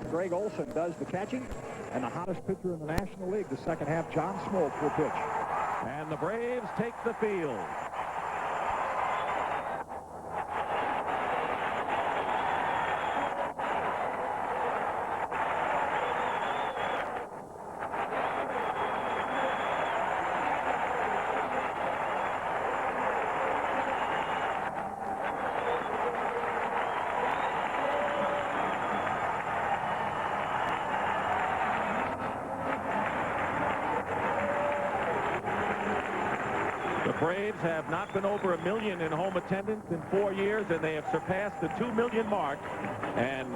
Greg Olson does the catching, and the hottest pitcher in the National League, the second half, John Smoltz, will pitch. And the Braves take the field. The Braves have not been over 1 million in home attendance in 4 years, and they have surpassed the 2 million mark. And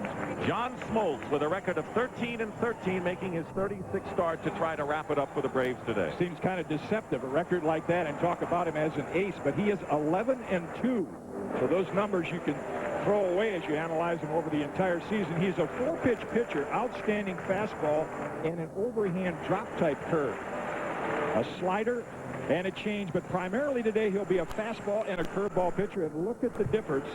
John Smoltz with a record of 13-13, making his 36th start to try to wrap it up for the Braves today. Seems kind of deceptive, a record like that, and talk about him as an ace, but he is 11-2. So those numbers you can throw away as you analyze him over the entire season. He's a 4-pitch pitcher, outstanding fastball, and an overhand drop-type curve. A slider and a change, but primarily today he'll be a fastball and a curveball pitcher. And look at the difference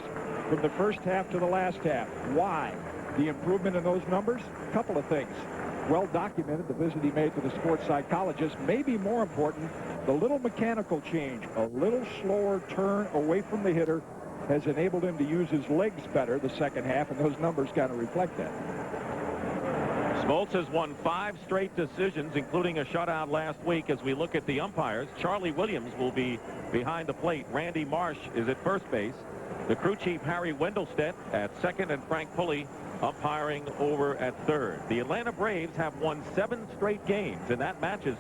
from the first half to the last half. Why? The improvement in those numbers? A couple of things. Well documented, the visit he made to the sports psychologist. Maybe more important, the little mechanical change, a little slower turn away from the hitter has enabled him to use his legs better the second half, and those numbers kind of reflect that. Smoltz has won 5 straight decisions, including a shutout last week. As we look at the umpires, Charlie Williams will be behind the plate. Randy Marsh is at first base. The crew chief, Harry Wendelstedt, at second, and Frank Pulley umpiring over at third. The Atlanta Braves have won 7 straight games, and that matches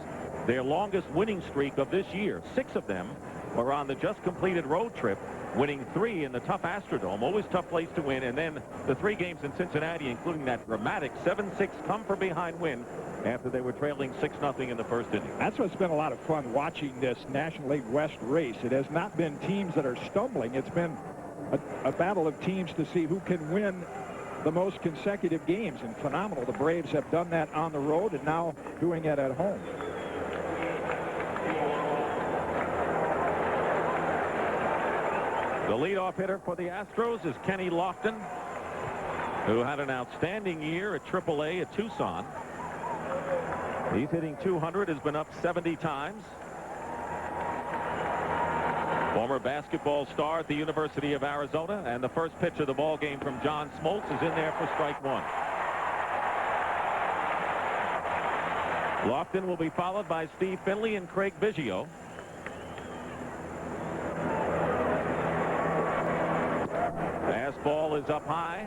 their longest winning streak of this year. 6 of them are on the just completed road trip, winning 3 in the tough Astrodome, always tough place to win, and then the 3 games in Cincinnati, including that dramatic 7-6 come-from-behind win after they were trailing 6-0 in the first inning. That's what's been a lot of fun watching this National League West race. It has not been teams that are stumbling. It's been a battle of teams to see who can win the most consecutive games, and phenomenal. The Braves have done that on the road and now doing it at home. The leadoff hitter for the Astros is Kenny Lofton, who had an outstanding year at AAA at Tucson. He's hitting 200, has been up 70 times. Former basketball star at the University of Arizona, and the first pitch of the ball game from John Smoltz is in there for strike 1. Lofton will be followed by Steve Finley and Craig Biggio. Fastball is up high,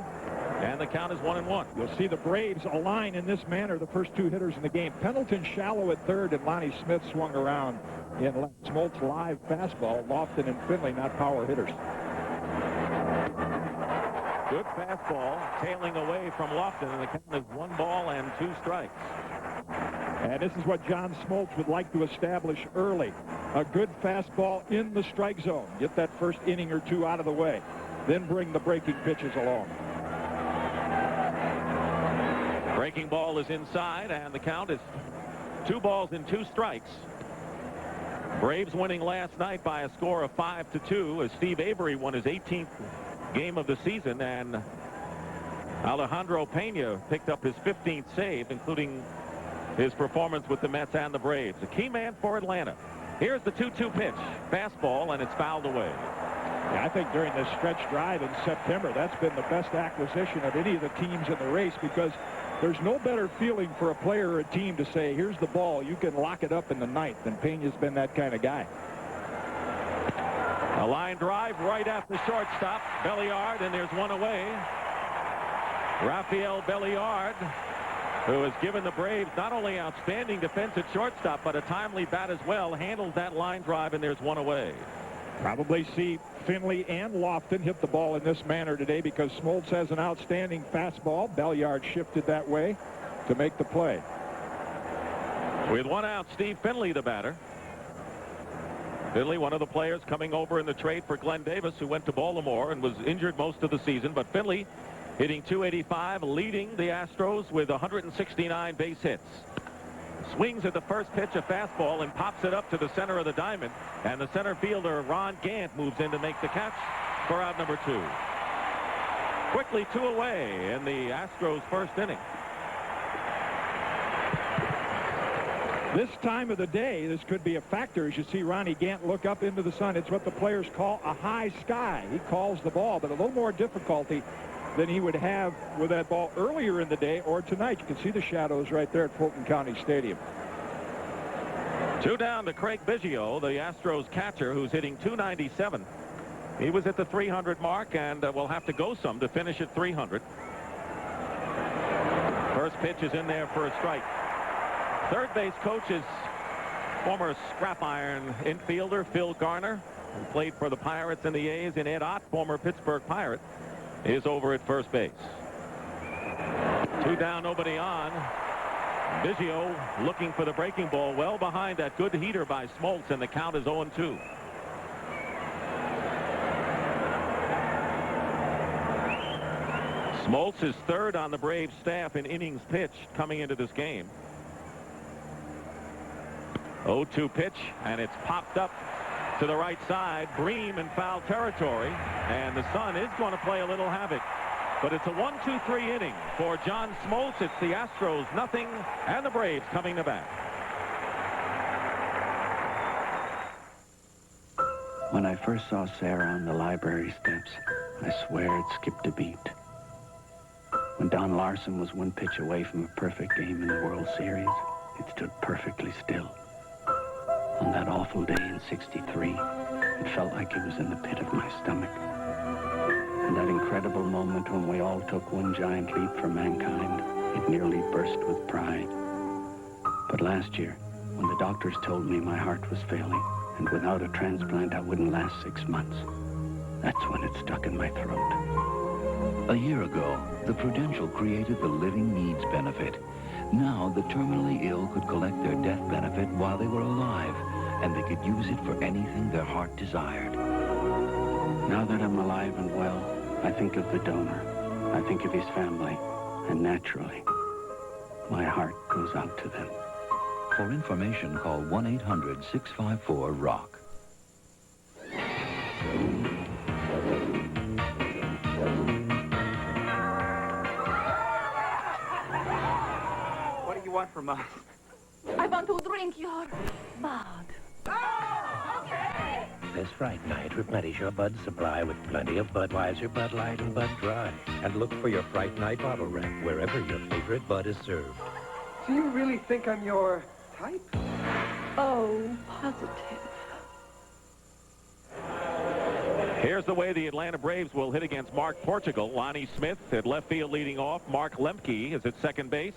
and the count is 1-1. You'll see the Braves align in this manner, the first 2 hitters in the game. Pendleton shallow at third, and Lonnie Smith swung around in left. Smoltz live fastball. Lofton and Finley not power hitters. Good fastball, tailing away from Lofton, and the count is 1 ball and 2 strikes. And this is what John Smoltz would like to establish early. A good fastball in the strike zone. Get that first inning or 2 out of the way. Then bring the breaking pitches along. Breaking ball is inside, and the count is 2 balls and 2 strikes. Braves winning last night by a score of 5-2 as Steve Avery won his 18th game of the season, and Alejandro Pena picked up his 15th save, including his performance with the Mets and the Braves. A key man for Atlanta. Here's the 2-2 pitch. Fastball, and it's fouled away. Yeah, I think during this stretch drive in September, that's been the best acquisition of any of the teams in the race, because there's no better feeling for a player or a team to say, here's the ball, you can lock it up in the 9th, and Pena's been that kind of guy. A line drive right at the shortstop, Belliard, and there's 1 away. Rafael Belliard, who has given the Braves not only outstanding defense at shortstop, but a timely bat as well, handles that line drive, and there's 1 away. Probably see Finley and Lofton hit the ball in this manner today because Smoltz has an outstanding fastball. Belliard shifted that way to make the play. With 1 out, Steve Finley, the batter. Finley, one of the players coming over in the trade for Glenn Davis, who went to Baltimore and was injured most of the season. But Finley hitting .285, leading the Astros with 169 base hits. Swings at the first pitch, a fastball, and pops it up to the center of the diamond. And the center fielder, Ron Gant, moves in to make the catch for out number 2. Quickly 2 away in the Astros' first inning. This time of the day, this could be a factor as you see Ronnie Gant look up into the sun. It's what the players call a high sky. He calls the ball, but a little more difficulty than he would have with that ball earlier in the day or tonight. You can see the shadows right there at Fulton County Stadium. 2 down to Craig Biggio, the Astros catcher, who's hitting .297. He was at the 300 mark and will have to go some to finish at 300. First pitch is in there for a strike. Third base coach is former scrap iron infielder Phil Garner, who played for the Pirates and the A's, and Ed Ott, former Pittsburgh Pirate, is over at first base. 2 down, nobody on. Biggio looking for the breaking ball, well behind that good heater by SMOLTZ, and the count is 0-2. SMOLTZ is third on the Braves staff in innings pitched coming into this game. 0-2 pitch, and it's popped up to the right side. Bream in foul territory, and the sun is going to play a little havoc. But it's a 1-2-3 inning for John SMOLTZ. It's the Astros nothing, and the Braves coming to bat. When I first saw Sarah on the library steps, I swear it skipped a beat. When Don Larson was 1 pitch away from a perfect game in the World Series, it stood perfectly still. On that awful day in '63, it felt like it was in the pit of my stomach. And that incredible moment when we all took one giant leap for mankind, it nearly burst with pride. But last year, when the doctors told me my heart was failing, and without a transplant I wouldn't last 6 months, that's when it stuck in my throat. A year ago, the Prudential created the Living Needs benefit. Now, the terminally ill could collect their death benefit while they were alive, and they could use it for anything their heart desired. Now that I'm alive and well, I think of the donor. I think of his family, and naturally, my heart goes out to them. For information, call 1-800-654-ROCK. What do you want from us? I want to drink your blood. This Fright Night, replenish your Bud supply with plenty of Budweiser, Bud Light, and Bud Dry. And look for your Fright Night bottle wrap wherever your favorite Bud is served. Do you really think I'm your type? Oh, positive. Here's the way the Atlanta Braves will hit against Mark Portugal. Lonnie Smith at left field leading off. Mark Lemke is at second base.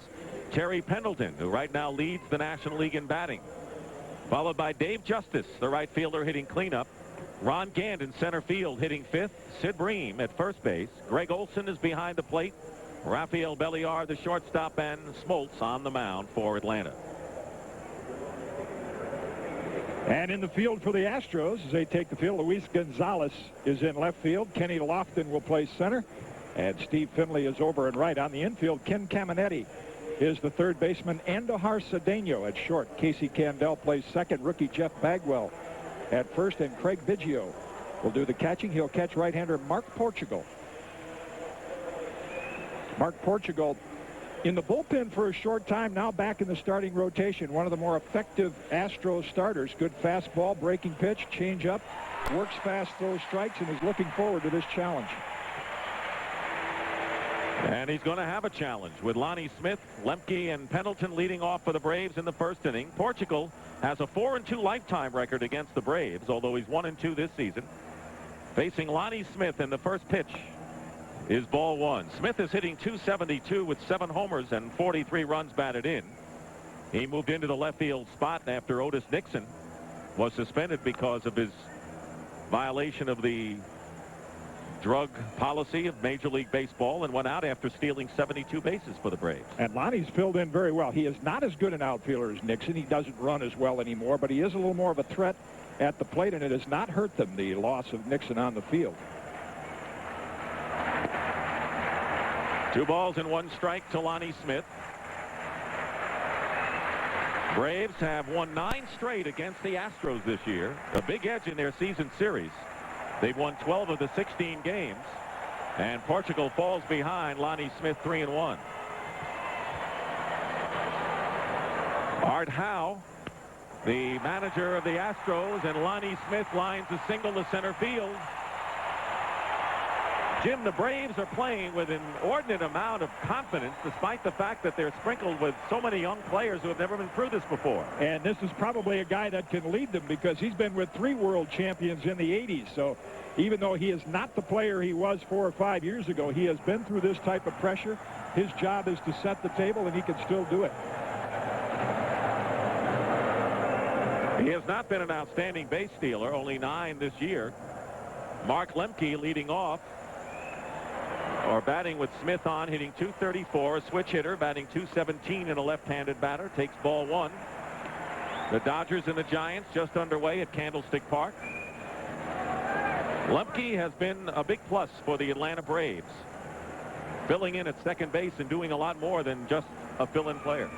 Terry Pendleton, who right now leads the National League in batting. Followed by Dave Justice, the right fielder, hitting cleanup. Ron Gant in center field hitting fifth. Sid Bream at first base. Greg Olson is behind the plate. Rafael Belliard, the shortstop, and SMOLTZ on the mound for Atlanta. And in the field for the Astros, as they take the field, Luis Gonzalez is in left field. Kenny Lofton will play center. And Steve Finley is over and right. On the infield, Ken Caminetti is the third baseman. Andujar Cedeno at short. Casey Candell plays second. Rookie Jeff Bagwell at first. And Craig Biggio will do the catching. He'll catch right-hander Mark Portugal. Mark Portugal in the bullpen for a short time, now back in the starting rotation. One of the more effective Astros starters. Good fastball, breaking pitch, change-up, works fast, throws strikes, and is looking forward to this challenge. And he's going to have a challenge with Lonnie Smith, Lemke, and Pendleton leading off for the Braves in the first inning. Portugal has a 4-2 lifetime record against the Braves, although he's 1-2 this season. Facing Lonnie Smith in the first pitch is ball one. Smith is hitting .272 with 7 homers and 43 runs batted in. He moved into the left field spot after Otis Nixon was suspended because of his violation of the drug policy of Major League Baseball, and went out after stealing 72 bases for the Braves. And Lonnie's filled in very well. He is not as good an outfielder as Nixon. He doesn't run as well anymore, but he is a little more of a threat at the plate, and it has not hurt them, the loss of Nixon on the field. 2 balls and 1 strike to Lonnie Smith. Braves have won 9 straight against the Astros this year, a big edge in their season series. They've won 12 of the 16 games. And Portugal falls behind Lonnie Smith 3-1. Art Howe, the manager of the Astros, and Lonnie Smith lines a single to center field. Jim, the Braves are playing with an inordinate amount of confidence, despite the fact that they're sprinkled with so many young players who have never been through this before. And this is probably a guy that can lead them, because he's been with 3 world champions in the 80s. So even though he is not the player he was 4 or 5 years ago, he has been through this type of pressure. His job is to set the table, and he can still do it. He has not been an outstanding base stealer, only 9 this year. Mark Lemke leading off, or batting with Smith on, hitting .234, a switch hitter, batting .217 in a left-handed batter, takes ball 1. The Dodgers and the Giants just underway at Candlestick Park. Lemke has been a big plus for the Atlanta Braves, filling in at second base and doing a lot more than just a fill-in player.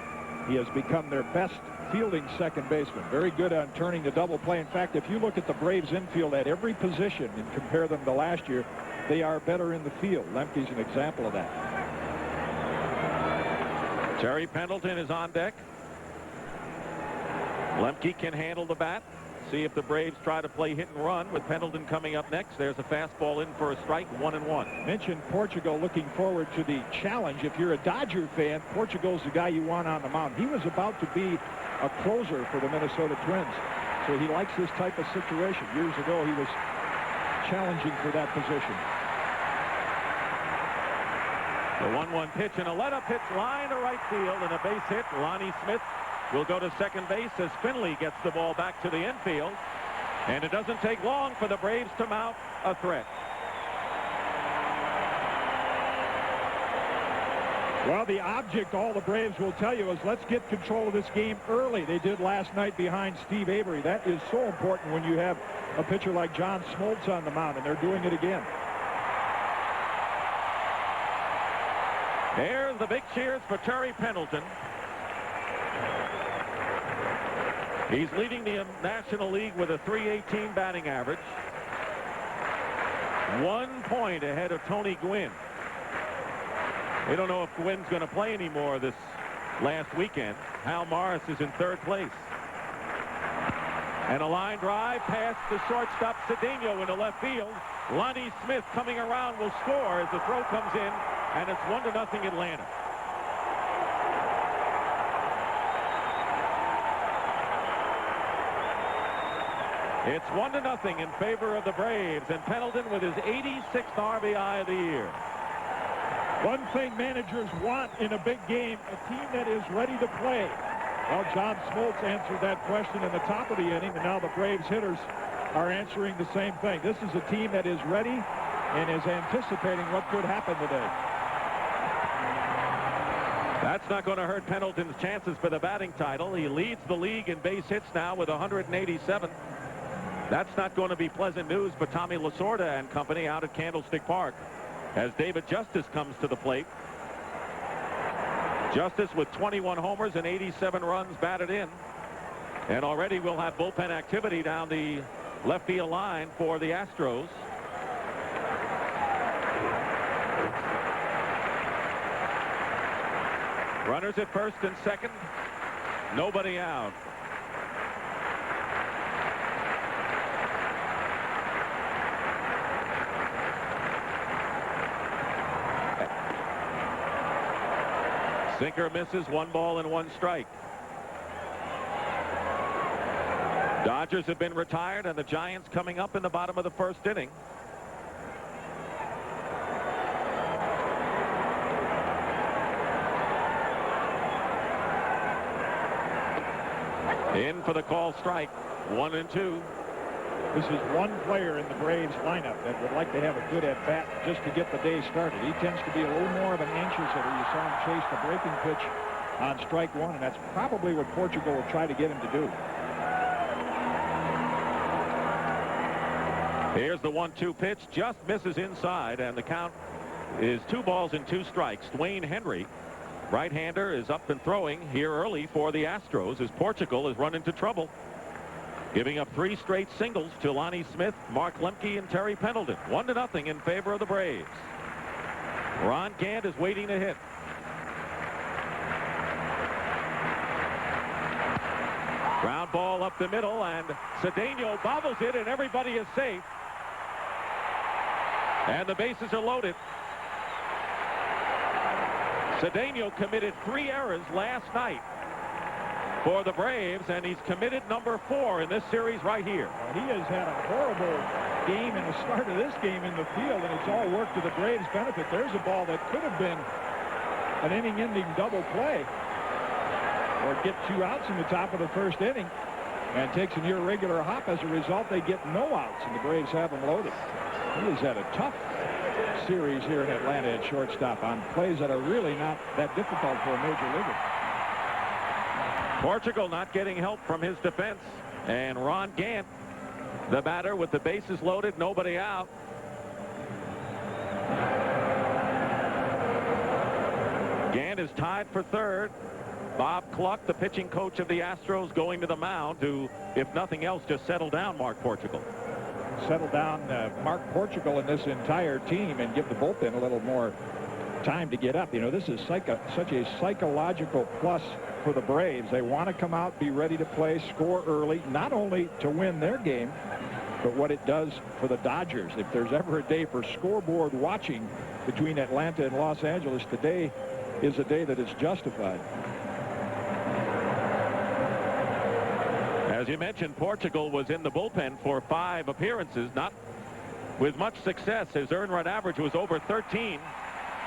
He has become their best fielding second baseman. Very good on turning the double play. In fact, if you look at the Braves infield at every position and compare them to last year, they are better in the field. Lemke's an example of that. Terry Pendleton is on deck. Lemke can handle the bat. See if the Braves try to play hit and run with Pendleton coming up next. There's a fastball in for a strike, 1-1. Mentioned Portugal looking forward to the challenge. If you're a Dodger fan, Portugal's the guy you want on the mound. He was about to be a closer for the Minnesota Twins. So he likes this type of situation. Years ago, he was challenging for that position. The 1-1 pitch and a let-up hit, line to right field, and a base hit. Lonnie Smith will go to second base as Finley gets the ball back to the infield. And it doesn't take long for the Braves to mount a threat. Well, the object, all the Braves will tell you, is let's get control of this game early. They did last night behind Steve Avery. That is so important when you have a pitcher like John Smoltz on the mound, and they're doing it again. There's the big cheers for Terry Pendleton. He's leading the National League with a .318 batting average. 1 point ahead of Tony Gwynn. We don't know if Gwynn's going to play anymore this last weekend. Hal Morris is in third place. And a line drive past the shortstop Cedeno into left field. Lonnie Smith coming around will score as the throw comes in, and it's 1-0 Atlanta. It's 1-0 in favor of the Braves, and Pendleton with his 86th RBI of the year. One thing managers want in a big game, a team that is ready to play. Well, John Smoltz answered that question in the top of the inning, and now the Braves hitters are answering the same thing. This is a team that is ready and is anticipating what could happen today. That's not going to hurt Pendleton's chances for the batting title. He leads the league in base hits now with 187. That's not going to be pleasant news for Tommy Lasorda and company out at Candlestick Park as David Justice comes to the plate. Justice with 21 homers and 87 runs batted in. And already we'll have bullpen activity down the left field line for the Astros. Runners at first and second. Nobody out. Sinker misses, 1 ball and 1 strike. Dodgers have been retired, and the Giants coming up in the bottom of the first inning. In for the call strike, 1-2. This is one player in the Braves lineup that would like to have a good at-bat just to get the day started. He tends to be a little more of an anxious hitter. You saw him chase the breaking pitch on strike 1, and that's probably what Portugal will try to get him to do. Here's the 1-2 pitch, just misses inside, and the count is 2 balls and 2 strikes. Dwayne Henry, right-hander, is up and throwing here early for the Astros as Portugal has run into trouble, giving up 3 straight singles to Lonnie Smith, Mark Lemke, and Terry Pendleton. 1-0 in favor of the Braves. Ron Gant is waiting to hit. Ground ball up the middle, and Cedeno bobbles it, and everybody is safe. And the bases are loaded. Cedeno committed 3 errors last night for the Braves, and he's committed number 4 in this series right here. He has had a horrible game in the start of this game in the field, and it's all worked to the Braves' benefit. There's a ball that could have been an inning-ending double play, or get 2 outs in the top of the first inning, and takes an irregular hop. As a result, they get no outs, and the Braves have him loaded. He has had a tough series here in Atlanta at shortstop on plays that are really not that difficult for a major leaguer. Portugal not getting help from his defense, and Ron Gant, the batter, with the bases loaded, nobody out. Gant is tied for third. Bob Cluck, the pitching coach of the Astros, going to the mound to, if nothing else, just settle down Mark Portugal. Settle down Mark Portugal and this entire team, and give the bullpen a little more time to get up. You know, this is such a psychological plus for the Braves. They want to come out, be ready to play, score early, not only to win their game, but what it does for the Dodgers. If there's ever a day for scoreboard watching between Atlanta and Los Angeles, today is a day that is justified. As you mentioned, Portugal was in the bullpen for 5 appearances, not with much success. His earned run average was over 13.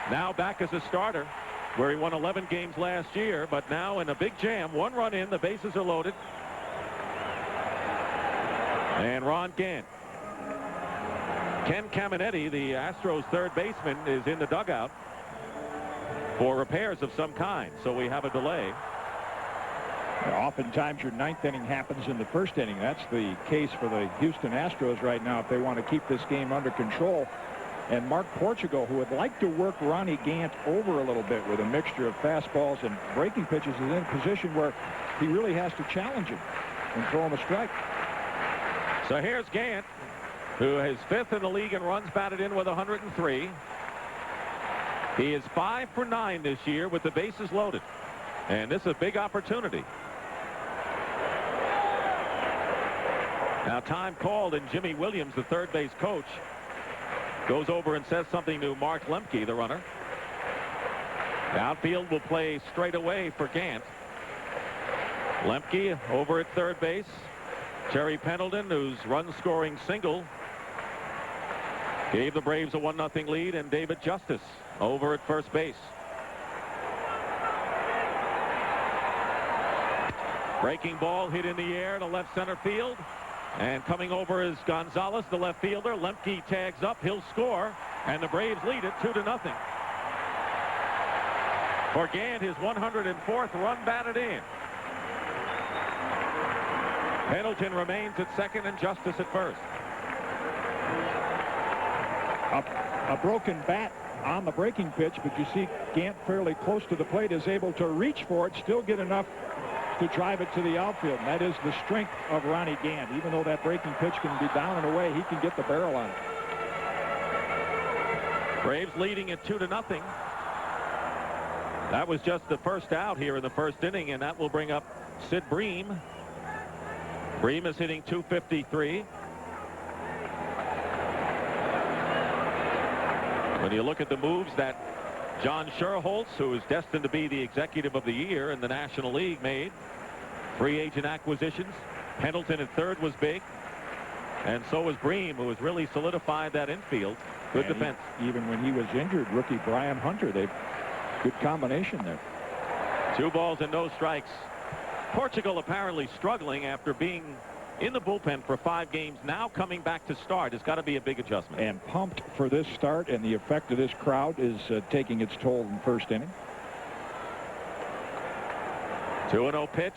Now back as a starter, where he won 11 games last year, but now in a big jam. 1 run in, the bases are loaded. And Ron Gant. Ken Caminetti, the Astros third baseman, is in the dugout for repairs of some kind, so we have a delay. Oftentimes your 9th inning happens in the first inning. That's the case for the Houston Astros right now if they want to keep this game under control. And Mark Portugal, who would like to work Ronnie Gant over a little bit with a mixture of fastballs and breaking pitches, is in a position where he really has to challenge him and throw him a strike. So here's Gant, who is 5th in the league in runs batted in with 103. He is 5 for 9 this year with the bases loaded. And this is a big opportunity. Now time called, and Jimmy Williams, the third base coach, goes over and says something to Mark Lemke, the runner. The outfield will play straight away for Gant. Lemke over at third base. Terry Pendleton, whose run-scoring single gave the Braves a 1-0 lead, and David Justice over at first base. Breaking ball hit in the air to left center field. And coming over is Gonzalez, the left fielder. Lemke tags up. He'll score. And the Braves lead it 2-0. For Gant, his 104th run batted in. Pendleton remains at second and Justice at first. A broken bat on the breaking pitch, but you see Gant fairly close to the plate, is able to reach for it, still get enough to drive it to the outfield. And that is the strength of Ronnie Gant. Even though that breaking pitch can be down and away, he can get the barrel on it. Braves leading at 2-0. That was just the first out here in the first inning, and that will bring up Sid Bream. Bream is hitting .253. When you look at the moves that John Scherholz, who is destined to be the executive of the year in the National League, made. Free agent acquisitions. Pendleton at third was big. And so was Bream, who has really solidified that infield. Good defense. Even when he was injured, rookie Brian Hunter, they've good combination there. 2 balls and no strikes. Portugal apparently struggling after being in the bullpen for 5 games, now coming back to start. It's got to be a big adjustment. And pumped for this start, and the effect of this crowd is taking its toll in the first inning. 2-0 pitch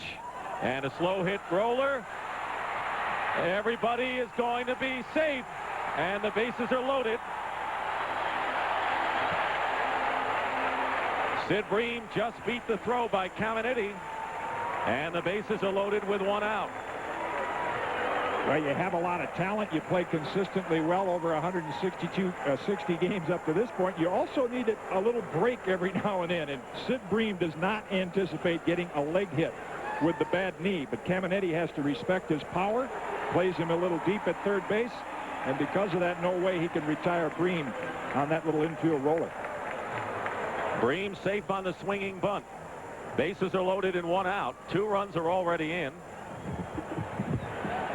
and a slow hit roller. Everybody is going to be safe, and the bases are loaded. Sid Bream just beat the throw by Caminetti, and the bases are loaded with 1 out. Well, you have a lot of talent. You play consistently well over 60 games up to this point. You also need a little break every now and then. And Sid Bream does not anticipate getting a leg hit with the bad knee. But Caminetti has to respect his power, plays him a little deep at third base. And because of that, no way he can retire Bream on that little infield roller. Bream safe on the swinging bunt. Bases are loaded and 1 out. 2 runs are already in.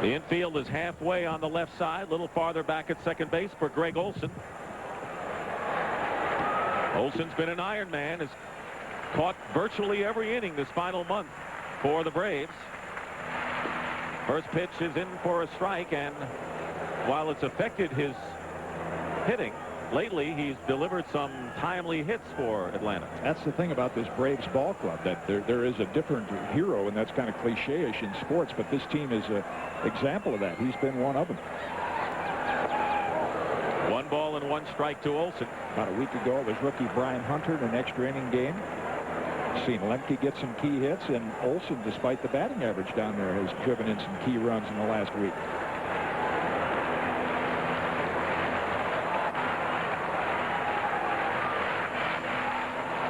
The infield is halfway on the left side, a little farther back at second base for Greg Olson. Olson's been an Iron Man, has caught virtually every inning this final month for the Braves. First pitch is in for a strike, and while it's affected his hitting, lately he's delivered some timely hits for Atlanta. That's the thing about this Braves ball club, that there is a different hero, and that's kind of cliche-ish in sports, but this team is an example of that. He's been one of them. 1 ball and 1 strike to Olson. About a week ago, it was rookie Brian Hunter in an extra inning game. Seen Lemke get some key hits, and Olson, despite the batting average down there, has driven in some key runs in the last week.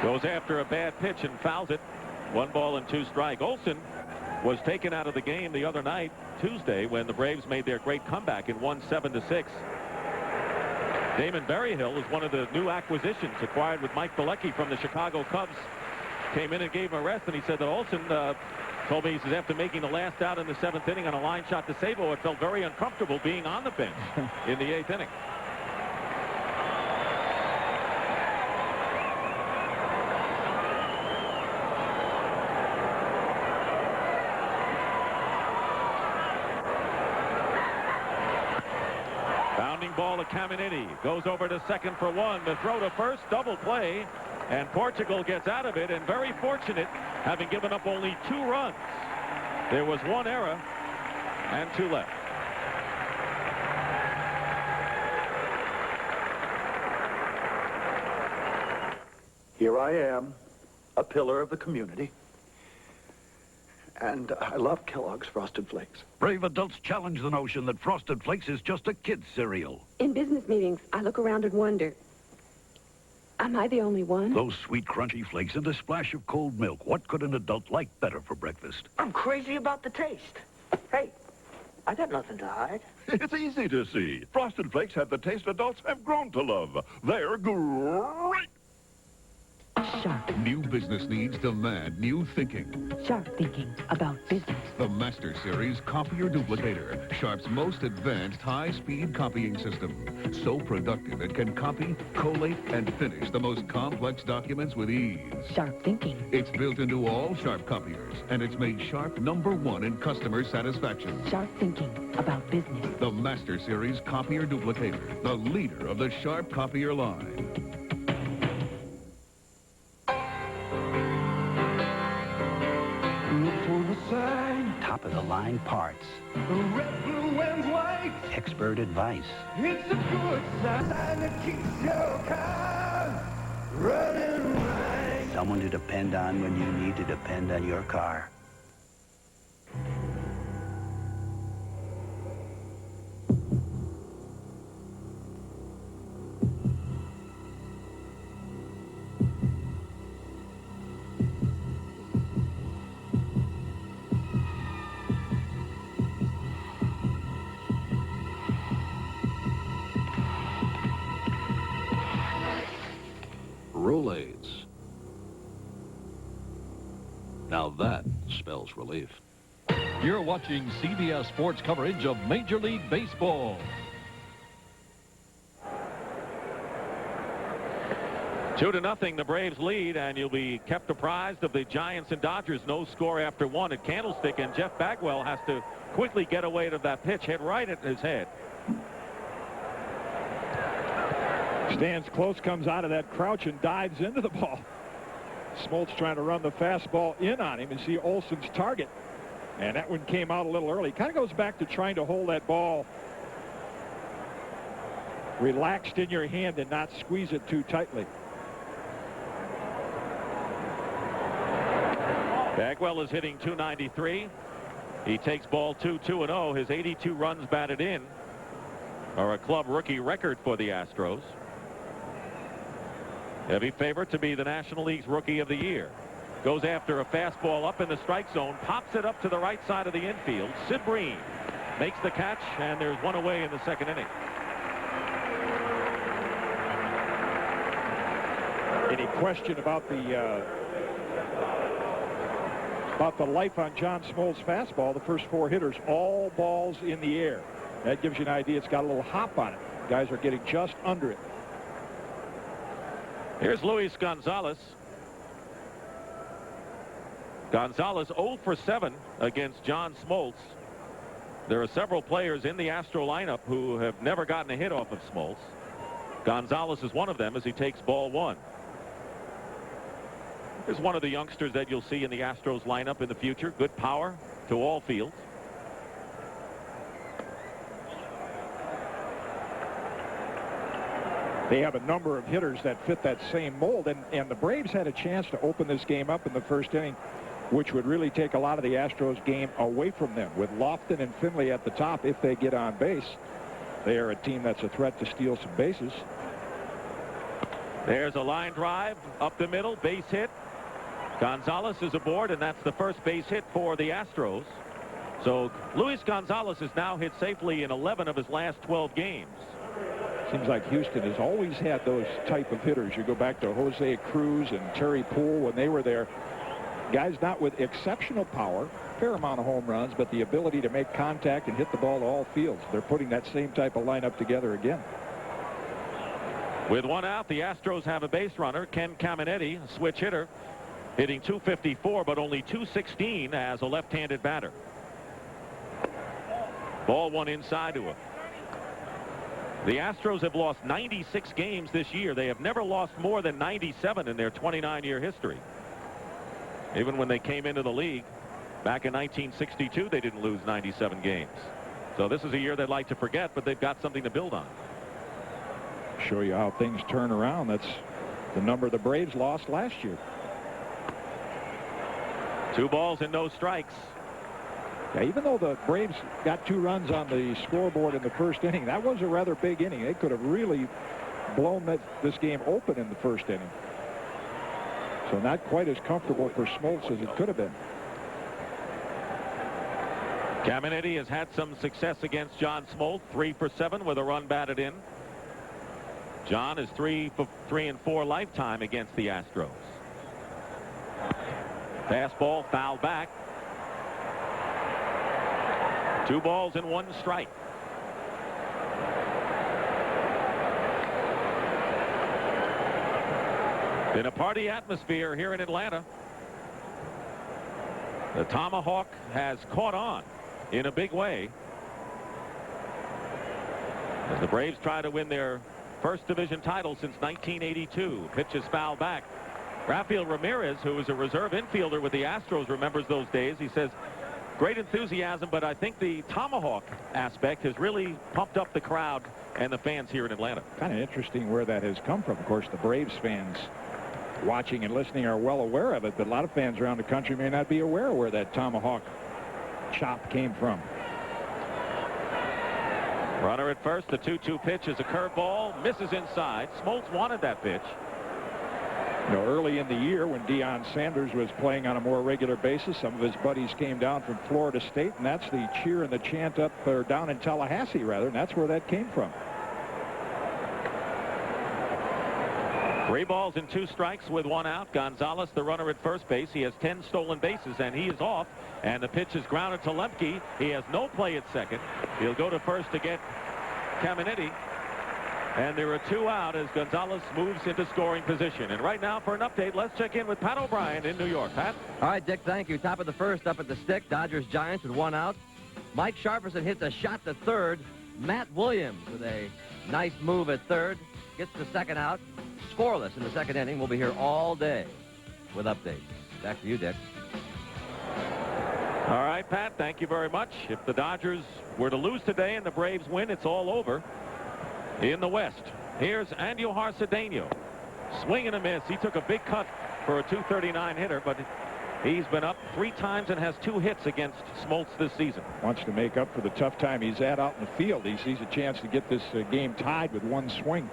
Goes after a bad pitch and fouls it. 1 ball and 2 strike. Olson was taken out of the game the other night, Tuesday, when the Braves made their great comeback and won 7-6. Damon Berryhill is one of the new acquisitions acquired with Mike Bilecki from the Chicago Cubs. Came in and gave him a rest, and he said that Olson told me, he says, after making the last out in the 7th inning on a line shot to Sabo, it felt very uncomfortable being on the bench in the 8th inning. Ball to Caminetti, goes over to second for 1. The throw to first, double play, and Portugal gets out of it, and very fortunate, having given up only 2 runs. There was 1 error and 2 left. Here I am, a pillar of the community. And I love Kellogg's Frosted Flakes. Brave adults challenge the notion that Frosted Flakes is just a kid's cereal. In business meetings, I look around and wonder, am I the only one? Those sweet, crunchy flakes and a splash of cold milk. What could an adult like better for breakfast? I'm crazy about the taste. Hey, I got nothing to hide. It's easy to see. Frosted Flakes have the taste adults have grown to love. They're great. Sharp. New business needs demand new thinking. Sharp thinking about business. The Master Series Copier Duplicator, Sharp's most advanced high-speed copying system. So productive it can copy, collate, and finish the most complex documents with ease. Sharp thinking. It's built into all Sharp copiers, and it's made Sharp #1 in customer satisfaction. Sharp thinking about business. The Master Series Copier Duplicator, the leader of the Sharp copier line. Top-of-the-line parts. Red, blue, and white. Expert advice. It's a good sign that keeps your car running right. Someone to depend on when you need to depend on your car. Rolaids. Now that spells relief. You're watching CBS Sports coverage of Major League Baseball. Two to nothing, the Braves lead, and you'll be kept apprised of the Giants and Dodgers. No score after 1 at Candlestick, and Jeff Bagwell has to quickly get away to that pitch, hit right at his head. Stands close, comes out of that crouch and dives into the ball. Smoltz trying to run the fastball in on him and see Olson's target. And that one came out a little early. Kind of goes back to trying to hold that ball relaxed in your hand and not squeeze it too tightly. Bagwell is hitting .293. He takes ball 2-2-0. His 82 runs batted in are a club rookie record for the Astros. Heavy favorite to be the National League's Rookie of the Year. Goes after a fastball up in the strike zone, pops it up to the right side of the infield. Sid Breen makes the catch, and there's one away in the second inning. Any question about the life on John Smoltz's fastball? The first 4 hitters, all balls in the air. That gives you an idea. It's got a little hop on it. Guys are getting just under it. Here's Luis Gonzalez. Gonzalez 0 for 7 against John Smoltz. There are several players in the Astro lineup who have never gotten a hit off of Smoltz. Gonzalez is one of them as he takes ball 1. Here's one of the youngsters that you'll see in the Astros lineup in the future. Good power to all fields. They have a number of hitters that fit that same mold, and the Braves had a chance to open this game up in the first inning, which would really take a lot of the Astros game away from them. With Lofton and Finley at the top, if they get on base, they are a team that's a threat to steal some bases. There's a line drive up the middle, base hit. Gonzalez is aboard, and that's the first base hit for the Astros. So Luis Gonzalez has now hit safely in 11 of his last 12 games. Seems like Houston has always had those type of hitters. You go back to Jose Cruz and Terry Poole when they were there. Guys not with exceptional power, fair amount of home runs, but the ability to make contact and hit the ball to all fields. They're putting that same type of lineup together again. With 1 out, the Astros have a base runner, Ken Caminetti, a switch hitter, hitting .254, but only .216 as a left-handed batter. Ball 1 inside to him. The Astros have lost 96 games this year. They have never lost more than 97 in their 29-year history. Even when they came into the league back in 1962, they didn't lose 97 games. So this is a year they'd like to forget, but they've got something to build on. Show you how things turn around. That's the number the Braves lost last year. 2 balls and no strikes. Yeah, even though the Braves got 2 runs on the scoreboard in the first inning, that was a rather big inning. They could have really blown this game open in the first inning. So not quite as comfortable for Smoltz as it could have been. Caminetti has had some success against John Smoltz, 3 for 7 with a run batted in. John is 3 for 3 and 4 lifetime against the Astros. Fastball fouled back. 2 balls and 1 strike. In a party atmosphere here in Atlanta, the Tomahawk has caught on in a big way as the Braves try to win their first division title since 1982. Pitch is fouled back. Rafael Ramirez, who was a reserve infielder with the Astros, remembers those days. He says, great enthusiasm, but I think the Tomahawk aspect has really pumped up the crowd and the fans here in Atlanta. Kind of interesting where that has come from. Of course, the Braves fans watching and listening are well aware of it, but a lot of fans around the country may not be aware of where that Tomahawk chop came from. Runner at first. The 2-2 pitch is a curveball, misses inside. Smoltz wanted that pitch. You know, early in the year when Deion Sanders was playing on a more regular basis, some of his buddies came down from Florida State, and that's the cheer and the chant up or down in Tallahassee, rather, and that's where that came from. 3 balls and 2 strikes with 1 out. Gonzalez, the runner at first base. He has 10 stolen bases, and he is off. And the pitch is grounded to Lemke. He has no play at second. He'll go to first to get Caminetti. And there are 2 out as Gonzalez moves into scoring position. And right now, for an update, let's check in with Pat O'Brien in New York. Pat? All right, Dick, thank you. Top of the first, up at the stick, Dodgers-Giants with 1 out. Mike Sharperson hits a shot to third. Matt Williams with a nice move at third. Gets the second out. Scoreless in the second inning. We'll be here all day with updates. Back to you, Dick. All right, Pat, thank you very much. If the Dodgers were to lose today and the Braves win, it's all over. In the West, here's Andujar Cedeno. Swing and a miss. He took a big cut for a .239 hitter, but He's been up 3 times and has 2 hits against SMOLTZ this season. Wants to make up for the tough time he's had out in the field. He sees a chance to get this game tied with 1 swing.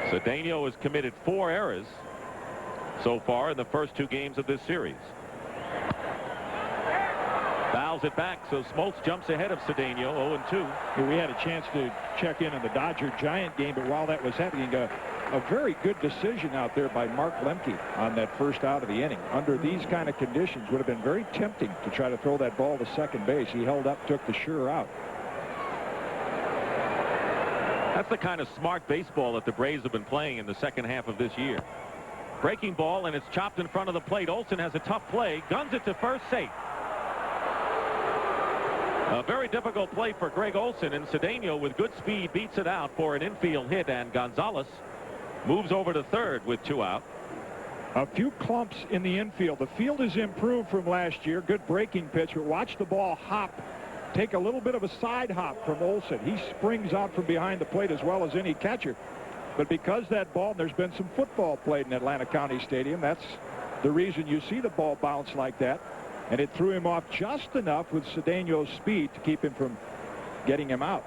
Cedeno has committed 4 errors so far in the first 2 games of this series. Fouls it back, so SMOLTZ jumps ahead of Cedeno, 0-2. We had a chance to check in on the Dodger-Giant game, but while that was happening, a very good decision out there by Mark Lemke on that first out of the inning. Under these kind of conditions, would have been very tempting to try to throw that ball to second base. He held up, took the sure out. That's the kind of smart baseball that the Braves have been playing in the second half of this year. Breaking ball, and it's chopped in front of the plate. Olson has a tough play, guns it to first, safe. A very difficult play for Greg Olson, and Cedeno with good speed beats it out for an infield hit, and Gonzalez moves over to third with 2 out. A few clumps in the infield. The field has improved from last year. Good breaking pitch, but watch the ball hop. Take a little bit of a side hop from Olson. He springs out from behind the plate as well as any catcher. But because that ball, there's been some football played in Atlanta County Stadium. That's the reason you see the ball bounce like that. And it threw him off just enough with Cedeno's speed to keep him from getting him out.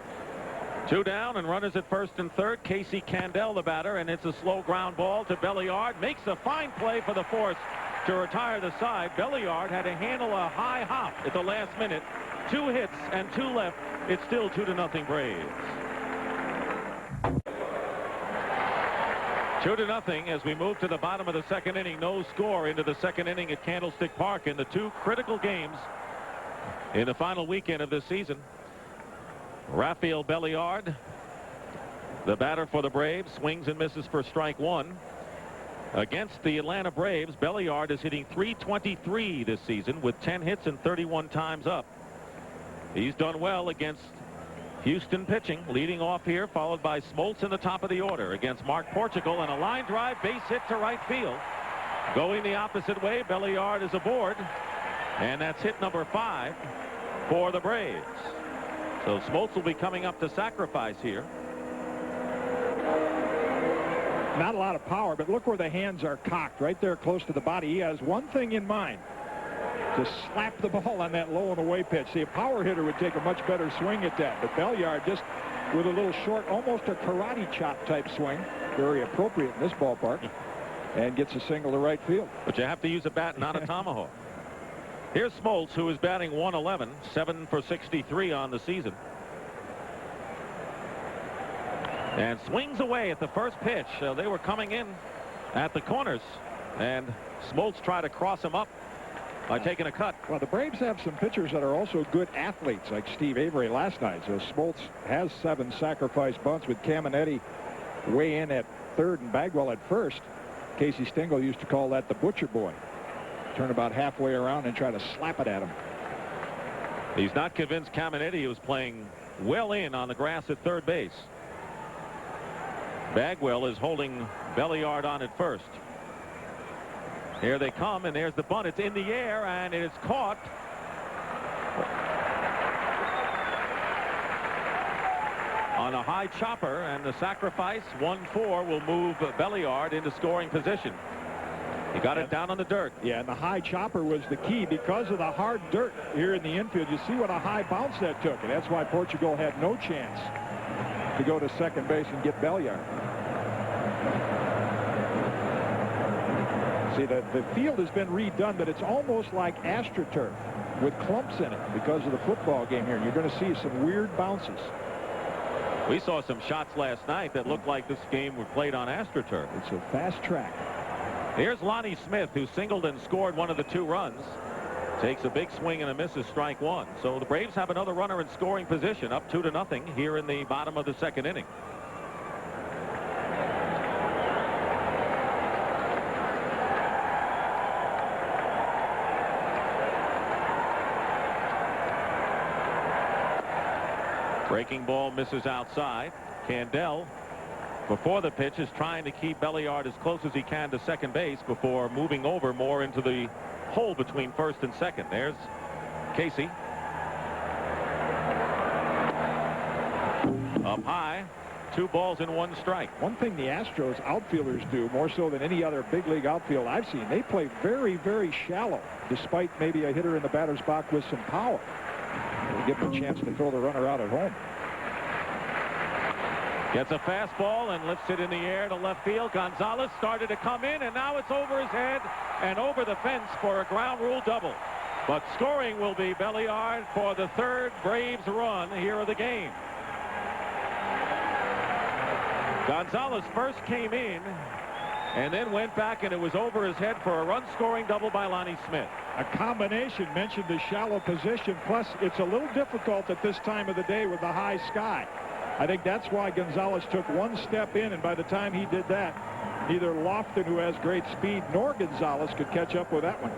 2 down and runners at first and third. Casey Candell, the batter, and it's a slow ground ball to Belliard. Makes a fine play for the force to retire the side. Belliard had to handle a high hop at the last minute. 2 hits and 2 left. It's still 2-0 Braves. 2-0 as we move to the bottom of the second inning. No score into the second inning at Candlestick Park in the 2 critical games in the final weekend of this season. Rafael Belliard, the batter for the Braves, swings and misses for strike 1. Against the Atlanta Braves, Belliard is hitting .323 this season with 10 hits and 31 times up. He's done well against Houston pitching, leading off here, followed by SMOLTZ in the top of the order against Mark Portugal, and a line drive base hit to right field. Going the opposite way, Belliard is aboard, and that's hit number 5 for the Braves. So SMOLTZ will be coming up to sacrifice here. Not a lot of power, but look where the hands are cocked, right there close to the body. He has one thing in mind, to slap the ball on that low and away pitch. See, a power hitter would take a much better swing at that, but Belliard just with a little short, almost a karate chop type swing, very appropriate in this ballpark, and gets a single to right field. But you have to use a bat, not a tomahawk. Here's SMOLTZ, who is batting .111, 7 for 63 on the season. And swings away at the first pitch. They were coming in at the corners, and SMOLTZ tried to cross him up by taking a cut. Well, the Braves have some pitchers that are also good athletes, like Steve Avery last night. So SMOLTZ has 7 sacrifice bunts with Caminetti way in at third and Bagwell at first. Casey Stengel used to call that the butcher boy. Turn about halfway around and try to slap it at him. He's not convinced Caminetti was playing well in on the grass at third base. Bagwell is holding Belliard on at first. Here they come, and there's the bunt. It's in the air, and it is caught. On a high chopper, and the sacrifice, 1-4, will move Belliard into scoring position. He got it down on the dirt. Yeah, and the high chopper was the key because of the hard dirt here in the infield. You see what a high bounce that took, and that's why Portugal had no chance to go to second base and get Belliard. See, the field has been redone, but it's almost like AstroTurf with clumps in it because of the football game here. And you're going to see some weird bounces. We saw some shots last night that looked like this game was played on AstroTurf. It's a fast track. Here's Lonnie Smith, who singled and scored one of the 2 runs. Takes a big swing and a miss as strike 1. So the Braves have another runner in scoring position, up 2-0 here in the bottom of the second inning. Breaking ball misses outside. Candell, before the pitch, is trying to keep Belliard as close as he can to second base before moving over more into the hole between first and second. There's Casey. Up high. 2 balls and 1 strike. One thing the Astros outfielders do, more so than any other big league outfield I've seen, they play very, very shallow, despite maybe a hitter in the batter's box with some power. It'll give them a chance to throw the runner out at home. Gets a fastball and lifts it in the air to left field. Gonzalez started to come in, and now it's over his head and over the fence for a ground rule double. But scoring will be Belliard for the 3rd Braves run here of the game. Gonzalez first came in and then went back, and it was over his head for a run-scoring double by Lonnie Smith. A combination, mentioned the shallow position, plus it's a little difficult at this time of the day with the high sky. I think that's why Gonzalez took 1 step in, and by the time he did that, neither Lofton, who has great speed, nor Gonzalez could catch up with that one.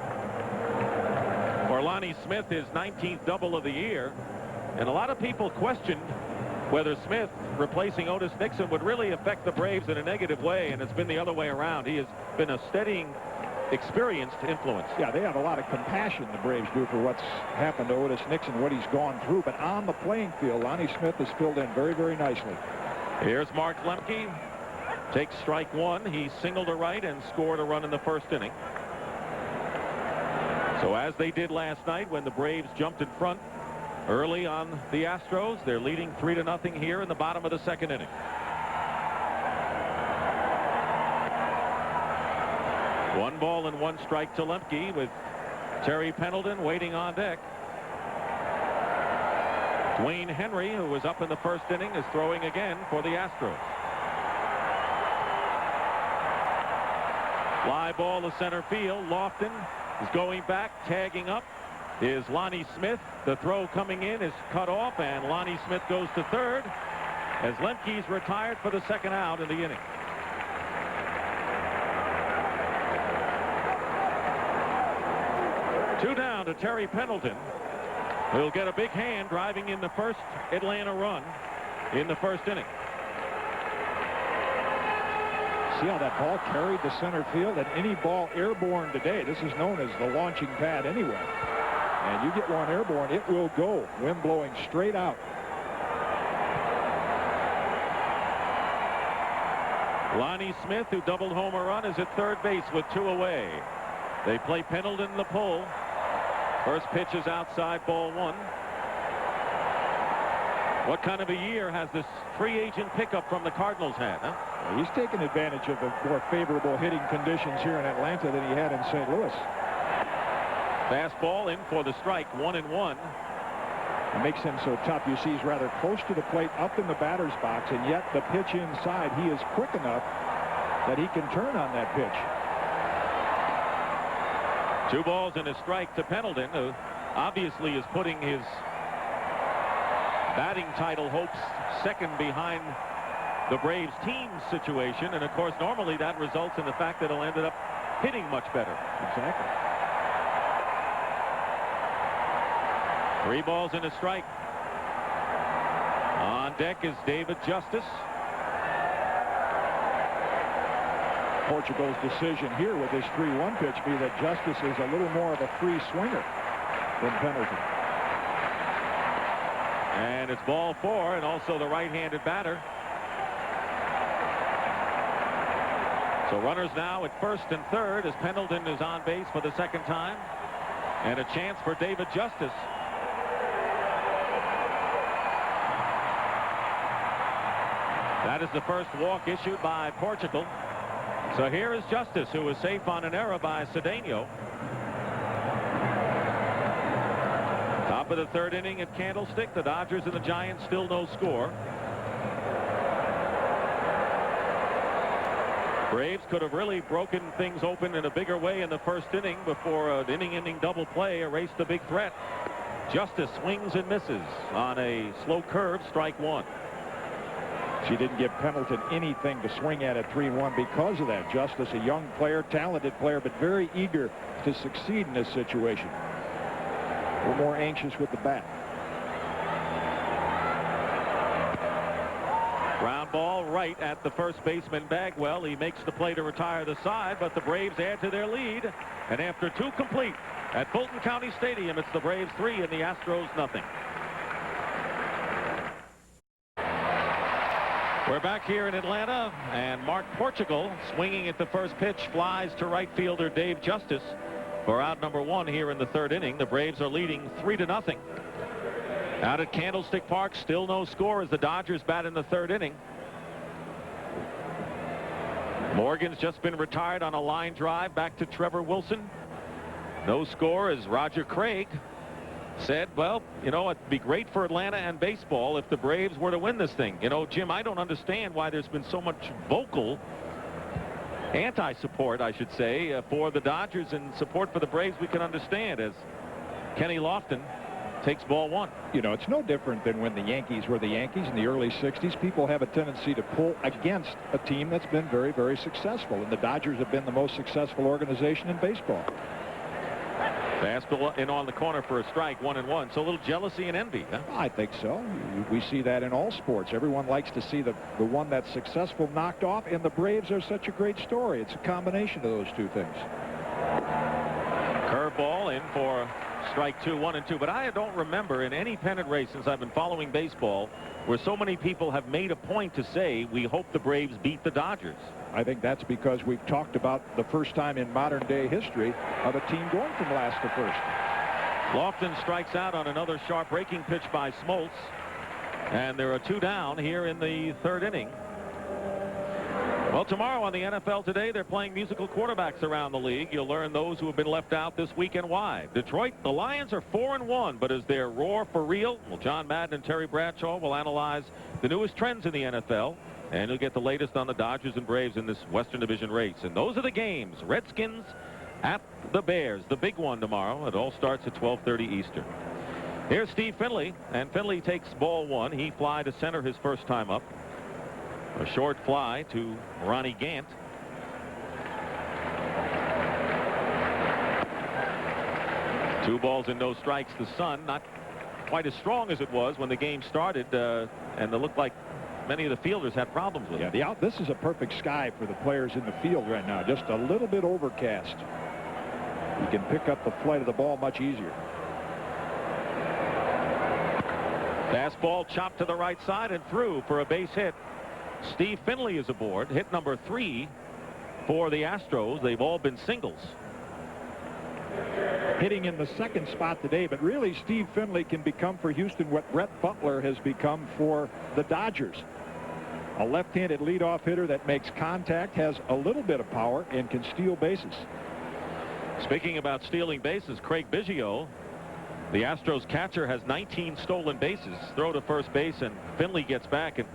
For Lonnie Smith, his 19th double of the year, and a lot of people questioned whether Smith replacing Otis Nixon would really affect the Braves in a negative way, and it's been the other way around. He has been a steadying, experienced influence. Yeah, they have a lot of compassion, the Braves do, for what's happened to Otis Nixon, what he's gone through. But on the playing field, Lonnie Smith has filled in very, very nicely. Here's Mark Lemke. Takes strike 1. He singled to right and scored a run in the 1st inning. So as they did last night when the Braves jumped in front early on the Astros, they're leading 3-0 here in the bottom of the 2nd inning. One ball and 1 strike to Lemke, with Terry Pendleton waiting on deck. Dwayne Henry, who was up in the 1st inning, is throwing again for the Astros. Fly ball to center field. Lofton is going back, tagging up is Lonnie Smith. The throw coming in is cut off, and Lonnie Smith goes to 3rd as Lemke's retired for the 2nd out in the inning. Two down to Terry Pendleton, who'll get a big hand driving in the first Atlanta run in the 1st inning. See how that ball carried to center field? And any ball airborne today, this is known as the launching pad anyway. And you get one airborne, it will go. Wind blowing straight out. Lonnie Smith, who doubled home a run, is at 3rd base with 2 away. They play Pendleton in the pull. First pitch is outside, ball 1. What kind of a year has this free agent pickup from the Cardinals had, huh? Well, he's taken advantage of the more favorable hitting conditions here in Atlanta than he had in St. Louis. Fastball in for the strike, 1-1. It makes him so tough. You see he's rather close to the plate, up in the batter's box, and yet the pitch inside, he is quick enough that he can turn on that pitch. 2 balls and a strike to Pendleton, who obviously is putting his batting title hopes second behind the Braves team situation. And of course, normally that results in the fact that he'll end up hitting much better. Exactly. 3 balls and a strike. On deck is David Justice. Portugal's decision here with this 3-1 pitch be that Justice is a little more of a free swinger than Pendleton. And it's ball 4, and also the right-handed batter. So runners now at 1st and 3rd as Pendleton is on base for the 2nd time. And a chance for David Justice. That is the first walk issued by Portugal. So here is Justice, who was safe on an error by Cedeno. Top of the 3rd inning at Candlestick. The Dodgers and the Giants still no score. Braves could have really broken things open in a bigger way in the 1st inning before an inning-ending double play erased a big threat. Justice swings and misses on a slow curve, strike 1. She didn't give Pendleton anything to swing at 3-1 because of that. Justice, a young player, talented player, but very eager to succeed in this situation. A little more anxious with the bat. Ground ball right at the first baseman Bagwell. He makes the play to retire the side, but the Braves add to their lead. And after 2 complete at Fulton County Stadium, it's the Braves 3 and the Astros nothing. We're back here in Atlanta, and Mark Portugal swinging at the first pitch, flies to right fielder Dave Justice for out number 1 here in the 3rd inning. The Braves are leading 3-0. Out at Candlestick Park, still no score as the Dodgers bat in the 3rd inning. Morgan's just been retired on a line drive back to Trevor Wilson. No score as Roger Craig said, well, you know, it'd be great for Atlanta and baseball if the Braves were to win this thing. You know, Jim, I don't understand why there's been so much vocal anti-support, I should say, for the Dodgers, and support for the Braves we can understand, as Kenny Lofton takes ball 1. You know, it's no different than when the Yankees were the Yankees in the early 60s. People have a tendency to pull against a team that's been very, very successful, and the Dodgers have been the most successful organization in baseball. Fastball in on the corner for a strike, 1-1. So a little jealousy and envy, huh? I think so. We see that in all sports. Everyone likes to see the one that's successful knocked off, and the Braves are such a great story. It's a combination of those two things. Curveball in for strike 2, 1-2. But I don't remember in any pennant race since I've been following baseball where so many people have made a point to say we hope the Braves beat the Dodgers. I think that's because we've talked about the first time in modern day history of a team going from last to first. Lofton strikes out on another sharp breaking pitch by SMOLTZ, and there are 2 down here in the 3rd inning. Well, tomorrow on the NFL Today, they're playing musical quarterbacks around the league. You'll learn those who have been left out this week and why. Detroit, the Lions are 4-1, but is their roar for real? Well, John Madden and Terry Bradshaw will analyze the newest trends in the NFL, and you'll get the latest on the Dodgers and Braves in this Western Division race. And those are the games. Redskins at the Bears, the big one tomorrow. It all starts at 12:30 Eastern. Here's Steve Finley, and Finley takes ball 1. He fly to center his first time up. A short fly to Ronnie Gant. Two balls and no strikes. The sun not quite as strong as it was when the game started, and it looked like many of the fielders had problems with it. Yeah, this is a perfect sky for the players in the field right now. Just a little bit overcast. You can pick up the flight of the ball much easier. Fastball chopped to the right side and through for a base hit. Steve Finley is aboard. Hit number 3 for the Astros. They've all been singles. Hitting in the second spot today, but really Steve Finley can become for Houston what Brett Butler has become for the Dodgers. A left-handed leadoff hitter that makes contact, has a little bit of power, and can steal bases. Speaking about stealing bases, Craig Biggio, the Astros catcher, has 19 stolen bases. Throw to first base, and Finley gets back. And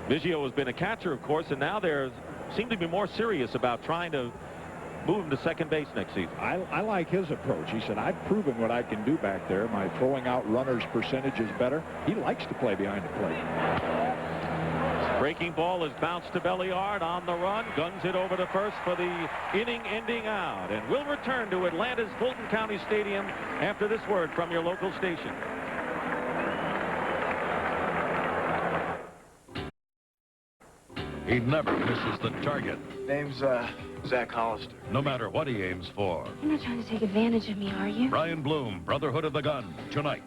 Biggio has been a catcher, of course, and now they seem to be more serious about trying to move him to second base next season. I like his approach. He said, I've proven what I can do back there. My throwing out runners percentage is better. He likes to play behind the plate. Breaking ball is bounced to Belliard on the run. Guns it over to first for the inning-ending out. And we'll return to Atlanta's Fulton County Stadium after this word from your local station. He never misses the target. Name's, Zach Hollister. No matter what he aims for. You're not trying to take advantage of me, are you? Brian Bloom, Brotherhood of the Gun, tonight.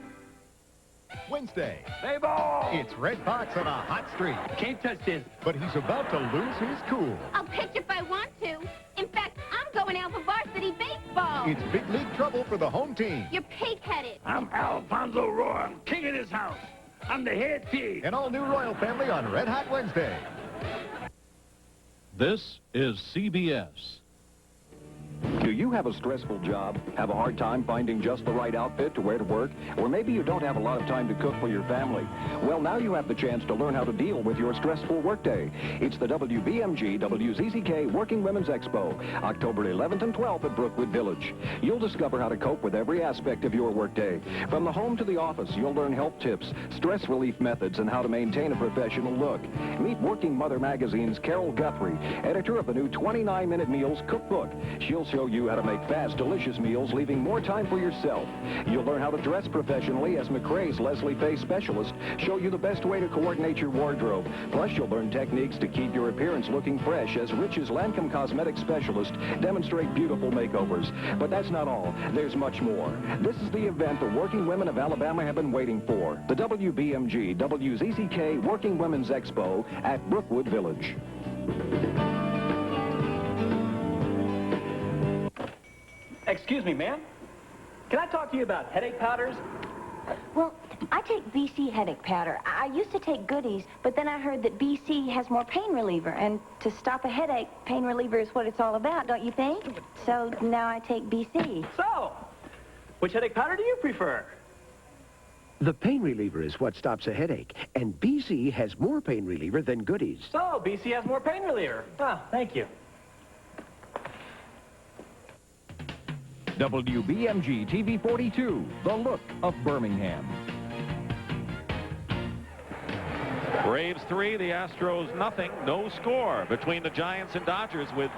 Wednesday. Play ball! It's Red Fox on a hot streak. Can't touch this. But he's about to lose his cool. I'll pitch if I want to. In fact, I'm going out for varsity baseball. It's big league trouble for the home team. You're pig-headed. I'm Alfonso Roy. I'm king of this house. I'm the head pig. An all-new Royal Family on Red Hot Wednesday. This is CBS. Do you have a stressful job? Have a hard time finding just the right outfit to wear to work? Or maybe you don't have a lot of time to cook for your family. Well, now you have the chance to learn how to deal with your stressful workday. It's the WBMG WZZK Working Women's Expo, October 11th and 12th at Brookwood Village. You'll discover how to cope with every aspect of your workday. From the home to the office, you'll learn health tips, stress relief methods, and how to maintain a professional look. Meet Working Mother Magazine's Carol Guthrie, editor of the new 29-Minute Meals Cookbook. She'll show you how to make fast, delicious meals, leaving more time for yourself. You'll learn how to dress professionally as McRae's Leslie Face specialist show you the best way to coordinate your wardrobe. Plus, you'll learn techniques to keep your appearance looking fresh as Rich's Lancome Cosmetics specialist demonstrate beautiful makeovers. But that's not all. There's much more. This is the event the working women of Alabama have been waiting for. The WBMG WZZK Working Women's Expo at Brookwood Village. Excuse me, ma'am. Can I talk to you about headache powders? Well, I take BC headache powder. I used to take Goodies, but then I heard that BC has more pain reliever. And to stop a headache, pain reliever is what it's all about, don't you think? So now I take BC. So, which headache powder do you prefer? The pain reliever is what stops a headache, and BC has more pain reliever than Goodies. So, BC has more pain reliever. Ah, thank you. WBMG TV 42, The Look of Birmingham. Braves 3, the Astros nothing. No score between the Giants and Dodgers, with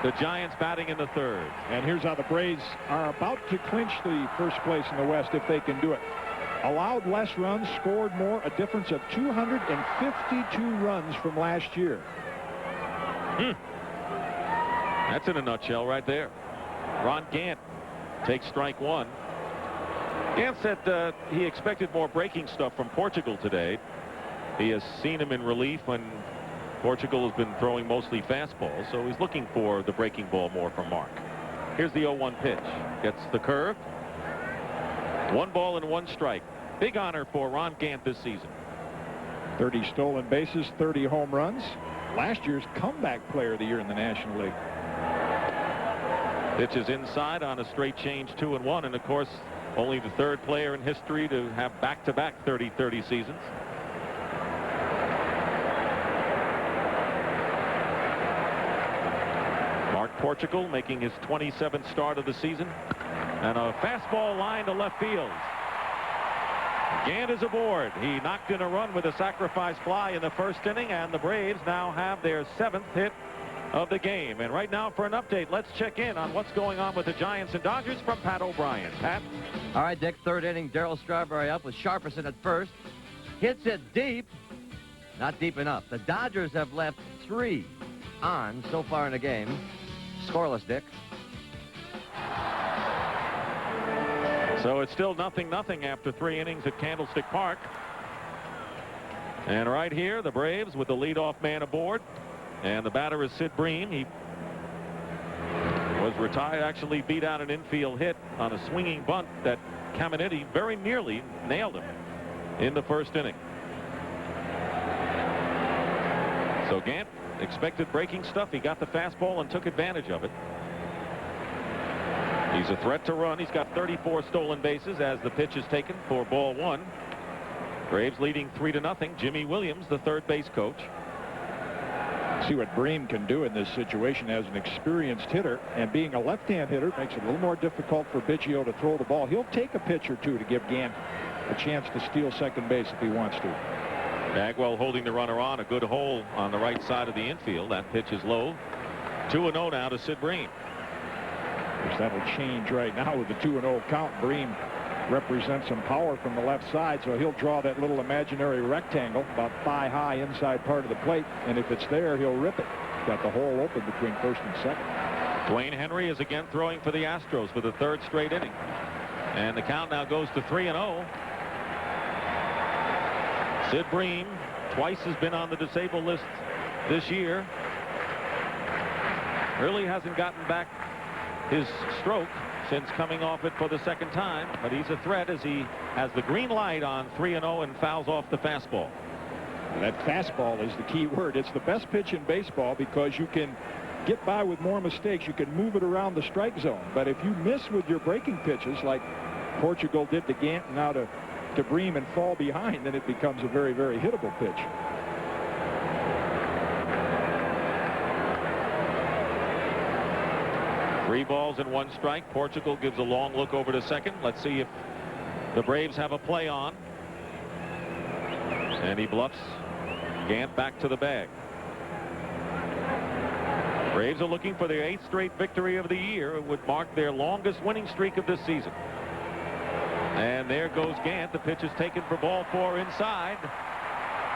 the Giants batting in the third. And here's how the Braves are about to clinch the first place in the West if they can do it. Allowed less runs, scored more, a difference of 252 runs from last year. That's in a nutshell right there. Ron Gant takes strike one. Gant said he expected more breaking stuff from Portugal today. He has seen him in relief when Portugal has been throwing mostly fastballs, so he's looking for the breaking ball more from Mark. Here's the 0-1 pitch. Gets the curve. 1 ball and 1 strike. Big honor for Ron Gant this season. 30 stolen bases, 30 home runs. Last year's comeback player of the year in the National League. Pitch is inside on a straight change, 2-1, and of course only the third player in history to have back-to-back 30-30 seasons. Mark Portugal making his 27th start of the season, and a fastball line to left field. Gant is aboard. He knocked in a run with a sacrifice fly in the first inning, and the Braves now have their 7th hit of the game. And right now, for an update, let's check in on what's going on with the Giants and Dodgers from Pat O'Brien. Pat? All right, Dick, third inning, Darryl Strawberry up with Sharperson at first. Hits it deep. Not deep enough. The Dodgers have left 3 on so far in the game. Scoreless, Dick. So it's still 0-0 after 3 innings at Candlestick Park. And right here, the Braves with the leadoff man aboard. And the batter is Sid Bream. He was retired, actually beat out an infield hit on a swinging bunt that Caminetti very nearly nailed him in the first inning. So Gant expected breaking stuff. He got the fastball and took advantage of it. He's a threat to run. He's got 34 stolen bases as the pitch is taken for ball 1. Braves leading 3-0. Jimmy Williams, the third base coach. See what Bream can do in this situation as an experienced hitter, and being a left-hand hitter makes it a little more difficult for Biggio to throw the ball. He'll take a pitch or two to give Gant a chance to steal second base if he wants to. Bagwell holding the runner on, a good hole on the right side of the infield. That pitch is low. 2-0 now to Sid Bream. Which that'll change right now with the 2-0 count. Bream represents some power from the left side, so he'll draw that little imaginary rectangle about thigh high inside part of the plate, and if it's there, he'll rip it. Got the hole open between first and second. Dwayne Henry is again throwing for the Astros for the 3rd straight inning, and the count now goes to 3-0. Sid Bream twice has been on the disabled list this year. Really hasn't gotten back his stroke since coming off it for the 2nd time, but he's a threat as he has the green light on 3-0 and fouls off the fastball. That fastball is the key word. It's the best pitch in baseball because you can get by with more mistakes. You can move it around the strike zone, but if you miss with your breaking pitches like Portugal did to Gant and now to Bream and fall behind, then it becomes a very, very hittable pitch. Three balls and 1 strike. Portugal gives a long look over to second. Let's see if the Braves have a play on. And he bluffs Gant back to the bag. Braves are looking for their 8th straight victory of the year. It would mark their longest winning streak of this season. And there goes Gant. The pitch is taken for ball 4 inside.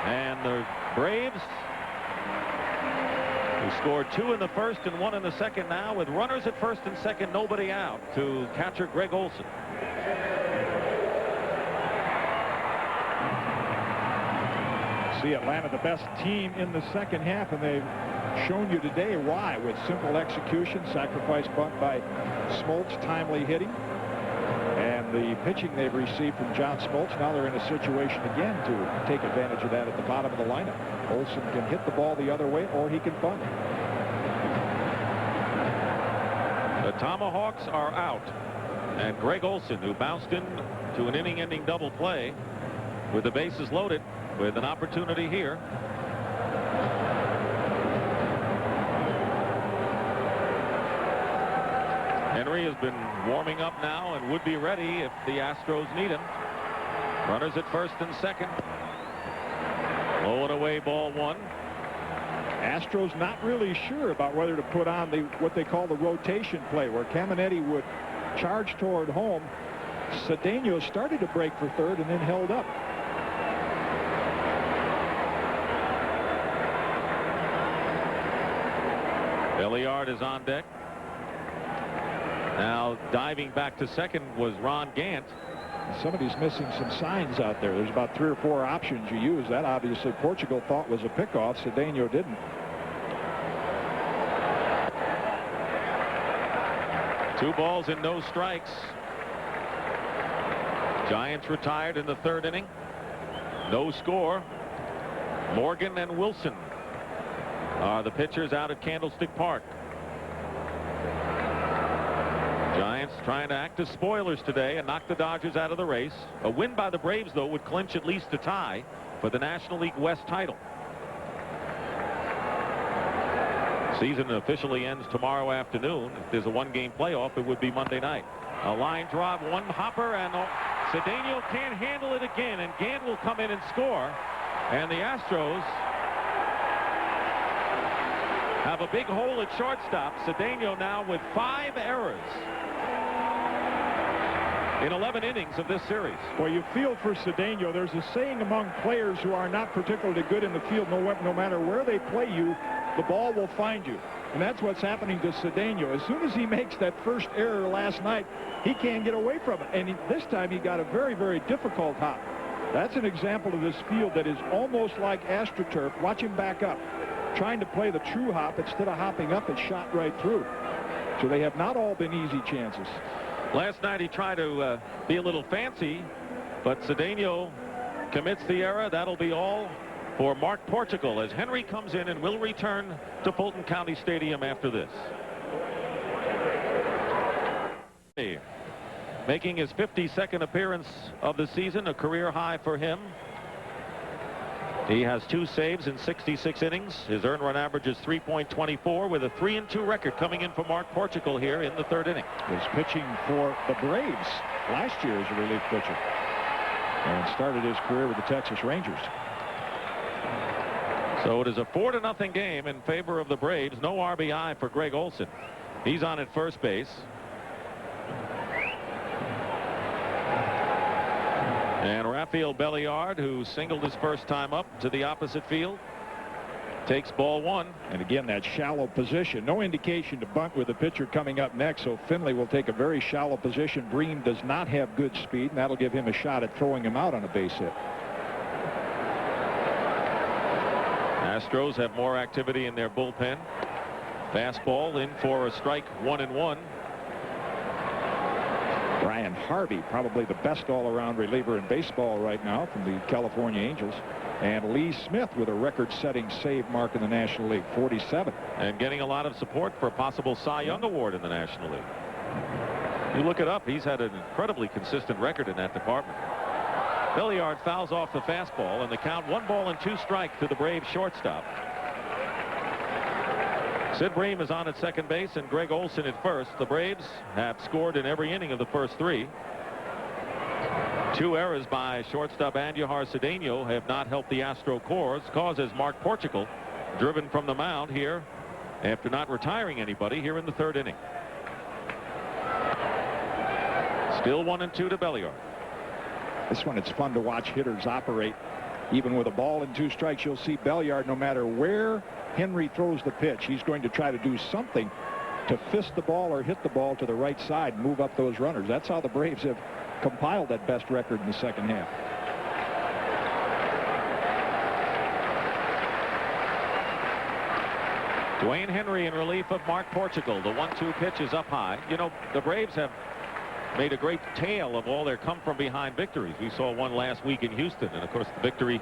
And the Braves, who scored 2 in the first and 1 in the second now, with runners at first and second, nobody out, to catcher Greg Olson. See Atlanta the best team in the second half, and they've shown you today why, with simple execution, sacrifice bunt by SMOLTZ, timely hitting, and the pitching they've received from John SMOLTZ. Now they're in a situation again to take advantage of that at the bottom of the lineup. Olson can hit the ball the other way, or he can bunt. The Tomahawks are out, and Greg Olson, who bounced in to an inning-ending double play with the bases loaded, with an opportunity here. Henry has been warming up now and would be ready if the Astros need him. Runners at first and second. Low and away, ball 1. Astros not really sure about whether to put on what they call the rotation play, where Caminetti would charge toward home. Cedeno started to break for third and then held up. Belliard is on deck. Now diving back to second was Ron Gant. Somebody's missing some signs out there. There's about 3 or 4 options you use. That obviously Portugal thought was a pickoff. Cedeno didn't. 2 balls and no strikes. Giants retired in the 3rd inning. No score. Morgan and Wilson are the pitchers out at Candlestick Park. Giants trying to act as spoilers today and knock the Dodgers out of the race. A win by the Braves, though, would clinch at least a tie for the National League West title. Season officially ends tomorrow afternoon. If there's a 1-game playoff, it would be Monday night. A line drive, 1 hopper, and Cedeno can't handle it again, and Gant will come in and score. And the Astros have a big hole at shortstop. Cedeno now with 5 errors in 11 innings of this series. Well, you feel for Cedeno. There's a saying among players who are not particularly good in the field, no matter where they play you, the ball will find you. And that's what's happening to Cedeno. As soon as he makes that first error last night, he can't get away from it. And this time he got a very, very difficult hop. That's an example of this field that is almost like AstroTurf. Watch him back up. Trying to play the true hop instead of hopping up and shot right through. So they have not all been easy chances. Last night he tried to be a little fancy, but Cedeno commits the error. That'll be all for Mark Portugal as Henry comes in and will return to Fulton County Stadium after this. Making his 52nd appearance of the season, a career high for him. He has 2 saves in 66 innings. His earned run average is 3.24 with a 3-2 record coming in for Mark Portugal here in the 3rd inning. Was pitching for the Braves last year as a relief pitcher and started his career with the Texas Rangers. So it is a 4-0 game in favor of the Braves. No RBI for Greg Olson. He's on at first base. And Rafael Belliard, who singled his first time up to the opposite field, takes ball 1. And again, that shallow position. No indication to bunt with the pitcher coming up next, so Finley will take a very shallow position. Bream does not have good speed, and that'll give him a shot at throwing him out on a base hit. Astros have more activity in their bullpen. Fastball in for a strike, 1-1. Brian Harvey, probably the best all-around reliever in baseball right now from the California Angels. And Lee Smith with a record-setting save mark in the National League, 47. And getting a lot of support for a possible Cy Young Award in the National League. You look it up, he's had an incredibly consistent record in that department. Belliard fouls off the fastball, and the count 1-2 to the Braves shortstop. Sid Bream is on at second base and Greg Olson at first. The Braves have scored in every inning of the first 3. 2 errors by shortstop Andujar Cedeno have not helped the Astro cause as Mark Portugal, driven from the mound here after not retiring anybody here in the third inning. Still 1-2 to Belliard. This one, it's fun to watch hitters operate. Even with a ball and 2 strikes, you'll see Belliard, no matter where Henry throws the pitch, he's going to try to do something to fist the ball or hit the ball to the right side and move up those runners. That's how the Braves have compiled that best record in the second half. Dwayne Henry in relief of Mark Portugal. The 1-2 pitch is up high. You know, the Braves have made a great tale of all their come-from-behind victories. We saw one last week in Houston, and, of course, the victory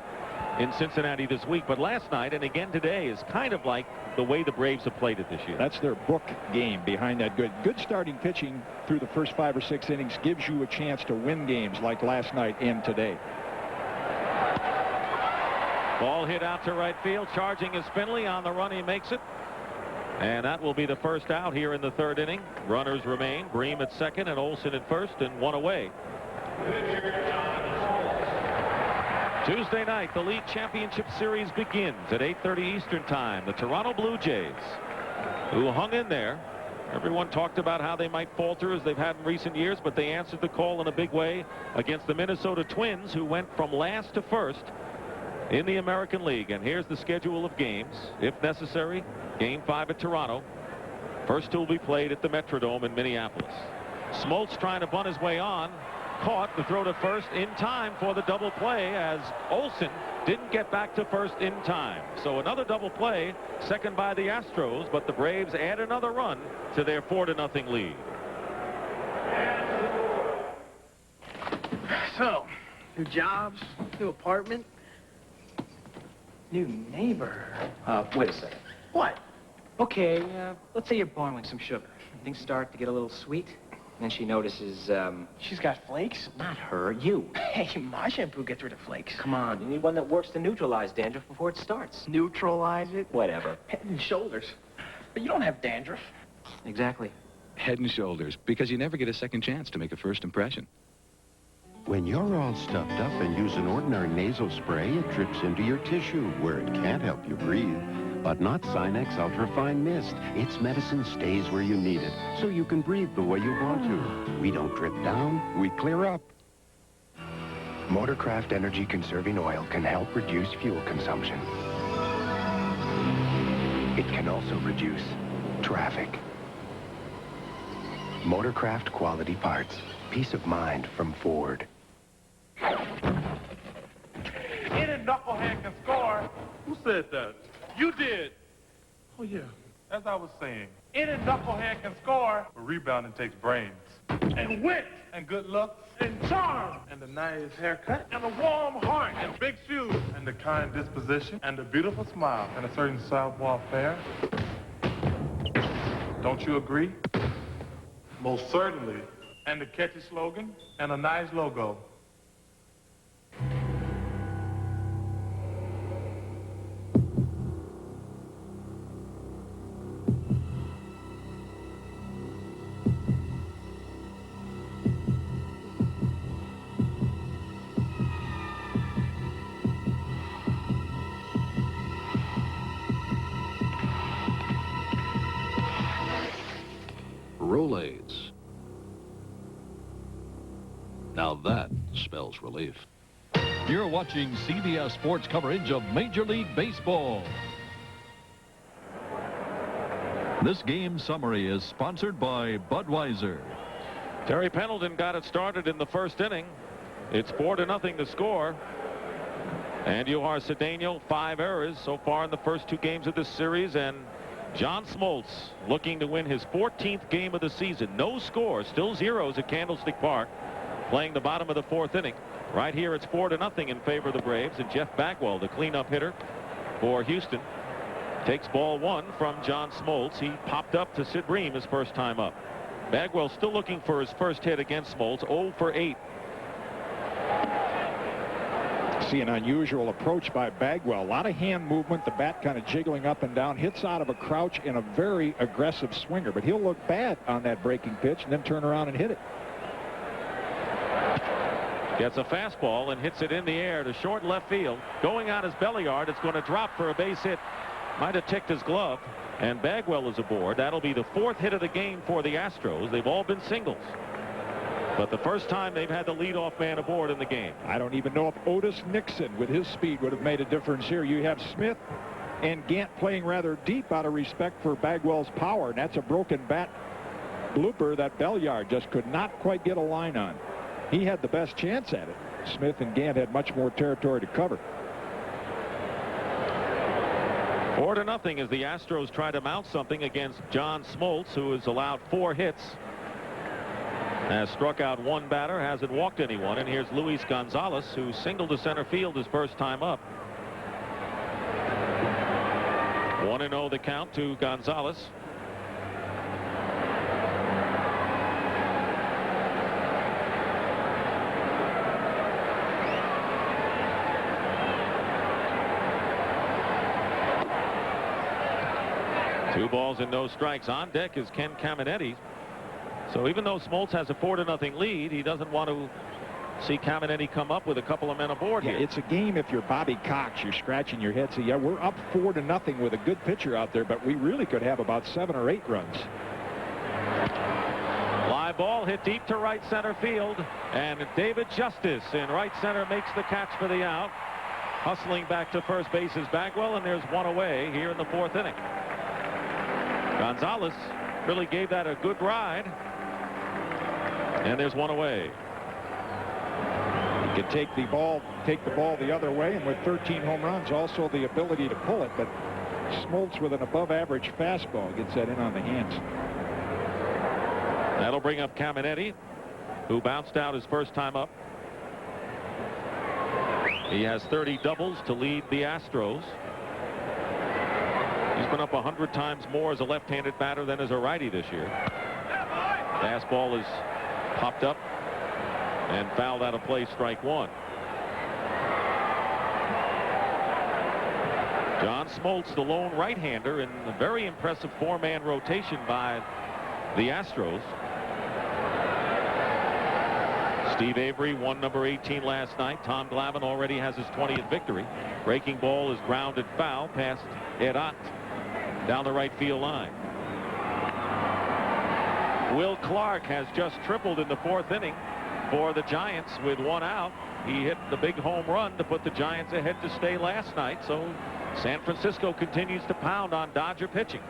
in Cincinnati this week. But last night and again today is kind of like the way the Braves have played it this year. That's their book game behind that good starting pitching through the first 5 or 6 innings gives you a chance to win games like last night and today. Ball hit out to right field. Charging is Finley. On the run, he makes it. And that will be the first out here in the third inning. Runners remain. Bream at second and Olsen at first, and 1 away. Tuesday night, the League Championship Series begins at 8:30 Eastern Time. The Toronto Blue Jays, who hung in there. Everyone talked about how they might falter as they've had in recent years, but they answered the call in a big way against the Minnesota Twins, who went from last to first in the American League. And here's the schedule of games, if necessary. Game 5 at Toronto. First 2 will be played at the Metrodome in Minneapolis. Smoltz trying to bunt his way on. Caught the throw to first in time for the double play, as Olsen didn't get back to first in time. So another double play, second by the Astros, but the Braves add another run to their 4-0 lead. So, new jobs, new apartment, new neighbor. Wait a second. What? Okay, let's say you're boiling some sugar. Things start to get a little sweet. Then she notices, she's got flakes? Not her, you. Hey, my shampoo gets rid of flakes. Come on, you need one that works to neutralize dandruff before it starts. Neutralize it? Whatever. Head and shoulders. But you don't have dandruff. Exactly. Head and Shoulders, because you never get a second chance to make a first impression. When you're all stuffed up and use an ordinary nasal spray, it drips into your tissue where it can't help you breathe. But not Sinex Ultrafine Mist. Its medicine stays where you need it, so you can breathe the way you want to. We don't drip down, we clear up. Motorcraft Energy Conserving Oil can help reduce fuel consumption. It can also reduce traffic. Motorcraft quality parts. Peace of mind from Ford. Any knucklehead can score. Who said that? You did. Oh, yeah. As I was saying, Any knucklehead can score. but rebounding takes brains. And wit. And good luck. And charm. And a nice haircut. And a warm heart. And big shoes. And a kind disposition. And a beautiful smile. And a certain savoir faire. Don't you agree? Most certainly. And a catchy slogan. And a nice logo. Rolaids. Now that spells relief. You're watching CBS Sports coverage of Major League Baseball. This game summary is sponsored by Budweiser. Terry Pendleton got it started in the first inning. It's 4-0 to score. And Yohar Cedeno, 5 errors so far in the first 2 games of this series. And John Smoltz looking to win his 14th game of the season. No score, still zeros at Candlestick Park, playing the bottom of the 4th inning. Right here, it's 4-0 in favor of the Braves, and Jeff Bagwell, the cleanup hitter for Houston, takes ball 1 from John Smoltz. He popped up to Sid Bream his first time up. Bagwell still looking for his first hit against Smoltz, 0 for 8. See an unusual approach by Bagwell. A lot of hand movement, the bat kind of jiggling up and down, hits out of a crouch in a very aggressive swinger, but he'll look bad on that breaking pitch and then turn around and hit it. Gets a fastball and hits it in the air to short left field. Going on his Belliard, it's going to drop for a base hit. Might have ticked his glove. and Bagwell is aboard. That'll be the 4th hit of the game for the Astros. They've all been singles. But the first time they've had the leadoff man aboard in the game. I don't even know if Otis Nixon with his speed would have made a difference here. You have Smith and Gant playing rather deep out of respect for Bagwell's power, and that's a broken bat blooper that Belliard just could not quite get a line on. He had the best chance at it. Smith and Gant had much more territory to cover. 4-0 as the Astros try to mount something against John Smoltz, who has allowed 4 hits. Has struck out 1 batter, hasn't walked anyone. And here's Luis Gonzalez, who singled to center field his first time up. 1-0 the count to Gonzalez. Two balls and no strikes. On deck is Ken Caminetti. So even though Smoltz has a 4-0 lead, he doesn't want to see Caminetti come up with a couple of men aboard here. It's a game if you're Bobby Cox. You're scratching your head. So, yeah, we're up 4-0 with a good pitcher out there, but we really could have about 7 or 8 runs. Fly ball hit deep to right center field, and David Justice in right center makes the catch for the out. Hustling back to first base is Bagwell, and there's 1 away here in the 4th inning. Gonzalez really gave that a good ride. And there's 1 away. You can take the ball the other way, and with 13 home runs, also the ability to pull it. But Smoltz with an above-average fastball gets that in on the hands. That'll bring up Caminetti, who bounced out his first time up. He has 30 doubles to lead the Astros. He's been up 100 times more as a left-handed batter than as a righty this year. Fastball is popped up and fouled out of play, strike 1. John Smoltz, the lone right-hander in a very impressive 4-man rotation by the Astros. Steve Avery won number 18 last night. Tom Glavine already has his 20th victory. Breaking ball is grounded foul past Ed Ott down the right field line. Will Clark has just tripled in the 4th inning for the Giants with 1 out. He hit the big home run to put the Giants ahead to stay last night. So San Francisco continues to pound on Dodger pitching.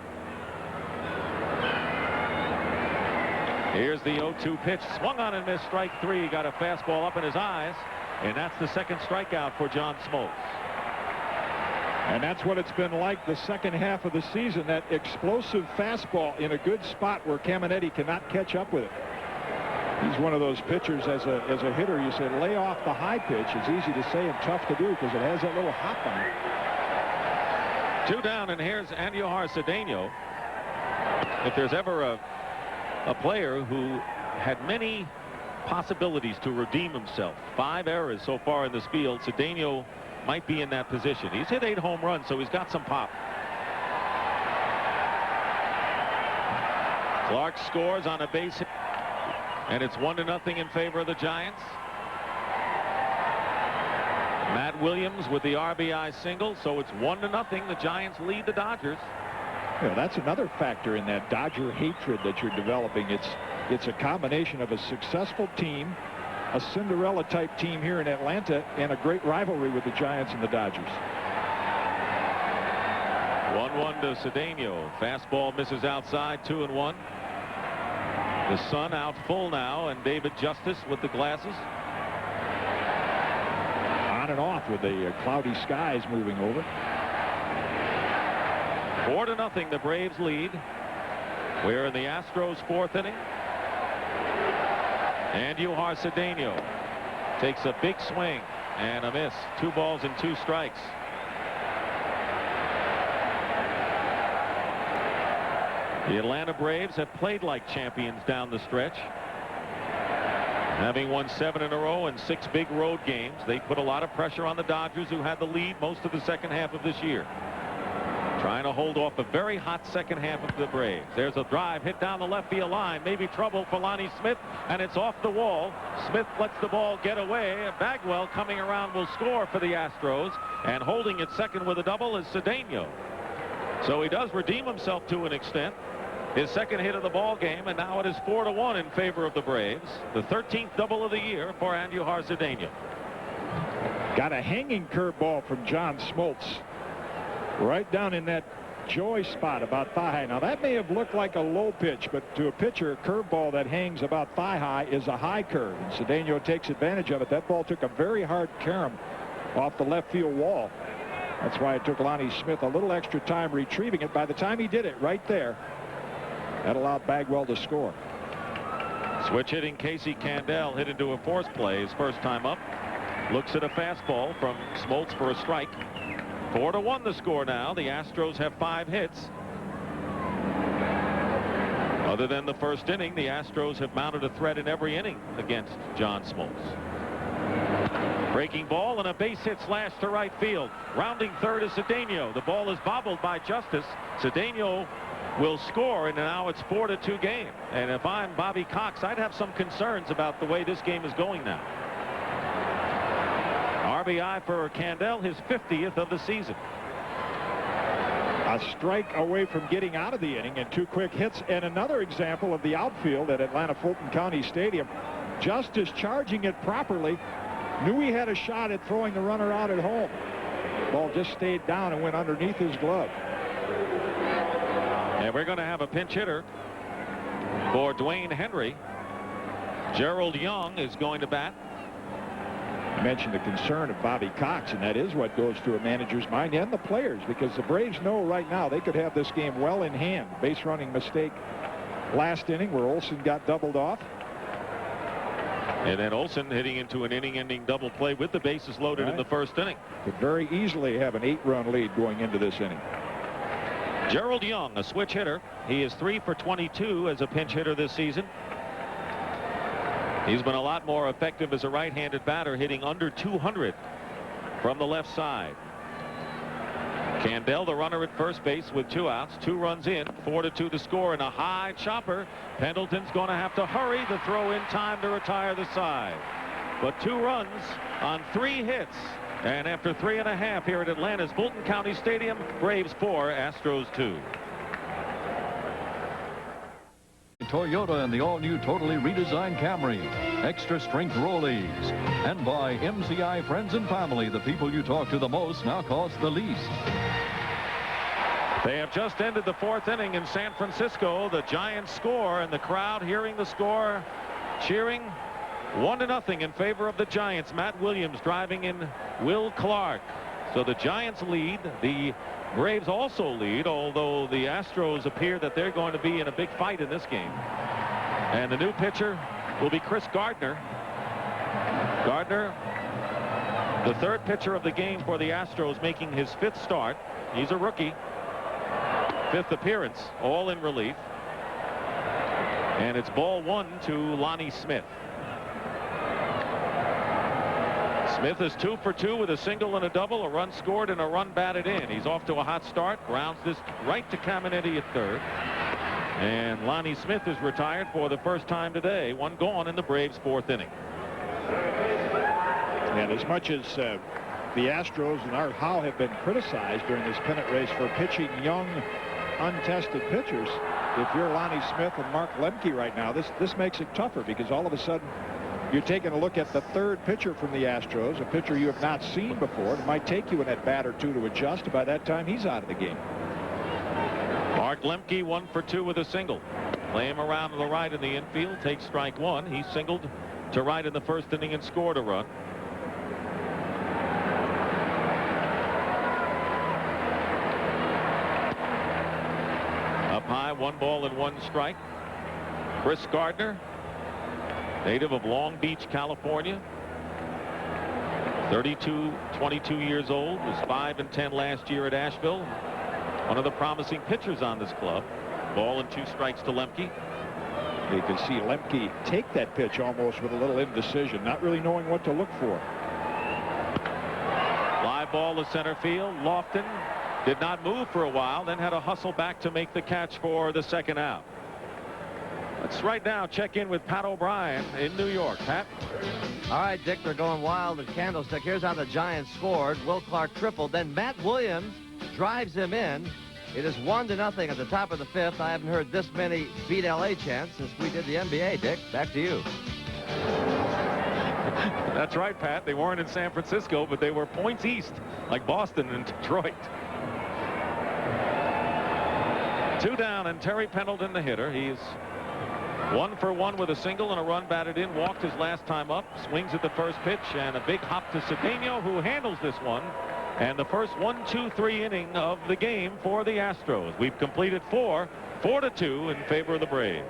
Here's the 0-2 pitch. Swung on and missed, strike 3. Got a fastball up in his eyes. And that's the 2nd strikeout for John Smoltz. And that's what it's been like the second half of the season. That explosive fastball in a good spot where Caminetti cannot catch up with it. He's one of those pitchers as a hitter. You say lay off the high pitch. It's easy to say and tough to do because it has that little hop on it. 2 down, and here's Andujar Cedeno. If there's ever a player who had many possibilities to redeem himself, 5 errors so far in this field, Cedeno might be in that position. He's hit 8 home runs, so he's got some pop. Clark scores on a base hit, and it's 1-0 in favor of the Giants. Matt Williams with the RBI single, so it's 1-0. The Giants lead the Dodgers. Yeah, that's another factor in that Dodger hatred that you're developing. It's a combination of a successful team, a Cinderella-type team here in Atlanta, and a great rivalry with the Giants and the Dodgers. 1-1 to Cedeno. Fastball misses outside, 2-1. The sun out full now, and David Justice with the glasses. On and off with the cloudy skies moving over. 4-0, the Braves lead. We're in the Astros 4th inning. Andujar Cedeno takes a big swing and a miss. 2 balls and 2 strikes. The Atlanta Braves have played like champions down the stretch. Having won 7 in a row and 6 big road games, they put a lot of pressure on the Dodgers, who had the lead most of the second half of this year. Trying to hold off a very hot second half of the Braves. There's a drive hit down the left field line. Maybe trouble for Lonnie Smith, and it's off the wall. Smith lets the ball get away. Bagwell coming around will score for the Astros, and holding at second with a double is Cedeno. So he does redeem himself to an extent. His second hit of the ball game, and now it is 4-1 in favor of the Braves. The 13th double of the year for Andujar Cedeno. Got a hanging curveball from John Smoltz right down in that joy spot about thigh high. Now that may have looked like a low pitch, but to a pitcher, a curveball that hangs about thigh high is a high curve, and Cedeno takes advantage of it. That ball took a very hard carom off the left field wall. That's why it took Lonnie Smith a little extra time retrieving it. By the time he did it right there, that allowed Bagwell to score. Switch hitting Casey Candel hit into a force play his first time up. Looks at a fastball from Smoltz for a strike. 4-1 the score now. The Astros have 5 hits. Other than the first inning, the Astros have mounted a threat in every inning against John Smoltz. Breaking ball and a base hit slash to right field. Rounding third is Cedeno. The ball is bobbled by Justice. Cedeno will score, and now it's 4-2 game. And if I'm Bobby Cox, I'd have some concerns about the way this game is going now. RBI for Candel, his 50th of the season. A strike away from getting out of the inning and 2 quick hits, and another example of the outfield at Atlanta Fulton County Stadium. Justice charging it properly, knew he had a shot at throwing the runner out at home. Ball just stayed down and went underneath his glove. And we're going to have a pinch hitter for Dwayne Henry. Gerald Young is going to bat. I mentioned the concern of Bobby Cox, and that is what goes through a manager's mind and the players, because the Braves know right now they could have this game well in hand. Base running mistake last inning where Olson got doubled off. And then Olson hitting into an inning-ending double play with the bases loaded in the first inning. Could very easily have an 8-run lead going into this inning. Gerald Young, a switch hitter. He is 3 for 22 as a pinch hitter this season. He's been a lot more effective as a right-handed batter, hitting under 200 from the left side. Candel, the runner at first base with 2 outs, 2 runs in, 4-2 to score, and a high chopper. Pendleton's going to have to hurry. The throw in time to retire the side. But 2 runs on 3 hits. And after 3.5 here at Atlanta's Fulton County Stadium, Braves 4, Astros 2. Toyota and the all-new totally redesigned Camry. Extra strength rollies. And by MCI Friends and Family, the people you talk to the most now cost the least. They have just ended the 4th inning in San Francisco. The Giants score, and the crowd hearing the score, cheering 1-0 in favor of the Giants. Matt Williams driving in Will Clark. So the Giants lead. The Braves also lead, although the Astros appear that they're going to be in a big fight in this game. And the new pitcher will be Chris Gardner. Gardner, the 3rd pitcher of the game for the Astros, making his 5th start. He's a rookie. 5th appearance, all in relief. And it's ball 1 to Lonnie Smith. Smith is 2 for 2 with a single and a double, a run scored and a run batted in. He's off to a hot start, grounds this right to Caminetti at 3rd. And Lonnie Smith is retired for the first time today. 1 gone in the Braves' 4th inning. And as much as the Astros and Art Howe have been criticized during this pennant race for pitching young, untested pitchers, if you're Lonnie Smith and Mark Lemke right now, this makes it tougher, because all of a sudden you're taking a look at the 3rd pitcher from the Astros, a pitcher you have not seen before. It might take you an at-bat or 2 to adjust. By that time, he's out of the game. Mark Lemke 1 for 2 with a single. Play him around to the right in the infield, takes strike 1. He singled to right in the 1st inning and scored a run. Up high, 1 ball and 1 strike. Chris Gardner, native of Long Beach, California. 22 years old, was 5-10 last year at Asheville. One of the promising pitchers on this club. Ball and 2 strikes to Lemke. You can see Lemke take that pitch almost with a little indecision, not really knowing what to look for. Fly ball to center field. Lofton did not move for a while, then had a hustle back to make the catch for the 2nd out. Let's right now check in with Pat O'Brien in New York. Pat? All right, Dick, they're going wild at Candlestick. Here's how the Giants scored. Will Clark tripled. Then Matt Williams drives him in. It is 1-0 at the top of the fifth. I haven't heard this many beat LA chants since we did the NBA, Dick. Back to you. That's right, Pat. They weren't in San Francisco, but they were points east, like Boston and Detroit. 2 down, and Terry Pendleton, the hitter. He's 1 for 1 with a single and a run batted in. Walked his last time up. Swings at the first pitch, and a big hop to Cedeno, who handles this one. And the first 1-2-3 inning of the game for the Astros. We've completed 4-2 in favor of the Braves.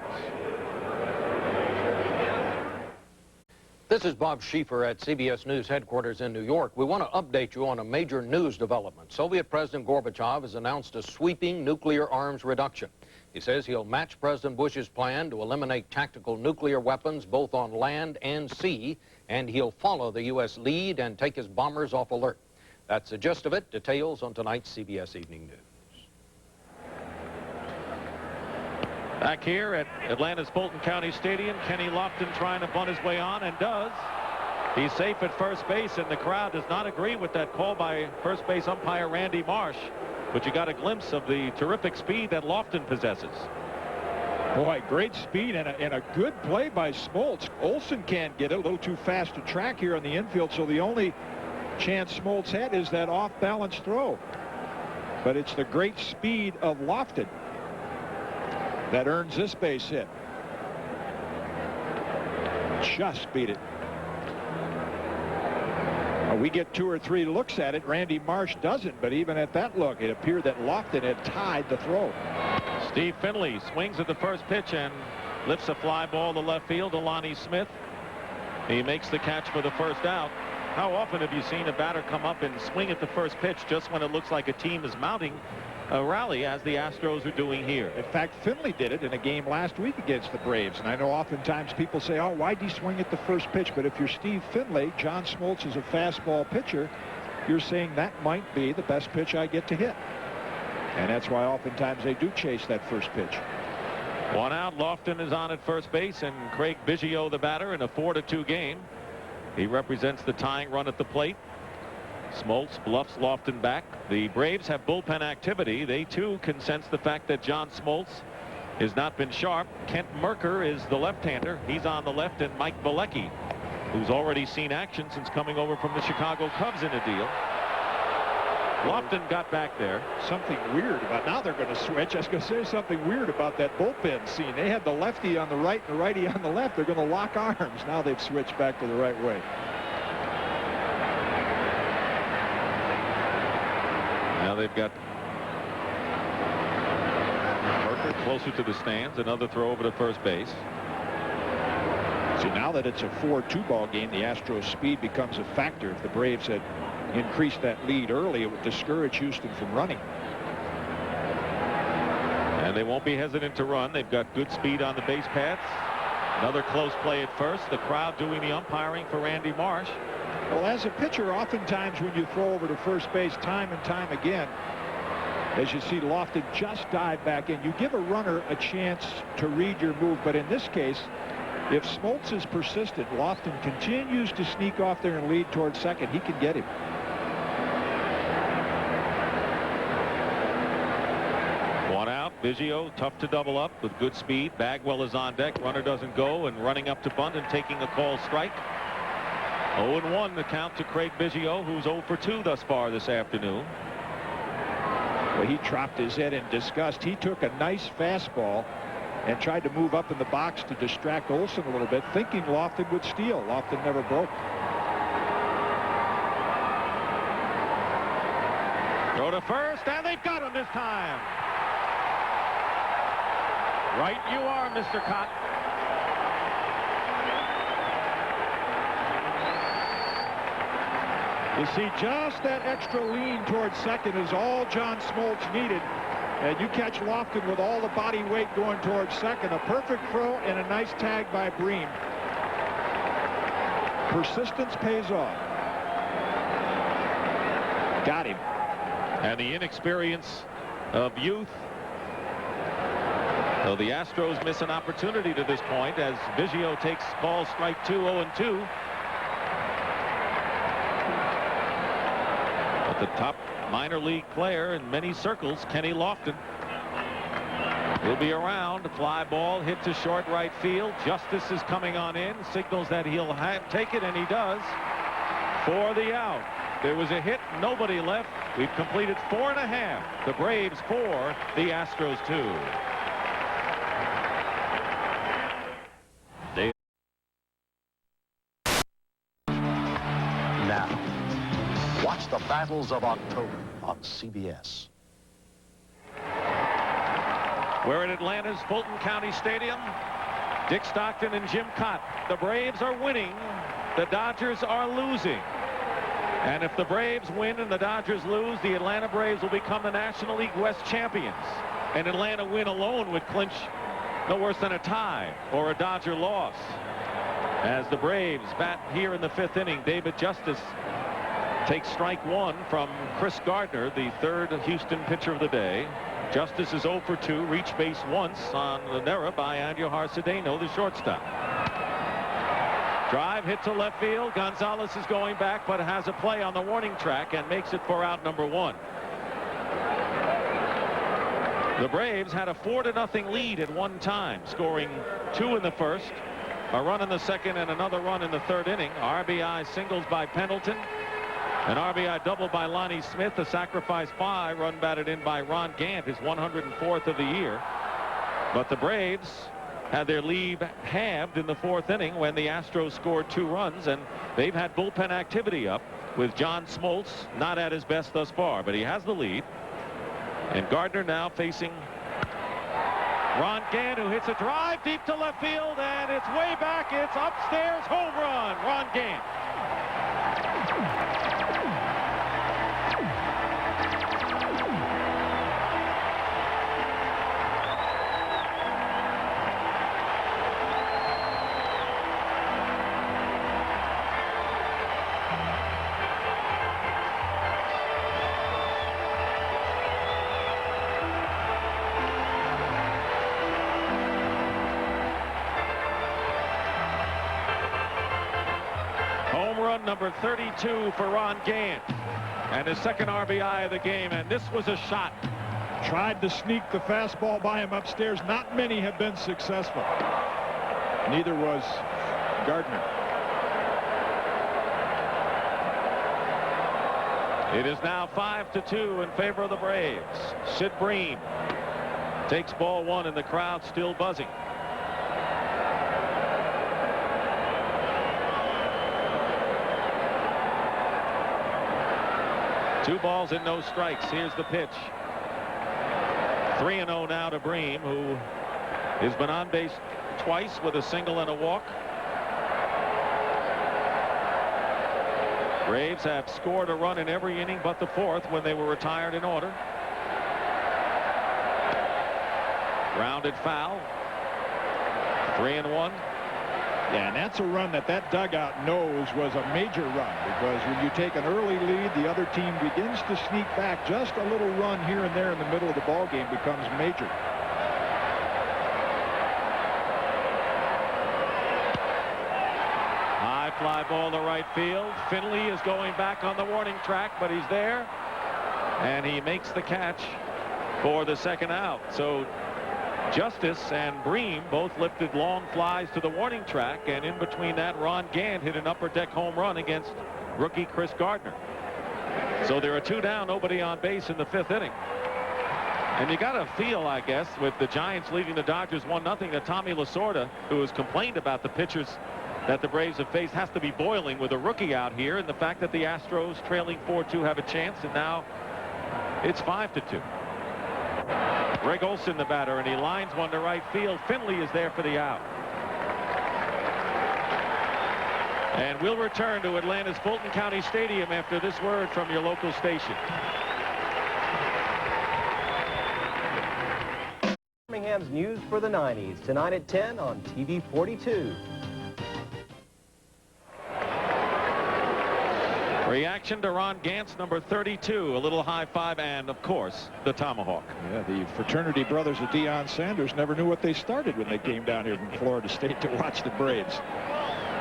This is Bob Schieffer at CBS News headquarters in New York. We want to update you on a major news development. Soviet President Gorbachev has announced a sweeping nuclear arms reduction. He says he'll match President Bush's plan to eliminate tactical nuclear weapons both on land and sea, and he'll follow the U.S. lead and take his bombers off alert. That's the gist of it. Details on tonight's CBS Evening News. Back here at Atlanta's Fulton County Stadium, Kenny Lofton trying to bunt his way on, and does. He's safe at first base, and the crowd does not agree with that call by first base umpire Randy Marsh. But you got a glimpse of the terrific speed that Lofton possesses. Boy, great speed and a good play by SMOLTZ. Olsen can't get it, a little too fast to track here on the infield, so the only chance SMOLTZ had is that off-balance throw. But it's the great speed of Lofton that earns this base hit. Just beat it. We get 2 or 3 looks at it. Randy Marsh doesn't, but even at that look, it appeared that Lofton had tied the throw. Steve Finley swings at the first pitch and lifts a fly ball to left field to Lonnie Smith. He makes the catch for the first out. How often have you seen a batter come up and swing at the first pitch just when it looks like a team is mounting a rally, as the Astros are doing here? In fact, Finley did it in a game last week against the Braves. And I know oftentimes people say, oh, why'd he swing at the first pitch? But if you're Steve Finley, John SMOLTZ is a fastball pitcher, you're saying that might be the best pitch I get to hit. And that's why oftentimes they do chase that first pitch. 1 out. Lofton is on at first base, and Craig Biggio, the batter, in a 4-2 game. He represents the tying run at the plate. SMOLTZ bluffs Lofton back. The Braves have bullpen activity. They too can sense the fact that John SMOLTZ has not been sharp. Kent Merker is the left-hander. He's on the left, and Mike Bilecki, who's already seen action since coming over from the Chicago Cubs in a deal. Lofton got back there. Something weird about, now they're going to switch. I was going to say something weird about that bullpen scene. They had the lefty on the right and the righty on the left. They're going to lock arms. Now they've switched back to the right way. Now they've got Merker closer to the stands. Another throw over to first base. See, now that it's a 4-2 ball game, the Astros' speed becomes a factor. If the Braves had increased that lead early, it would discourage Houston from running. And they won't be hesitant to run. They've got good speed on the base paths. Another close play at first. The crowd doing the umpiring for Randy Marsh. Well, as a pitcher, oftentimes when you throw over to first base time and time again, as you see Lofton just dive back in, you give a runner a chance to read your move. But in this case, if SMOLTZ is persistent, Lofton continues to sneak off there and lead towards second, he can get him. Biggio tough to double up with good speed. Bagwell is on deck. Runner doesn't go, and running up to bunt and taking a call strike. 0-1 the count to Craig Biggio, who's 0 for 2 thus far this afternoon. Well, he dropped his head in disgust. He took a nice fastball and tried to move up in the box to distract Olsen a little bit, thinking Lofton would steal. Lofton never broke. Go to first, and they've got him this time. Right you are, Mr. Cott. You see, just that extra lean towards second is all John SMOLTZ needed. And you catch Lofton with all the body weight going towards second. A perfect throw and a nice tag by Bream. Persistence pays off. Got him. And the inexperience of youth. So the Astros miss an opportunity to this point as Biggio takes ball strike 2, 0-2. But the top minor league player in many circles, Kenny Lofton, he'll be around. Fly ball hit to short right field. Justice is coming on in, signals that he'll take it, and he does for the out. There was a hit, nobody left. We've completed 4.5. The Braves 4, the Astros 2. Now, watch the battles of October on CBS. We're at Atlanta's Fulton County Stadium. Dick Stockton and Jim Cott. The Braves are winning. The Dodgers are losing. And if the Braves win and the Dodgers lose, the Atlanta Braves will become the National League West champions. And Atlanta win alone would clinch no worse than a tie or a Dodger loss. As the Braves bat here in the 5th inning, David Justice takes strike 1 from Chris Gardner, the 3rd Houston pitcher of the day. Justice is 0 for 2, reached base once on an error by Andujar Cedeno, the shortstop. Drive hit to left field. Gonzalez is going back, but has a play on the warning track and makes it for out number 1. The Braves had a 4-0 lead at one time, scoring 2 in the first, a run in the second, and another run in the 3rd inning. RBI singles by Pendleton. An RBI double by Lonnie Smith, a sacrifice fly run batted in by Ron Gant, his 104th of the year. But the Braves had their lead halved in the 4th inning when the Astros scored 2 runs, and they've had bullpen activity up with John Smoltz not at his best thus far, but he has the lead. And Gardner now facing Ron Gant, who hits a drive deep to left field, and it's way back. It's upstairs, home run, Ron Gant. Number 32 for Ron Gant, and his 2nd RBI of the game, and this was a shot. Tried to sneak the fastball by him upstairs. Not many have been successful. Neither was Gardner. It is now 5-2 in favor of the Braves. Sid Bream takes ball 1, and the crowd still buzzing. Two balls and no strikes. Here's the pitch. 3-0 now to Bream, who has been on base twice with a single and a walk. Braves have scored a run in every inning but the 4th when they were retired in order. Grounded foul. 3-1. Yeah, and that's a run that dugout knows was a major run, because when you take an early lead, the other team begins to sneak back. Just a little run here and there in the middle of the ball game becomes major. High fly ball to right field. Finley is going back on the warning track, but he's there, and he makes the catch for the 2nd out. So Justice and Bream both lifted long flies to the warning track, and in between that, Ron Gant hit an upper deck home run against rookie Chris Gardner. So there are 2 down, nobody on base in the 5th inning. And you got to feel, I guess, with the Giants leading the Dodgers 1-0, that Tommy Lasorda, who has complained about the pitchers that the Braves have faced, has to be boiling with a rookie out here, and the fact that the Astros trailing 4-2 have a chance, and now it's 5-2. Greg Olson, the batter, and he lines one to right field. Finley is there for the out. And we'll return to Atlanta's Fulton County Stadium after this word from your local station. Birmingham's news for the 90s, tonight at 10 on TV 42. Reaction to Ron Gant's number 32, a little high five, and of course the tomahawk. Yeah, the fraternity brothers of Deion Sanders never knew what they started when they came down here from Florida State to watch the Braves.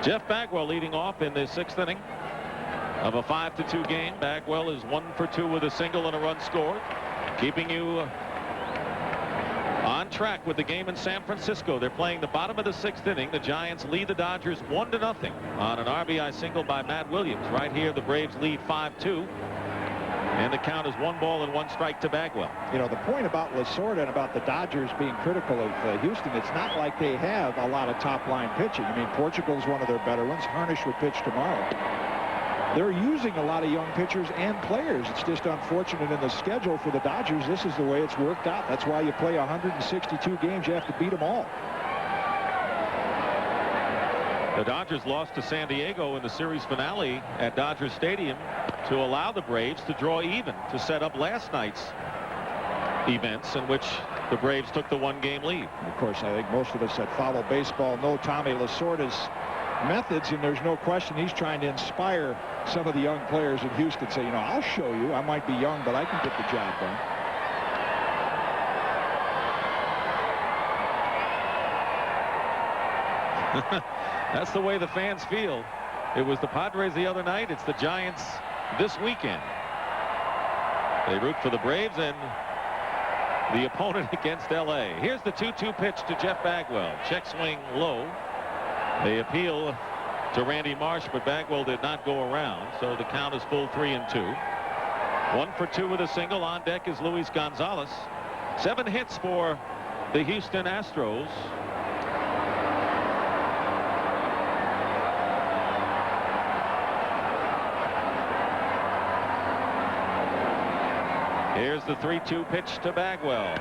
Jeff Bagwell leading off in the 6th inning. of a 5-2 game. Bagwell is 1 for 2 with a single and a run scored, keeping you on track with the game in San Francisco. They're playing the bottom of the 6th inning. The Giants lead the Dodgers 1-0 on an RBI single by Matt Williams. Right here, the Braves lead 5-2. And the count is 1 ball and 1 strike to Bagwell. You know, the point about Lasorda and about the Dodgers being critical of Houston, it's not like they have a lot of top-line pitching. I mean, Portugal's one of their better ones. Harnish would pitch tomorrow. They're using a lot of young pitchers and players. It's just unfortunate in the schedule for the Dodgers. This is the way it's worked out. That's why you play 162 games. You have to beat them all. The Dodgers lost to San Diego in the series finale at Dodger Stadium to allow the Braves to draw even to set up last night's events in which the Braves took the 1-game lead. Of course, I think most of us that follow baseball know Tommy Lasorda's methods, and there's no question he's trying to inspire some of the young players in Houston. Say, you know, I'll show you. I might be young, but I can get the job done. That's the way the fans feel. It was the Padres the other night. It's the Giants this weekend. They root for the Braves and the opponent against L.A. Here's the 2-2 pitch to Jeff Bagwell. Check swing low. They appeal to Randy Marsh, but Bagwell did not go around, so the count is full 3-2. 1 for 2 with a single. On deck is Luis Gonzalez. 7 hits for the Houston Astros. Here's the 3-2 pitch to Bagwell.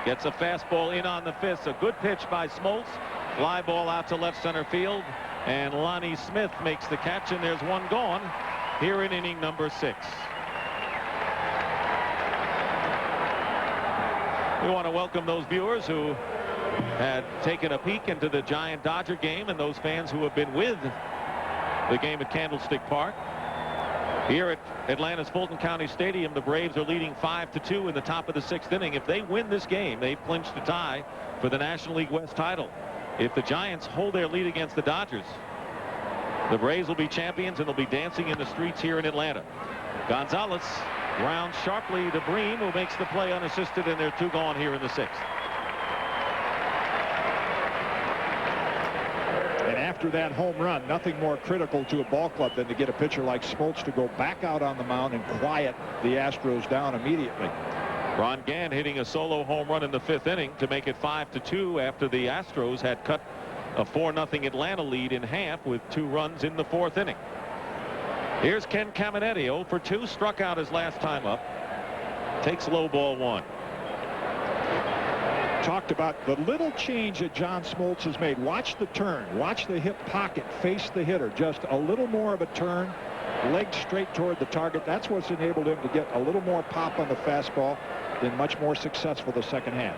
Gets a fastball in on the fist. A good pitch by SMOLTZ. Fly ball out to left center field. And Lonnie Smith makes the catch, and there's 1 gone here in inning number 6. We want to welcome those viewers who had taken a peek into the Giant-Dodger game and those fans who have been with the game at Candlestick Park. Here at Atlanta's Fulton County Stadium, the Braves are leading 5-2 in the top of the 6th inning. If they win this game, they've clinched a tie for the National League West title. If the Giants hold their lead against the Dodgers, the Braves will be champions and they'll be dancing in the streets here in Atlanta. Gonzalez grounds sharply to Bream, who makes the play unassisted, and they're 2 gone here in the 6th. And after that home run, nothing more critical to a ball club than to get a pitcher like SMOLTZ to go back out on the mound and quiet the Astros down immediately. Ron Gann hitting a solo home run in the 5th inning to make it 5-2 after the Astros had cut a 4-0 Atlanta lead in half with 2 runs in the 4th inning. Here's Ken Caminetti, 0 for 2, struck out his last time up. Takes low ball 1. Talked about the little change that John SMOLTZ has made. Watch the turn, watch the hip pocket, face the hitter. Just a little more of a turn, leg straight toward the target. That's what's enabled him to get a little more pop on the fastball. Been much more successful the second half.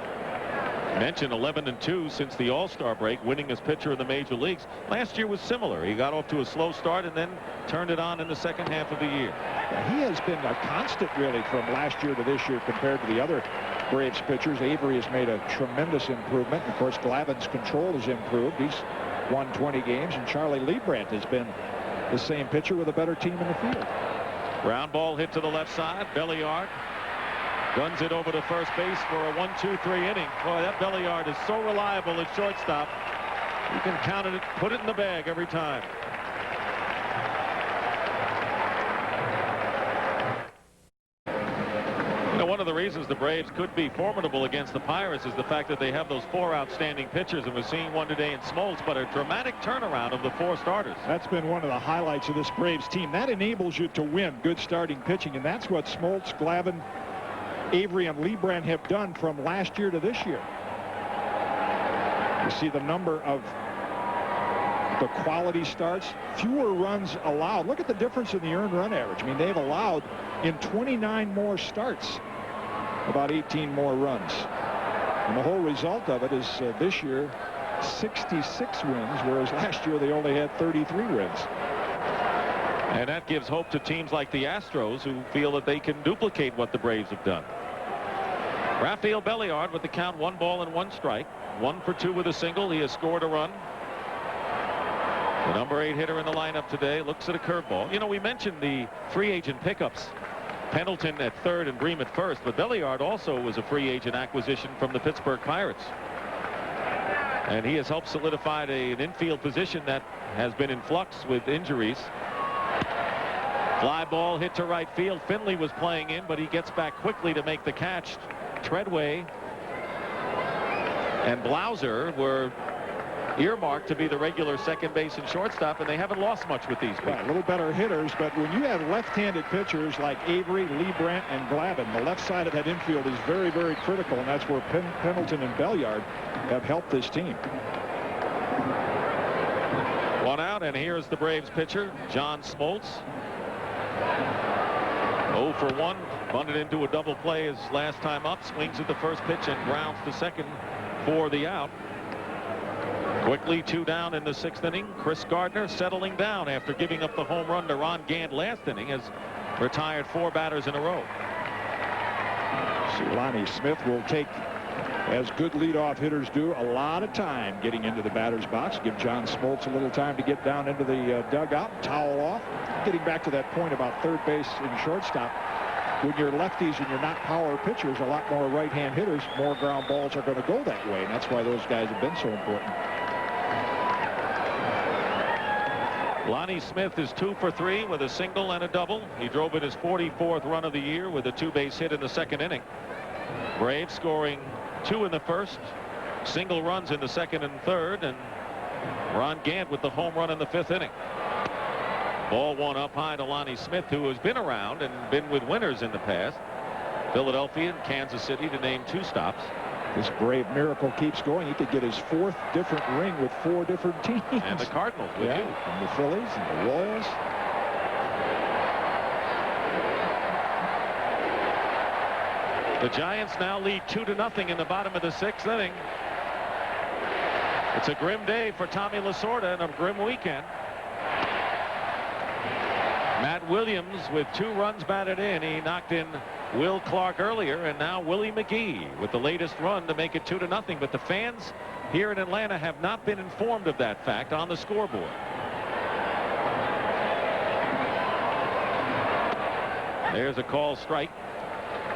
Mentioned 11-2 since the All-Star break, winning as pitcher in the major leagues. Last year was similar. He got off to a slow start and then turned it on in the second half of the year. Yeah, he has been a constant really from last year to this year compared to the other Braves pitchers. Avery has made a tremendous improvement. And of course, Glavin's control has improved. He's won 20 games, and Charlie Liebrandt has been the same pitcher with a better team in the field. Ground ball hit to the left side. Belliard guns it over to first base for a 1-2-3 inning. Boy, that Belliard is so reliable at shortstop. You can count it, put it in the bag every time. You know, one of the reasons the Braves could be formidable against the Pirates is the fact that they have those 4 outstanding pitchers, and we're seeing one today in SMOLTZ, but a dramatic turnaround of the 4 starters. That's been one of the highlights of this Braves team. That enables you to win good starting pitching, and that's what SMOLTZ, Glavin, Avery, and Liebrandt have done from last year to this year. You see the number of the quality starts, fewer runs allowed. Look at the difference in the earned run average. I mean, they've allowed in 29 more starts about 18 more runs. And the whole result of it is this year 66 wins, whereas last year they only had 33 wins. And that gives hope to teams like the Astros, who feel that they can duplicate what the Braves have done. Rafael Belliard with the count 1 ball and 1 strike. 1 for 2 with a single. He has scored a run. The number 8 hitter in the lineup today looks at a curveball. You know, we mentioned the free agent pickups. Pendleton at third and Bream at first, but Belliard also was a free agent acquisition from the Pittsburgh Pirates. And he has helped solidify an infield position that has been in flux with injuries. Fly ball hit to right field. Finley was playing in, but he gets back quickly to make the catch. Treadway and Blauser were earmarked to be the regular second base and shortstop, and they haven't lost much with these people. Right, a little better hitters, but when you have left-handed pitchers like Avery, Lee Brandt, and Glavin, the left side of that infield is very, very critical, and that's where Pendleton and Belliard have helped this team. 1 out, and here's the Braves pitcher, John Smoltz. 0 for 1, bunted into a double play his last time up, swings at the first pitch and grounds to second for the out. Quickly 2 down in the 6th inning. Chris Gardner settling down after giving up the home run to Ron Gant last inning, has retired 4 batters in a row. Lonnie Smith will take, as good leadoff hitters do, a lot of time getting into the batter's box. Give John Smoltz a little time to get down into the dugout, towel off. Getting back to that point about third base and shortstop. When you're lefties and you're not power pitchers, a lot more right-hand hitters, more ground balls are going to go that way, and that's why those guys have been so important. Lonnie Smith is 2 for 3 with a single and a double. He drove in his 44th run of the year with a 2-base hit in the 2nd inning. Braves scoring 2 in the 1st, single runs in the 2nd and 3rd, and Ron Gant with the home run in the 5th inning. Ball 1 up high to Lonnie Smith, who has been around and been with winners in the past. Philadelphia and Kansas City to name 2 stops. This Brave miracle keeps going. He could get his 4th different ring with 4 different teams. And the Cardinals with you. And the Phillies and the Royals. The Giants now lead 2-0 in the bottom of the 6th inning. It's a grim day for Tommy Lasorda and a grim weekend. Matt Williams with 2 runs batted in. He knocked in Will Clark earlier, and now Willie McGee with the latest run to make it 2-0. But the fans here in Atlanta have not been informed of that fact on the scoreboard. There's a call strike.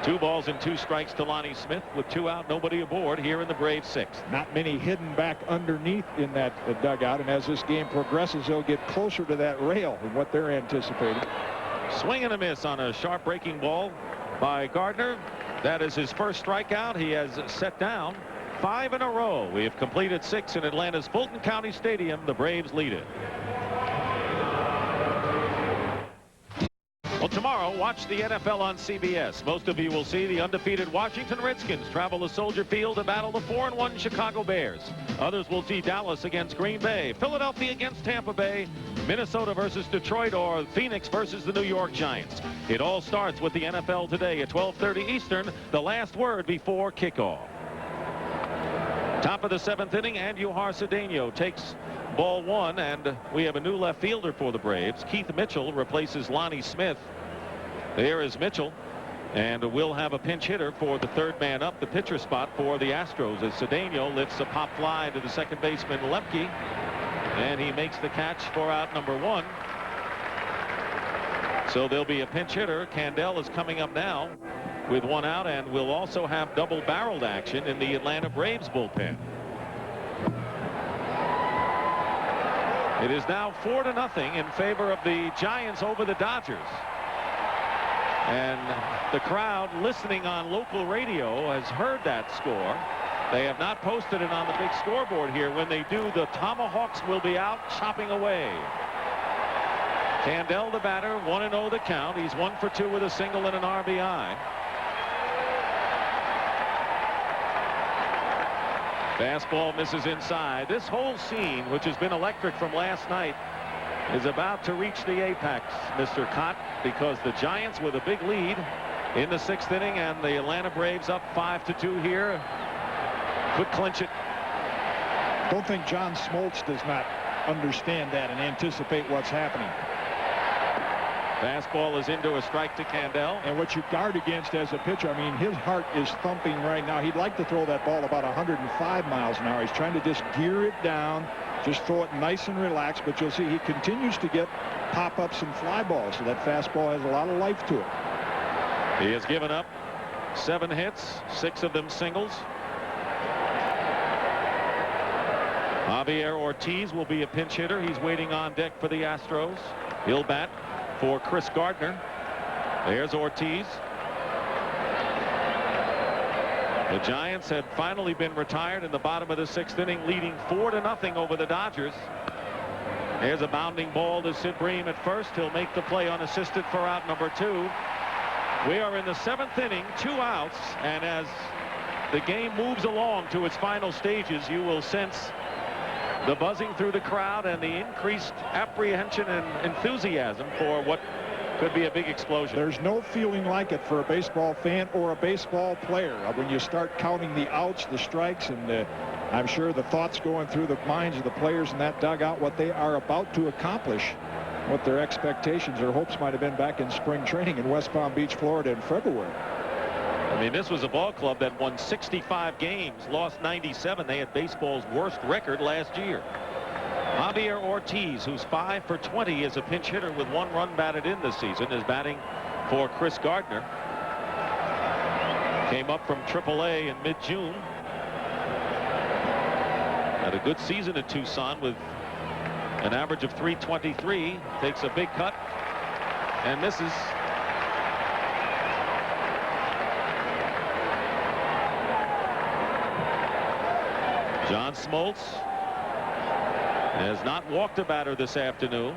2 balls and 2 strikes to Lonnie Smith with 2 out, nobody aboard here in the Braves 6th. Not many hidden back underneath in that dugout, and as this game progresses, they'll get closer to that rail than what they're anticipating. Swing and a miss on a sharp breaking ball by Gardner. That is his first strikeout. He has set down 5 in a row. We have completed 6 in Atlanta's Fulton County Stadium. The Braves lead it. Well, tomorrow, watch the NFL on CBS. Most of you will see the undefeated Washington Redskins travel to Soldier Field to battle the 4-1 Chicago Bears. Others will see Dallas against Green Bay, Philadelphia against Tampa Bay, Minnesota versus Detroit, or Phoenix versus the New York Giants. It all starts with the NFL today at 12:30 Eastern, the last word before kickoff. Top of the 7th inning, Andujar Cedeno takes ball 1, and we have a new left fielder for the Braves. Keith Mitchell replaces Lonnie Smith. There is Mitchell, and we'll have a pinch hitter for the 3rd man up, the pitcher spot for the Astros, as Cedeno lifts a pop fly to the second baseman Lepke, and he makes the catch for out number 1. So there'll be a pinch hitter. Candell is coming up now with 1 out, and we'll also have double-barreled action in the Atlanta Braves bullpen. It is now 4-0 in favor of the Giants over the Dodgers. And the crowd listening on local radio has heard that score. They have not posted it on the big scoreboard here. When they do, the Tomahawks will be out chopping away. Candell, the batter, 1-0 the count. He's 1 for 2 with a single and an RBI. Fastball misses inside. This whole scene, which has been electric from last night, is about to reach the apex, Mr. Cott, because the Giants with a big lead in the 6th inning, and the Atlanta Braves up 5-2 here could clinch it. Don't think John Smoltz does not understand that and anticipate what's happening. Fastball is into a strike to Candell. And what you guard against as a pitcher, I mean, his heart is thumping right now. He'd like to throw that ball about 105 miles an hour. He's trying to just gear it down just throw it nice and relaxed, but you'll see he continues to get pop-ups and fly balls, so that fastball has a lot of life to it. He has given up 7 hits, 6 of them singles. Javier Ortiz will be a pinch hitter. He's waiting on deck for the Astros. He'll bat for Chris Gardner. There's Ortiz. The Giants had finally been retired in the bottom of the 6th inning, leading 4-0 over the Dodgers. There's a bounding ball to Sid Bream at first. He'll make the play unassisted for out number 2. We are in the 7th inning, 2 outs, and as the game moves along to its final stages, you will sense the buzzing through the crowd and the increased apprehension and enthusiasm for what could be a big explosion. There's no feeling like it for a baseball fan or a baseball player when you start counting the outs, the strikes, and I'm sure the thoughts going through the minds of the players in that dugout, what they are about to accomplish, what their expectations or hopes might have been back in spring training in West Palm Beach, Florida in February. I mean, this was a ball club that won 65 games, lost 97. They had baseball's worst record last year. Javier Ortiz, who's 5 for 20 as a pinch hitter with 1 run batted in this season, is batting for Chris Gardner. Came up from AAA in mid-June. Had a good season at Tucson with an average of .323. Takes a big cut and misses. John Smoltz has not walked a batter this afternoon.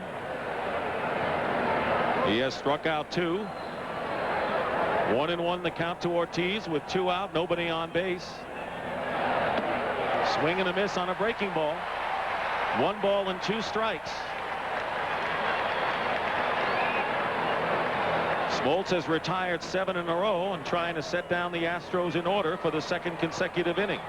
He has struck out 2. 1-1 the count to Ortiz with 2 out, nobody on base. Swing and a miss on a breaking ball. 1 ball and 2 strikes. Smoltz has retired 7 in a row and trying to set down the Astros in order for the 2nd consecutive inning.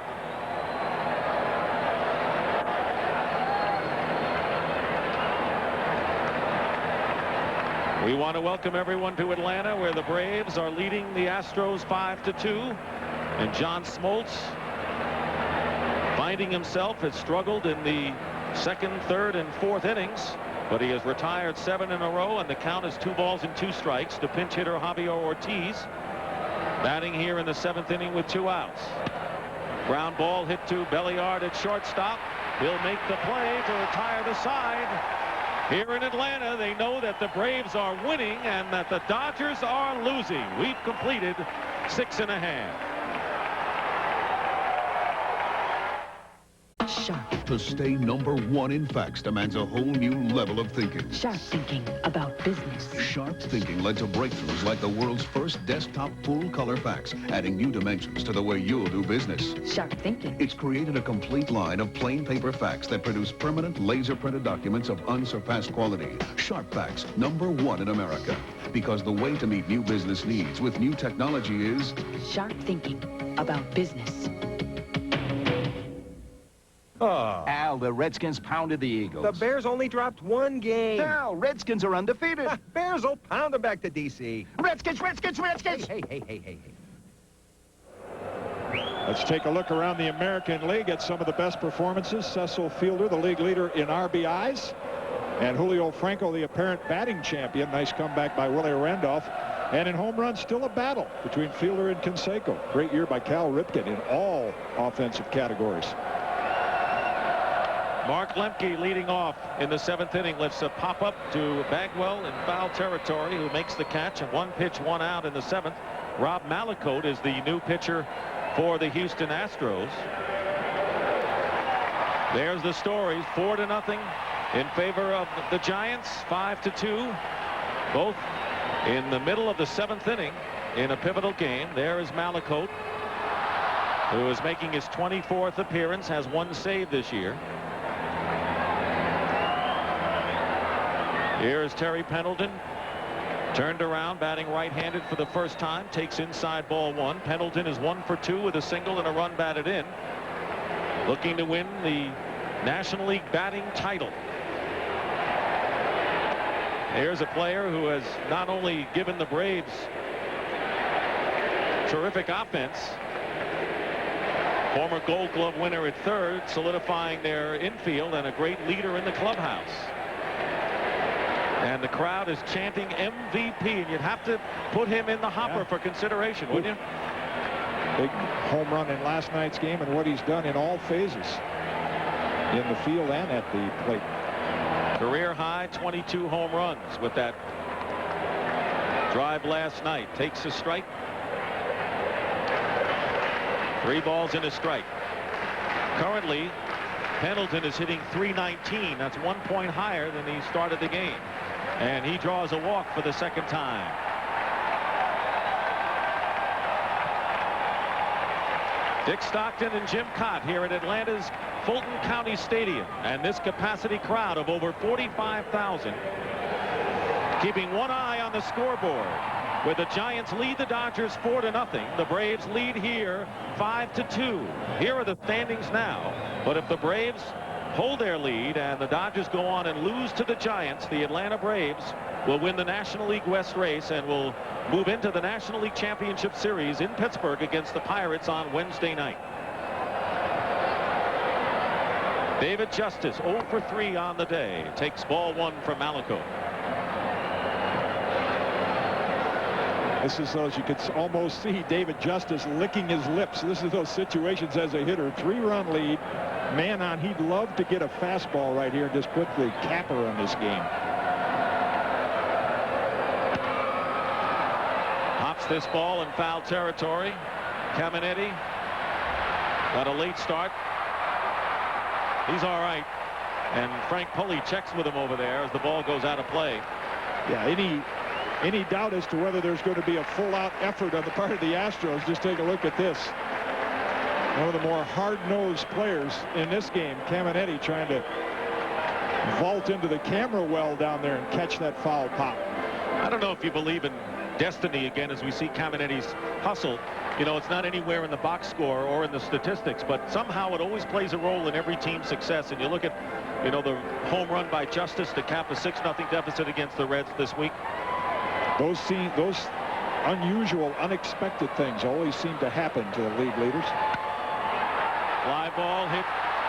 We want to welcome everyone to Atlanta, where the Braves are leading the Astros 5-2. And John Smoltz, finding himself, has struggled in the 2nd, 3rd, and 4th innings. But he has retired 7 in a row, and the count is 2 balls and 2 strikes to pinch hitter Javier Ortiz, batting here in the 7th inning with 2 outs. Ground ball hit to Belliard at shortstop. He'll make the play to retire the side. Here in Atlanta, they know that the Braves are winning and that the Dodgers are losing. We've completed 6½. Sharp. To stay #1 in facts demands a whole new level of thinking. Sharp thinking about business. Sharp thinking led to breakthroughs like the world's first desktop full-color fax, adding new dimensions to the way you'll do business. Sharp thinking. It's created a complete line of plain paper fax that produce permanent laser-printed documents of unsurpassed quality. Sharp Fax, #1 in America. Because the way to meet new business needs with new technology is... Sharp thinking about business. Oh. Al, the Redskins pounded the Eagles. The Bears only dropped 1 game. Al, Redskins are undefeated. Bears will pound them back to D.C. Redskins, Redskins, Redskins! Hey. Let's take a look around the American League at some of the best performances. Cecil Fielder, the league leader in RBIs. And Julio Franco, the apparent batting champion. Nice comeback by Willie Randolph. And in home runs, still a battle between Fielder and Canseco. Great year by Cal Ripken in all offensive categories. Mark Lemke leading off in the 7th inning. Lifts a pop-up to Bagwell in foul territory, who makes the catch. And 1 pitch, 1 out in the 7th. Rob Malakote is the new pitcher for the Houston Astros. There's the stories. 4-0 in favor of the Giants. 5-2. Both in the middle of the 7th inning in a pivotal game. There is Malakote, who is making his 24th appearance, has 1 save this year. Here is Terry Pendleton, turned around, batting right-handed for the first time, takes inside ball 1. Pendleton is 1 for 2 with a single and a run batted in, looking to win the National League batting title. Here's a player who has not only given the Braves terrific offense, Former Gold Glove winner at third, solidifying their infield and a great leader in the clubhouse. And the crowd is chanting MVP, and you'd have to put him in the hopper for consideration, wouldn't you? Big home run in last night's game, and what he's done in all phases, in the field and at the plate. Career high 22 home runs with that drive last night. Takes a strike. 3 balls and a strike. Currently, Pendleton is hitting .319. That's 1 point higher than he started the game. And he draws a walk for the second time. Dick Stockton and Jim Cott here at Atlanta's Fulton County Stadium. And this capacity crowd of over 45,000 keeping one eye on the scoreboard. With the Giants lead the Dodgers 4-0. The Braves lead here 5-2. Here are the standings now. But if the Braves hold their lead and the Dodgers go on and lose to the Giants, the Atlanta Braves will win the National League West race and will move into the National League Championship Series in Pittsburgh against the Pirates on Wednesday night. David Justice 0 for 3 on the day. Takes ball 1 from Malaco. This is those, you could almost see David Justice licking his lips. This is those situations as a hitter. 3-run lead. Man on, he'd love to get a fastball right here and just put the capper on this game. Hops this ball in foul territory. Caminetti got a late start. He's all right. And Frank Pulley checks with him over there as the ball goes out of play. Yeah, any doubt as to whether there's going to be a full-out effort on the part of the Astros? Just take a look at this. One of the more hard-nosed players in this game, Caminetti, trying to vault into the camera well down there and catch that foul pop. I don't know if you believe in destiny again as we see Caminetti's hustle. You know, it's not anywhere in the box score or in the statistics, but somehow it always plays a role in every team's success. And you look at, you know, the home run by Justice to cap a 6-0 deficit against the Reds this week. Those unusual, unexpected things always seem to happen to the league leaders. Fly ball hit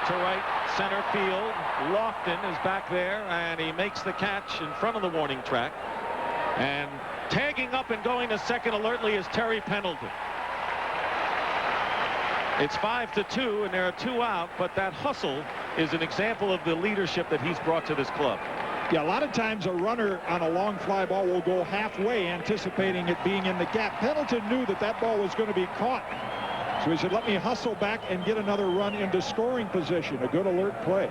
to right center field. Lofton is back there, and he makes the catch in front of the warning track. And tagging up and going to second alertly is Terry Pendleton. It's 5-2, and there are 2 out, but that hustle is an example of the leadership that he's brought to this club. Yeah, a lot of times a runner on a long fly ball will go halfway anticipating it being in the gap. Pendleton knew that that ball was going to be caught. So he said, let me hustle back and get another run into scoring position. A good alert play.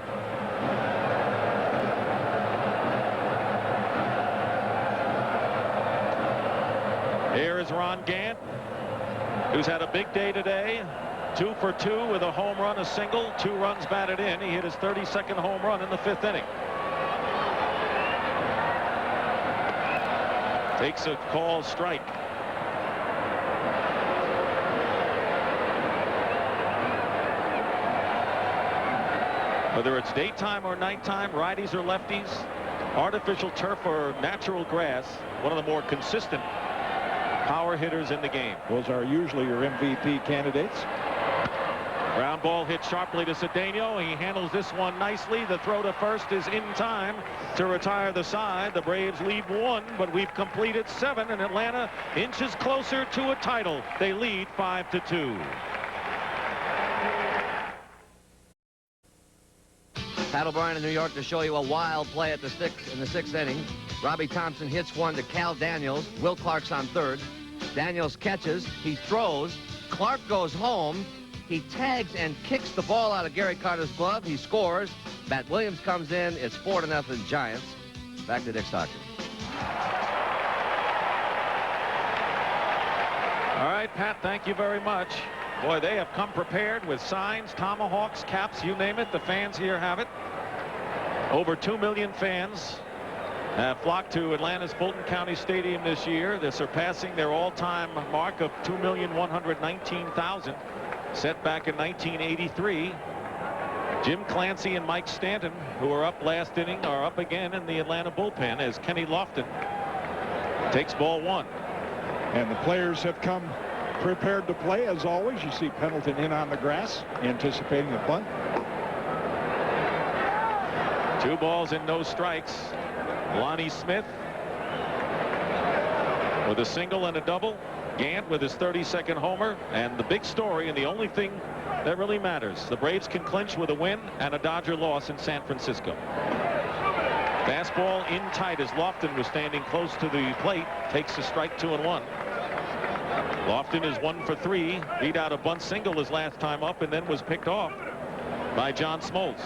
Here is Ron Gant, who's had a big day today. 2 for 2 with a home run, a single, 2 runs batted in. He hit his 32nd home run in the 5th inning. Takes a called strike. Whether it's daytime or nighttime, righties or lefties, artificial turf or natural grass, one of the more consistent power hitters in the game. Those are usually your MVP candidates. Ground ball hit sharply to Cedeno. He handles this one nicely. The throw to first is in time to retire the side. The Braves lead 1, but we've completed 7, and Atlanta inches closer to a title. They lead 5-2. Pat O'Brien in New York to show you a wild play at the 6th in the 6th inning. Robbie Thompson hits one to Cal Daniels. Will Clark's on third. Daniels catches. He throws. Clark goes home. He tags and kicks the ball out of Gary Carter's glove. He scores. Matt Williams comes in. It's 4-0 Giants. Back to Dick Stockton. All right, Pat, thank you very much. Boy, they have come prepared with signs, tomahawks, caps, you name it. The fans here have it. Over 2 million fans have flocked to Atlanta's Fulton County Stadium this year. They're surpassing their all-time mark of 2,119,000 set back in 1983. Jim Clancy and Mike Stanton, who are up last inning, are up again in the Atlanta bullpen as Kenny Lofton takes ball 1. And the players have come prepared to play as always. You see Pendleton in on the grass, anticipating the bunt. 2 balls and no strikes. Lonnie Smith with a single and a double. Gant with his 32nd homer. And the big story, and the only thing that really matters, the Braves can clinch with a win and a Dodger loss in San Francisco. Fastball in tight as Lofton was standing close to the plate. Takes a strike 2-1. Lofton is 1 for 3. Beat out a bunt single his last time up and then was picked off by John Smoltz.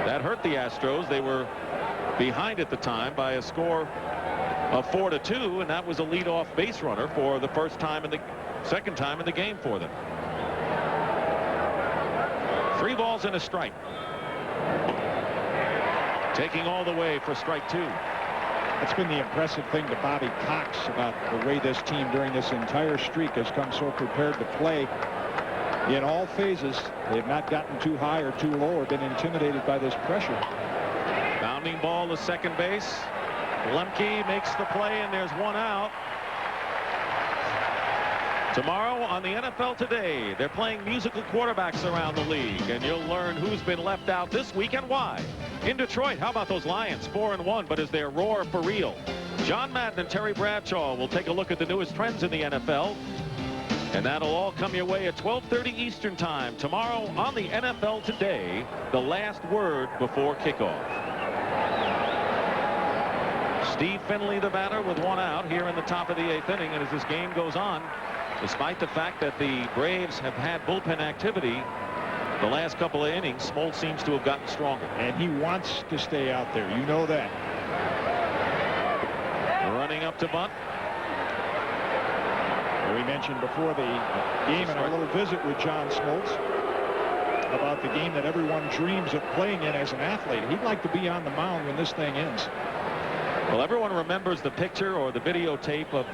That hurt the Astros. They were behind at the time by a score of 4-2, and that was a leadoff base runner for the second time in the game for them. 3 balls and a strike. Taking all the way for strike 2. That's been the impressive thing to Bobby Cox about the way this team during this entire streak has come so prepared to play in all phases. They've not gotten too high or too low or been intimidated by this pressure. Bounding ball to second base. Lemke makes the play, and there's 1 out. Tomorrow on the NFL Today, they're playing musical quarterbacks around the league, and you'll learn who's been left out this week and why. In Detroit, how about those Lions? 4-1, but is their roar for real? John Madden and Terry Bradshaw will take a look at the newest trends in the NFL, and that'll all come your way at 12:30 Eastern Time tomorrow on the NFL Today, the last word before kickoff. Steve Finley, the batter, with 1 out here in the top of the 8th inning, and as this game goes on, despite the fact that the Braves have had bullpen activity the last couple of innings, Smoltz seems to have gotten stronger. And he wants to stay out there. You know that. Running up to bunt. We mentioned before the game in our little visit with John Smoltz about the game that everyone dreams of playing in as an athlete. He'd like to be on the mound when this thing ends. Well, everyone remembers the picture or the videotape of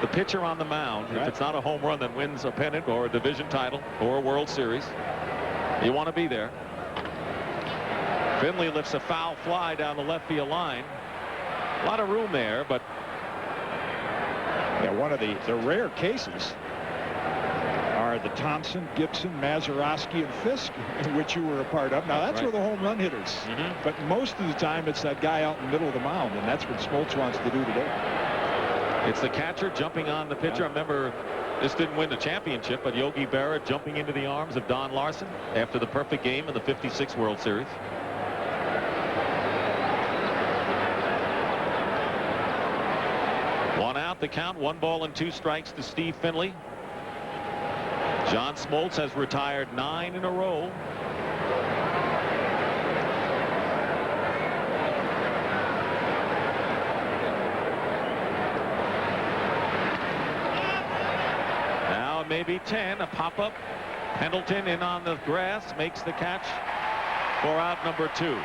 the pitcher on the mound. Right. If it's not a home run that wins a pennant or a division title or a World Series, you want to be there. Finley lifts a foul fly down the left field line. A lot of room there, but yeah, one of the rare cases are the Thompson, Gibson, Mazeroski, and Fisk, which you were a part of. Now, that's right. where the home run hitters. But most of the time, it's that guy out in the middle of the mound, and that's what Smoltz wants to do today. It's the catcher jumping on the pitcher. I remember this didn't win the championship, but Yogi Berra jumping into the arms of Don Larson after the perfect game in the '56 World Series. One out, the count, 1 ball and 2 strikes to Steve Finley. John Smoltz has retired 9 in a row. Now maybe 10, a pop-up. Pendleton in on the grass, makes the catch for out number 2.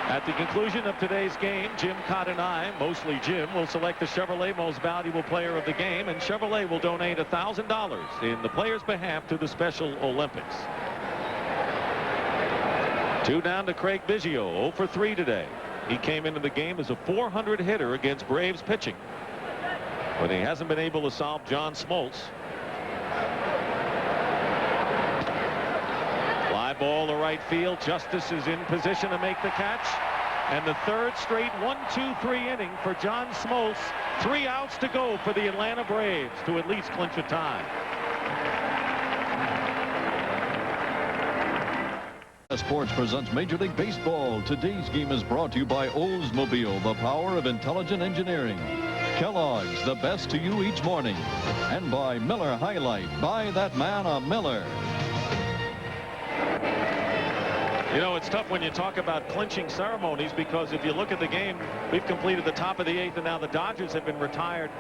At the conclusion of today's game, Jim Cott and I, mostly Jim, will select the Chevrolet Most Valuable Player of the game, and Chevrolet will donate $1,000 in the player's behalf to the Special Olympics. 2 down to Craig Biggio, 0 for 3 today. He came into the game as a .400 hitter against Braves pitching, but he hasn't been able to solve John Smoltz. Fly ball to right field. Justice is in position to make the catch. And the 3rd straight 1-2-3 inning for John Smoltz. 3 outs to go for the Atlanta Braves to at least clinch a tie. Sports presents Major League Baseball. Today's game is brought to you by Oldsmobile, the power of intelligent engineering. Kellogg's, the best to you each morning. And by Miller High Life. Buy that man a Miller. You know, it's tough when you talk about clinching ceremonies, because if you look at the game, we've completed the top of the 8th, and now the Dodgers have been retired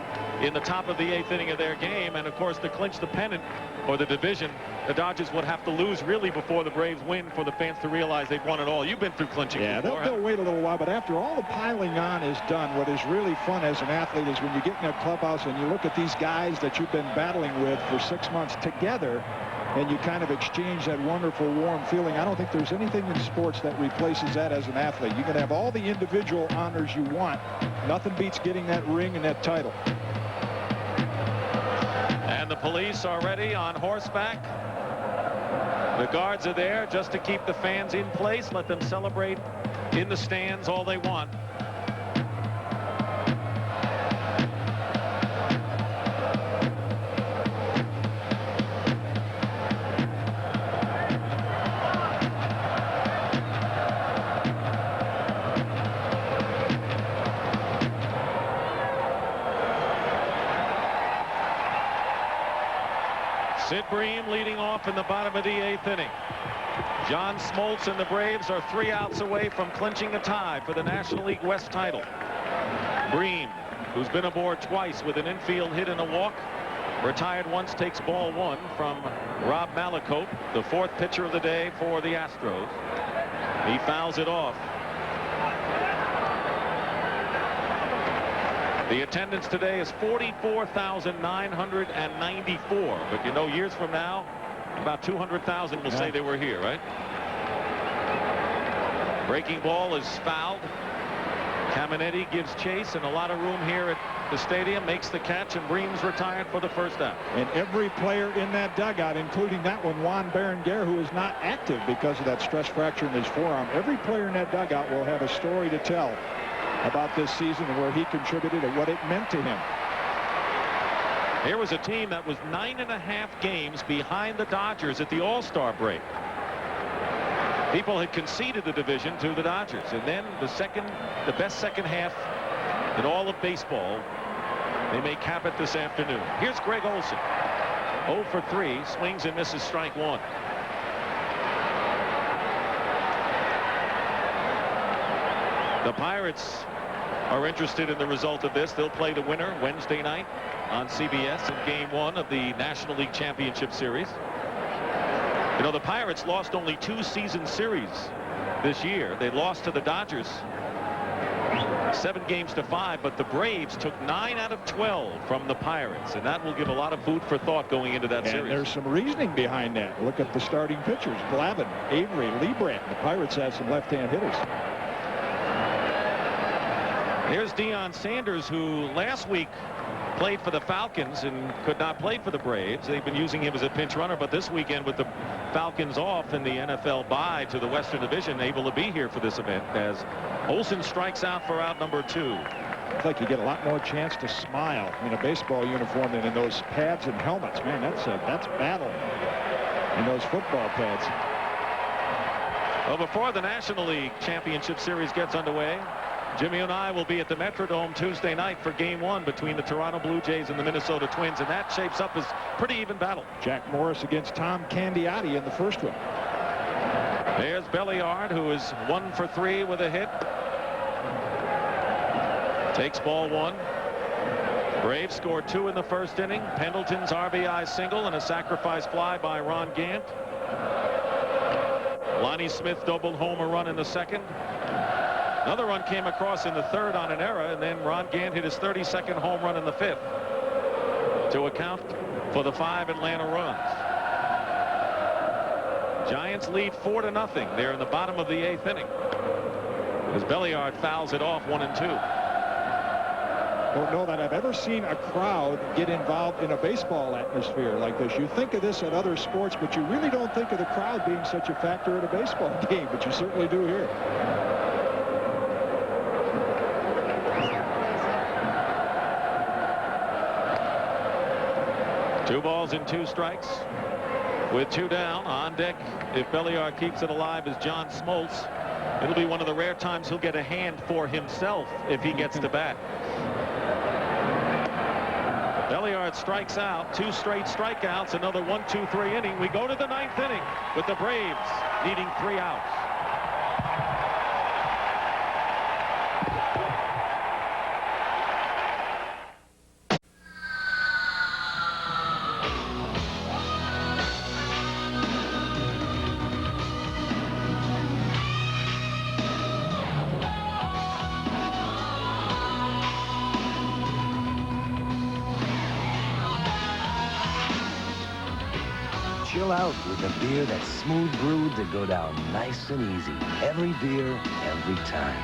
in the top of the 8th inning of their game. And of course, to clinch the pennant or the division, the Dodgers would have to lose really before the Braves win for the fans to realize they've won it all. You've been through clinching before. They'll wait a little while, but after all the piling on is done, what is really fun as an athlete is when you get in a clubhouse and you look at these guys that you've been battling with for 6 months together, and you kind of exchange that wonderful warm feeling. I don't think there's anything in sports that replaces that as an athlete. You can have all the individual honors you want. Nothing beats getting that ring and that title. police are ready on horseback. The guards are there just to keep the fans in place, let them celebrate in the stands all they want. Sid Bream leading off in the bottom of the 8th inning. John Smoltz and the Braves are 3 outs away from clinching the tie for the National League West title. Bream, who's been aboard twice with an infield hit and a walk, retired once, takes ball 1 from Rob Malakote, the 4th pitcher of the day for the Astros. He fouls it off. The attendance today is 44,994. But you know, years from now, about 200,000 will say they were here, right? Breaking ball is fouled. Caminetti gives chase, and a lot of room here at the stadium, makes the catch, and Bream's retired for the first out. And every player in that dugout, including that one, Juan Berenguer, who is not active because of that stress fracture in his forearm, every player in that dugout will have a story to tell about this season and where he contributed and what it meant to him. Here was a team that was 9.5 games behind the Dodgers at the All-Star break. People had conceded the division to the Dodgers, and then the best second half in all of baseball, they may cap it this afternoon. Here's Greg Olson, 0 for 3, swings and misses, strike 1. The Pirates are interested in the result of this. They'll play the winner Wednesday night on CBS in Game 1 of the National League Championship Series. You know, the Pirates lost only 2 season series this year. They lost to the Dodgers 7 games to 5, but the Braves took 9 out of 12 from the Pirates, and that will give a lot of food for thought going into that series. And there's some reasoning behind that. Look at the starting pitchers: Glavine, Avery, Liebrandt. The Pirates have some left-hand hitters. Here's Deion Sanders, who last week played for the Falcons and could not play for the Braves. They've been using him as a pinch runner, but this weekend with the Falcons off and the NFL bye to the Western Division, able to be here for this event as Olson strikes out for out number 2. It's like you get a lot more chance to smile in a baseball uniform than in those pads and helmets. Man, that's battle in those football pads. Well, before the National League Championship Series gets underway, Jimmy and I will be at the Metrodome Tuesday night for Game 1 between the Toronto Blue Jays and the Minnesota Twins, and that shapes up as pretty even battle. Jack Morris against Tom Candiotti in the first one. There's Belliard, who is 1 for 3 with a hit. Takes ball 1. Braves scored 2 in the first inning. Pendleton's RBI single and a sacrifice fly by Ron Gant. Lonnie Smith doubled home a run in the second. Another run came across in the third on an error, and then Ron Gant hit his 32nd home run in the 5th to account for the 5 Atlanta runs. Giants lead 4-0 there in the bottom of the 8th inning as Belliard fouls it off 1 and 2. Don't know that I've ever seen a crowd get involved in a baseball atmosphere like this. You think of this at other sports, but you really don't think of the crowd being such a factor at a baseball game, but you certainly do here. Two balls and 2 strikes with 2 down. On deck, if Belliard keeps it alive, is John Smoltz. It'll be one of the rare times he'll get a hand for himself if he gets to bat. Belliard strikes out, 2 straight strikeouts, another 1-2-3 inning. We go to the 9th inning with the Braves needing 3 outs. Chill out with a beer that's smooth brewed to go down nice and easy. Every beer, every time.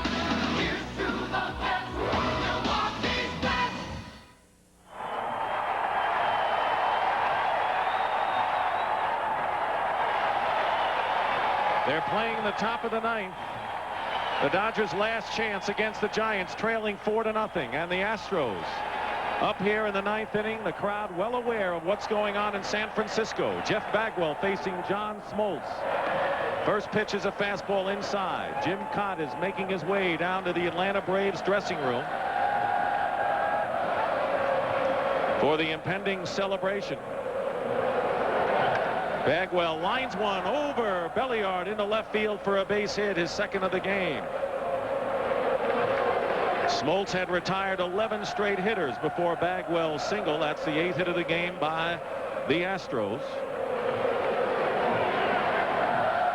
They're playing the top of the ninth. The Dodgers' last chance against the Giants, trailing 4-0, and the Astros up here in the ninth inning. The crowd well aware of what's going on in San Francisco. Jeff Bagwell facing John Smoltz. First pitch is a fastball inside. Jim Cott is making his way down to the Atlanta Braves dressing room for the impending celebration. Bagwell lines one over Belliard into left field for a base hit, his second of the game. Smoltz had retired 11 straight hitters before Bagwell's single. That's the 8th hit of the game by the Astros.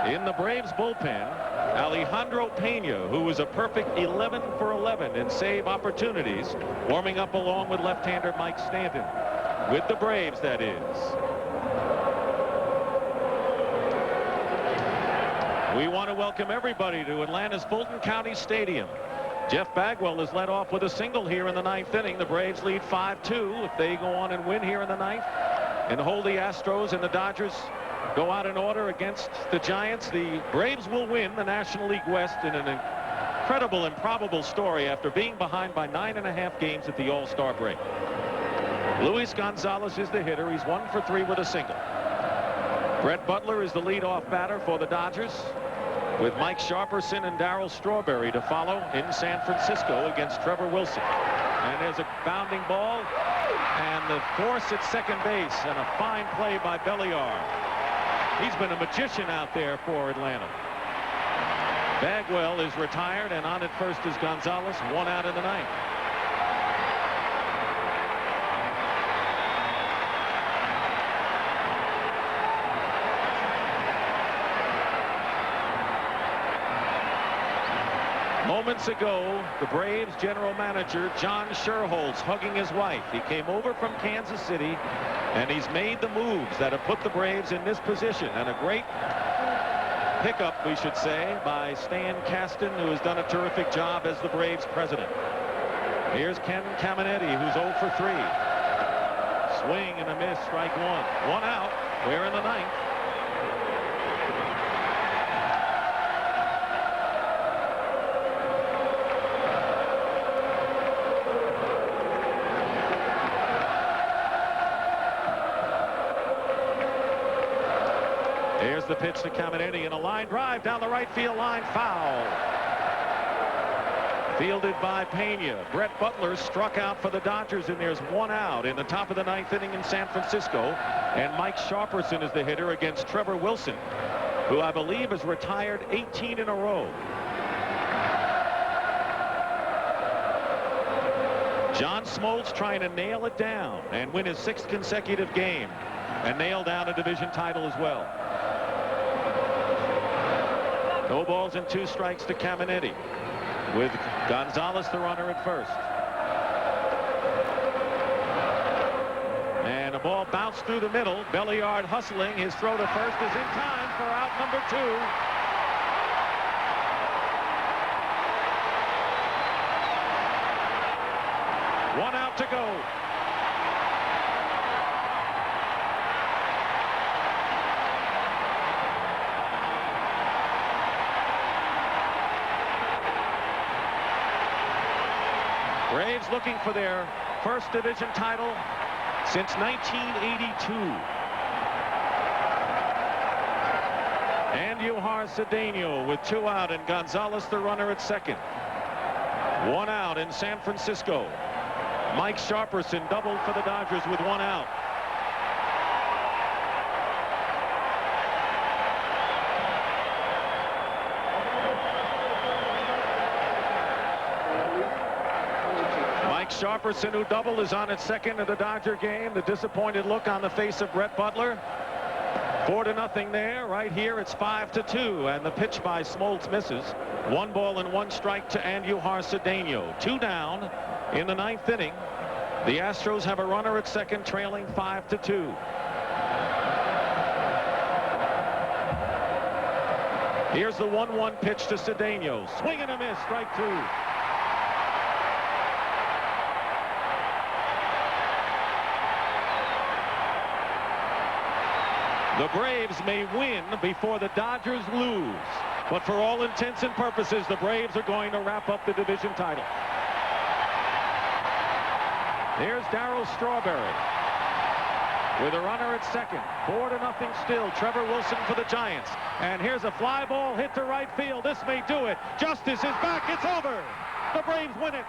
In the Braves bullpen, Alejandro Pena, who was a perfect 11 for 11 in save opportunities, warming up along with left-hander Mike Stanton. With the Braves, that is. We want to welcome everybody to Atlanta's Fulton County Stadium. Jeff Bagwell is led off with a single here in the ninth inning. The Braves lead 5-2. If they go on and win here in the ninth and hold the Astros and the Dodgers go out in order against the Giants, the Braves will win the National League West in an incredible, improbable story after being behind by 9.5 games at the All-Star break. Luis Gonzalez is the hitter. He's 1 for 3 with a single. Brett Butler is the leadoff batter for the Dodgers, with Mike Sharperson and Darryl Strawberry to follow in San Francisco against Trevor Wilson. And there's a bounding ball and the force at second base, and a fine play by Belliard. He's been a magician out there for Atlanta. Bagwell is retired, and on at first is Gonzalez, 1 out in the ninth. Moments ago, the Braves general manager John Sherholz hugging his wife. He came over from Kansas City, and he's made the moves that have put the Braves in this position. And a great pickup, we should say, by Stan Kasten, who has done a terrific job as the Braves president. Here's Ken Caminetti, who's 0 for 3. Swing and a miss, strike one. 1 out. We're in the ninth. There's the pitch to Caminetti, and a line drive down the right field line, foul. Fielded by Pena. Brett Butler struck out for the Dodgers, and there's 1 out in the top of the ninth inning in San Francisco. And Mike Sharperson is the hitter against Trevor Wilson, who I believe has retired 18 in a row. John Smoltz trying to nail it down and win his 6th consecutive game and nail down a division title as well. No balls and 2 strikes to Caminetti, with Gonzalez the runner at first. And a ball bounced through the middle. Belliard hustling. His throw to first is in time for out number 2. One out to go. Braves looking for their first division title since 1982. Andujar Cedeno with 2 out, and Gonzalez the runner at second. 1 out in San Francisco. Mike Sharperson doubled for the Dodgers with 1 out. Sharperson, who doubled, is on at second in the Dodger game. The disappointed look on the face of Brett Butler. 4-0 there. Right here it's 5-2, and the pitch by Smoltz misses. 1 ball and 1 strike to Andujar Cedeno. 2 down in the ninth inning. The Astros have a runner at second, trailing 5-2. Here's the 1-1 pitch to Cedeno. Swing and a miss, strike 2. The Braves may win before the Dodgers lose. But for all intents and purposes, the Braves are going to wrap up the division title. Here's Darryl Strawberry with a runner at second. 4-0 still. Trevor Wilson for the Giants. And here's a fly ball hit to right field. This may do it. Justice is back. It's over. The Braves win it.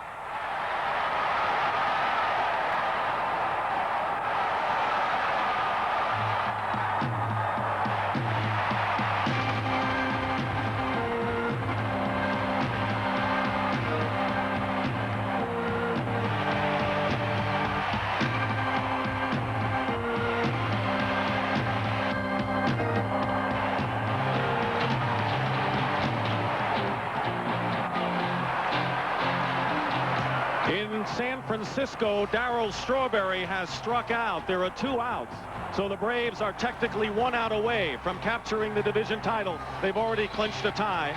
San Francisco, Darryl Strawberry has struck out. There are 2 outs. So the Braves are technically 1 out away from capturing the division title. They've already clinched a tie.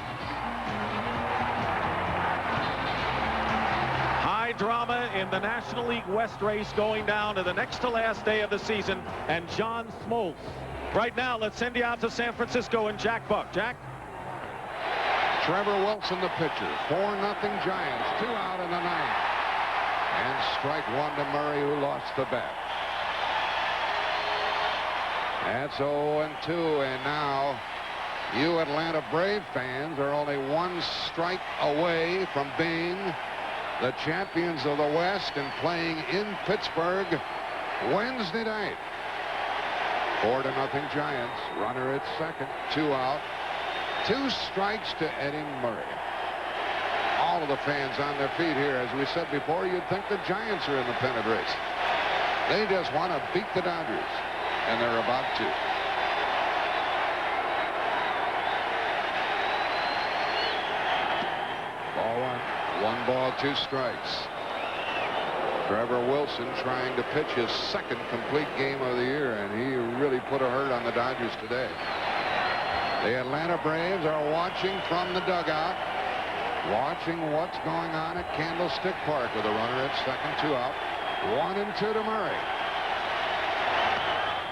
High drama in the National League West race going down to the next to last day of the season. And John Smoltz. Right now, let's send you out to San Francisco and Jack Buck. Jack? Trevor Wilson, the pitcher. 4-0 Giants. 2 out in the 9th. And strike 1 to Murray, who lost the bet. That's 0-2, and now you Atlanta Brave fans are only 1 strike away from being the champions of the West and playing in Pittsburgh Wednesday night. 4-0 Giants. Runner at second. 2 out. 2 strikes to Eddie Murray. All of the fans on their feet here. As we said before, you'd think the Giants are in the pennant race. They just want to beat the Dodgers, and they're about to. Ball 1. 1 ball, 2 strikes. Trevor Wilson trying to pitch his 2nd complete game of the year, and he really put a hurt on the Dodgers today. The Atlanta Braves are watching from the dugout. Watching what's going on at Candlestick Park with a runner at second. 2 out. 1-2 to Murray.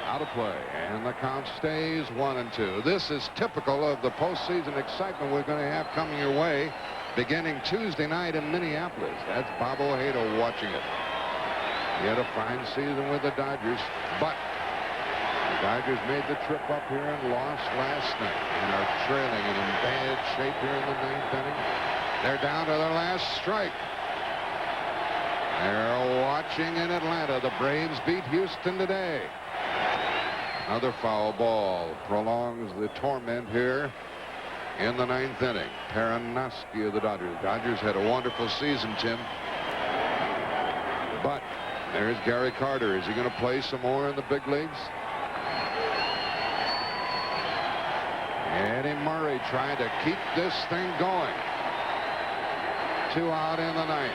Out of play. And the count stays 1-2. This is typical of the postseason excitement we're going to have coming your way beginning Tuesday night in Minneapolis. That's Bob Ojeda watching it. He had a fine season with the Dodgers, but the Dodgers made the trip up here and lost last night and are trailing and in bad shape here in the 9th inning. They're down to their last strike. They're watching in Atlanta. The Braves beat Houston today. Another foul ball prolongs the torment here in the 9th inning. Peranoski of the Dodgers. Dodgers had a wonderful season, Tim. But there's Gary Carter. Is he going to play some more in the big leagues? Eddie Murray trying to keep this thing going. 2 out in the 9th.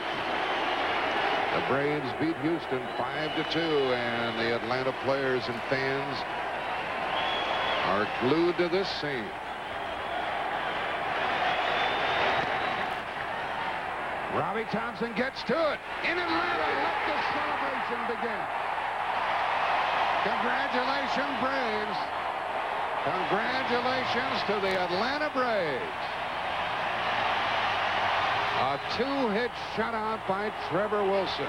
The Braves beat Houston 5-2, and the Atlanta players and fans are glued to this scene. Robbie Thompson gets to it in Atlanta. Let the celebration begin. Congratulations, Braves. Congratulations to the Atlanta Braves. A 2-hit shutout by Trevor Wilson.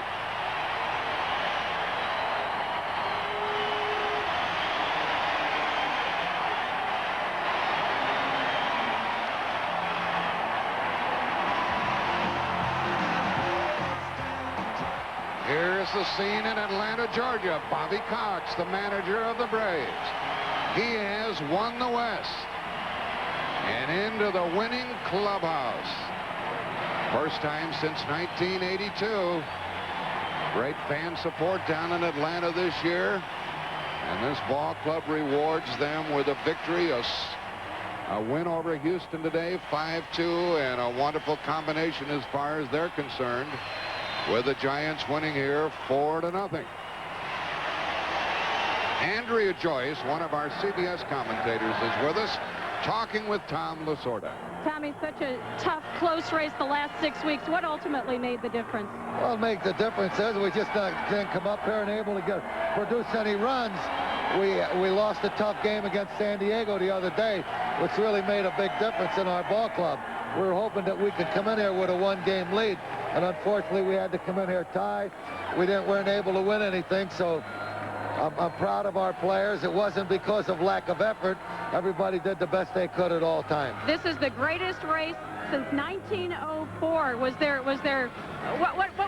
Here's the scene in Atlanta, Georgia. Bobby Cox, the manager of the Braves. He has won the West and into the winning clubhouse. First time since 1982. Great fan support down in Atlanta this year. And this ball club rewards them with a victory, a win over Houston today, 5-2, and a wonderful combination as far as they're concerned, with the Giants winning here 4-0. Andrea Joyce, one of our CBS commentators, is with us, talking with Tom Lasorda. Tommy, such a tough, close race the last 6 weeks. What ultimately made the difference? Well, make the difference is we just didn't come up here and able to produce any runs. we lost a tough game against San Diego the other day, which really made a big difference in our ball club. We were hoping that we could come in here with a one-game lead, and unfortunately we had to come in here tied. We weren't able to win anything, so I'm proud of our players. It wasn't because of lack of effort. Everybody did the best they could at all times. This is the greatest race since 1904. What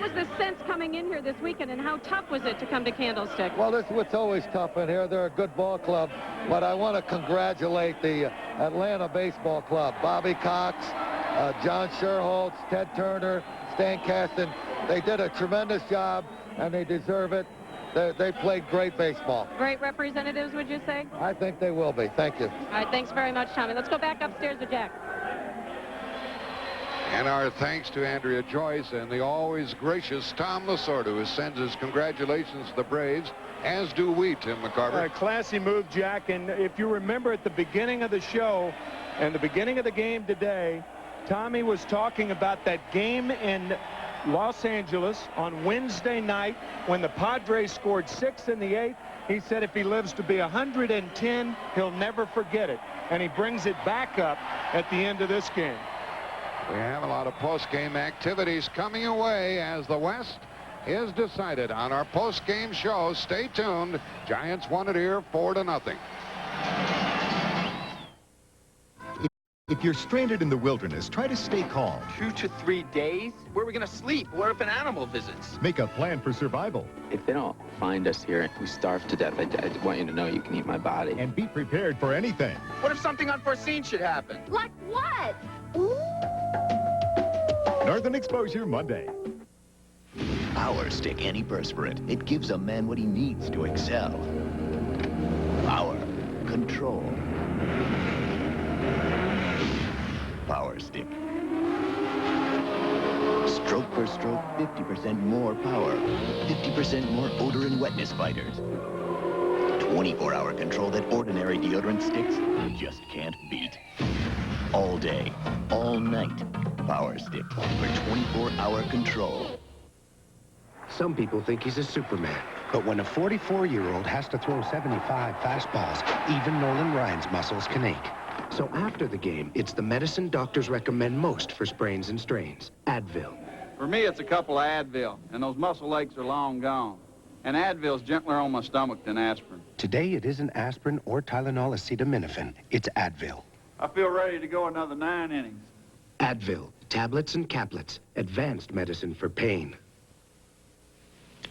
was the sense coming in here this weekend, and how tough was it to come to Candlestick? Well, this is what's always tough in here. They're a good ball club, but I want to congratulate the Atlanta Baseball Club. Bobby Cox, John Sherholtz, Ted Turner, Stan Kasten. They did a tremendous job, and they deserve it. They played great baseball. Great representatives, would you say? I think they will be. Thank you. All right, thanks very much, Tommy. Let's go back upstairs to Jack. And our thanks to Andrea Joyce and the always gracious Tom Lasorda, who sends his congratulations to the Braves, as do we, Tim McCarver. Classy move, Jack. And if you remember at the beginning of the show and the beginning of the game today, Tommy was talking about that game in Los Angeles on Wednesday night when the Padres scored 6 in the 8th. He said if he lives to be 110, he'll never forget it. And he brings it back up at the end of this game. We have a lot of post-game activities coming away as the West is decided on our post-game show. Stay tuned. Giants won it here 4-0. If you're stranded in the wilderness, try to stay calm. 2 to 3 days? Where are we going to sleep? What if an animal visits? Make a plan for survival. If they don't find us here, we starve to death. I want you to know you can eat my body. And be prepared for anything. What if something unforeseen should happen? Like what? Northern Exposure Monday. Power Stick Antiperspirant. It gives a man what he needs to excel. Power. Control. Power Stick. Stroke per stroke, 50% more power. 50% more odor and wetness fighters. 24-hour control that ordinary deodorant sticks just can't beat. All day, all night. Power Stick for 24-hour control. Some people think he's a Superman. But when a 44-year-old has to throw 75 fastballs, even Nolan Ryan's muscles can ache. So after the game, it's the medicine doctors recommend most for sprains and strains, Advil. For me, it's a couple of Advil, and those muscle aches are long gone. And Advil's gentler on my stomach than aspirin. Today, it isn't aspirin or Tylenol acetaminophen. It's Advil. I feel ready to go another 9 innings. Advil, tablets and caplets, advanced medicine for pain.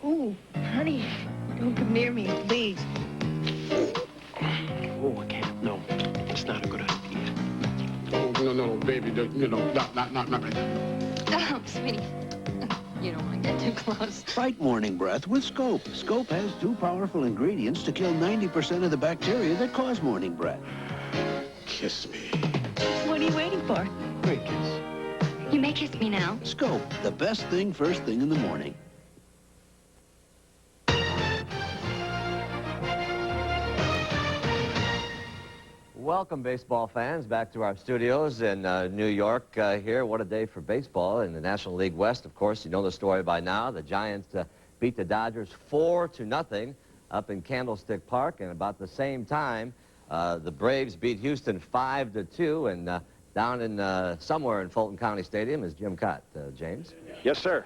Ooh, honey, don't come near me, please. Oh, I can't. No, it's not a good idea. Oh, no, baby, not right now. Stop, sweetie. You don't want to get too close. Fight morning breath with Scope. Scope has 2 powerful ingredients to kill 90% of the bacteria that cause morning breath. Kiss me. What are you waiting for? Great kiss. You may kiss me now. Scope, the best thing first thing in the morning. Welcome, baseball fans, back to our studios in New York here. What a day for baseball in the National League West. Of course, you know the story by now. The Giants beat the Dodgers 4-0 up in Candlestick Park, and about the same time, the Braves beat Houston 5-2, and down in somewhere in Fulton County Stadium is Jim Cott. James? Yes, sir.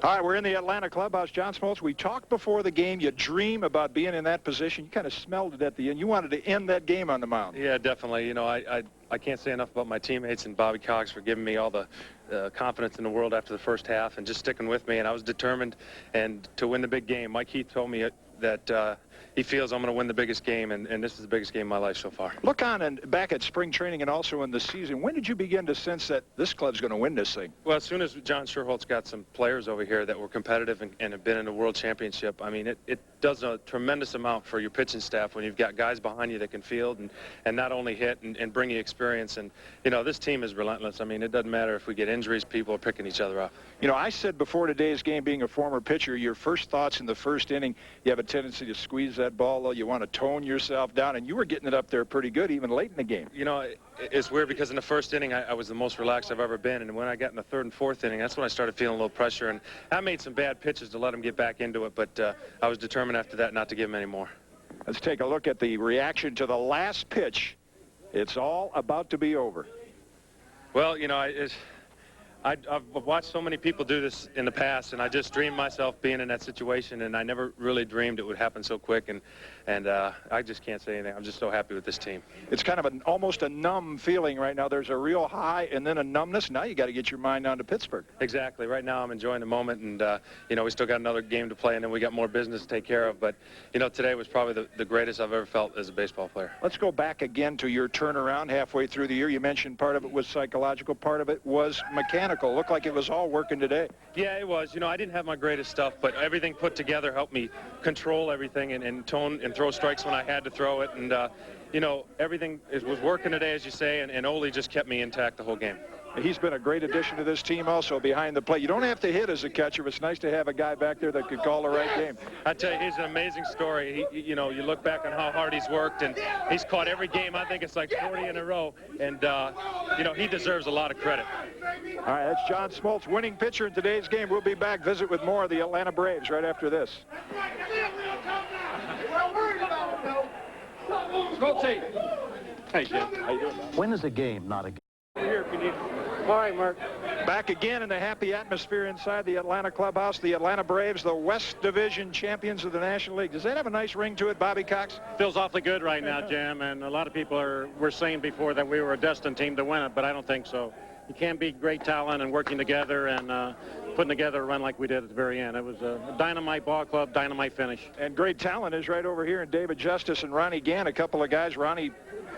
All right, we're in the Atlanta clubhouse. John Smoltz, we talked before the game. You dream about being in that position. You kind of smelled it at the end. You wanted to end that game on the mound. Yeah, definitely. You know, I can't say enough about my teammates and Bobby Cox for giving me all the confidence in the world after the first half and just sticking with me. And I was determined and to win the big game. Mike Heath told me that he feels I'm going to win the biggest game, and this is the biggest game of my life so far. Look on and back at spring training and also in the season. When did you begin to sense that this club's going to win this thing? Well, as soon as John Sherholtz got some players over here that were competitive and have been in the World Championship, I mean, it does a tremendous amount for your pitching staff when you've got guys behind you that can field and not only hit and bring you experience. And, you know, this team is relentless. I mean, it doesn't matter if we get injuries, people are picking each other up. You know, I said before today's game, being a former pitcher, your first thoughts in the first inning, you have a a tendency to squeeze that ball, though? You want to tone yourself down, and you were getting it up there pretty good even late in the game. You know, it's weird because in the first inning, I was the most relaxed I've ever been, and when I got in the third and fourth inning, that's when I started feeling a little pressure, and I made some bad pitches to let him get back into it, but I was determined after that not to give him any more. Let's take a look at the reaction to the last pitch. It's all about to be over. Well, you know, I've watched so many people do this in the past, and I just dreamed myself being in that situation, and I never really dreamed it would happen so quick, and I just can't say anything. I'm just so happy with this team. It's kind of almost a numb feeling right now. There's a real high and then a numbness. Now you got to get your mind down to Pittsburgh. Exactly. Right now I'm enjoying the moment, and, you know, we still got another game to play, and then we got more business to take care of. But, you know, today was probably the greatest I've ever felt as a baseball player. Let's go back again to your turnaround halfway through the year. You mentioned part of it was psychological, part of it was mechanical. Looked like it was all working today. Yeah, it was. You know, I didn't have my greatest stuff, but everything put together helped me control everything and tone and throw strikes when I had to throw it. And, you know, everything was working today, as you say, and Ole just kept me intact the whole game. He's been a great addition to this team also behind the plate. You don't have to hit as a catcher, but it's nice to have a guy back there that could call the right game. I tell you, he's an amazing story. You know, you look back on how hard he's worked, and he's caught every game. I think it's like 40 in a row, and, you know, he deserves a lot of credit. All right, that's John Smoltz, winning pitcher in today's game. We'll be back, visit with more of the Atlanta Braves right after this. Smoltz. Hey, Jim. How you doing? When is a game not a game? Here if you need. All right, Mark. Back again in the happy atmosphere inside the Atlanta clubhouse. The Atlanta Braves, the West Division champions of the National League. Does that have a nice ring to it, Bobby Cox? Feels awfully good right now, Jim. And a lot of people were saying before that we were a destined team to win it, but I don't think so. You can't beat great talent and working together and putting together a run like we did at the very end. It was a dynamite ball club, dynamite finish. And great talent is right over here in David Justice and Ronnie Gann, a couple of guys. Ronnie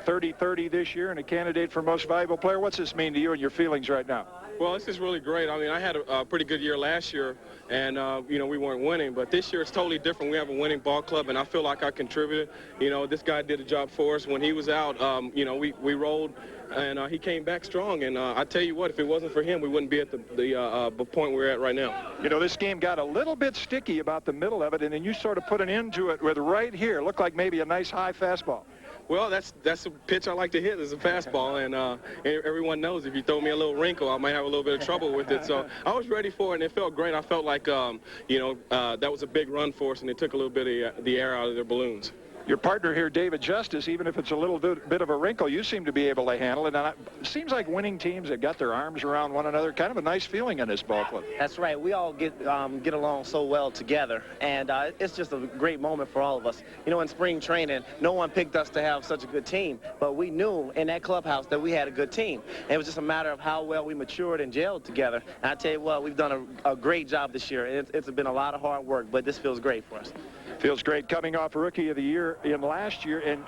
30-30 this year and a candidate for most valuable player. What's this mean to you and your feelings right now? Well, this is really great. I mean, I had a pretty good year last year, and, you know, we weren't winning. But this year it's totally different. We have a winning ball club, and I feel like I contributed. You know, this guy did a job for us. When he was out, you know, we rolled, and he came back strong. And I tell you what, if it wasn't for him, we wouldn't be at the point we're at right now. You know, this game got a little bit sticky about the middle of it, and then you sort of put an end to it with right here. Looked like maybe a nice high fastball. Well, that's a pitch I like to hit is a fastball, and everyone knows if you throw me a little wrinkle, I might have a little bit of trouble with it. So I was ready for it, and it felt great. I felt like, you know, that was a big run for us, and it took a little bit of the air out of their balloons. Your partner here, David Justice, even if it's a little bit of a wrinkle, you seem to be able to handle it. And it seems like winning teams that got their arms around one another, kind of a nice feeling in this ball club. That's right. We all get along so well together, and it's just a great moment for all of us. You know, in spring training, no one picked us to have such a good team, but we knew in that clubhouse that we had a good team. And it was just a matter of how well we matured and gelled together. And I tell you what, we've done a great job this year. It's been a lot of hard work, but this feels great for us. Feels great coming off Rookie of the Year in last year. And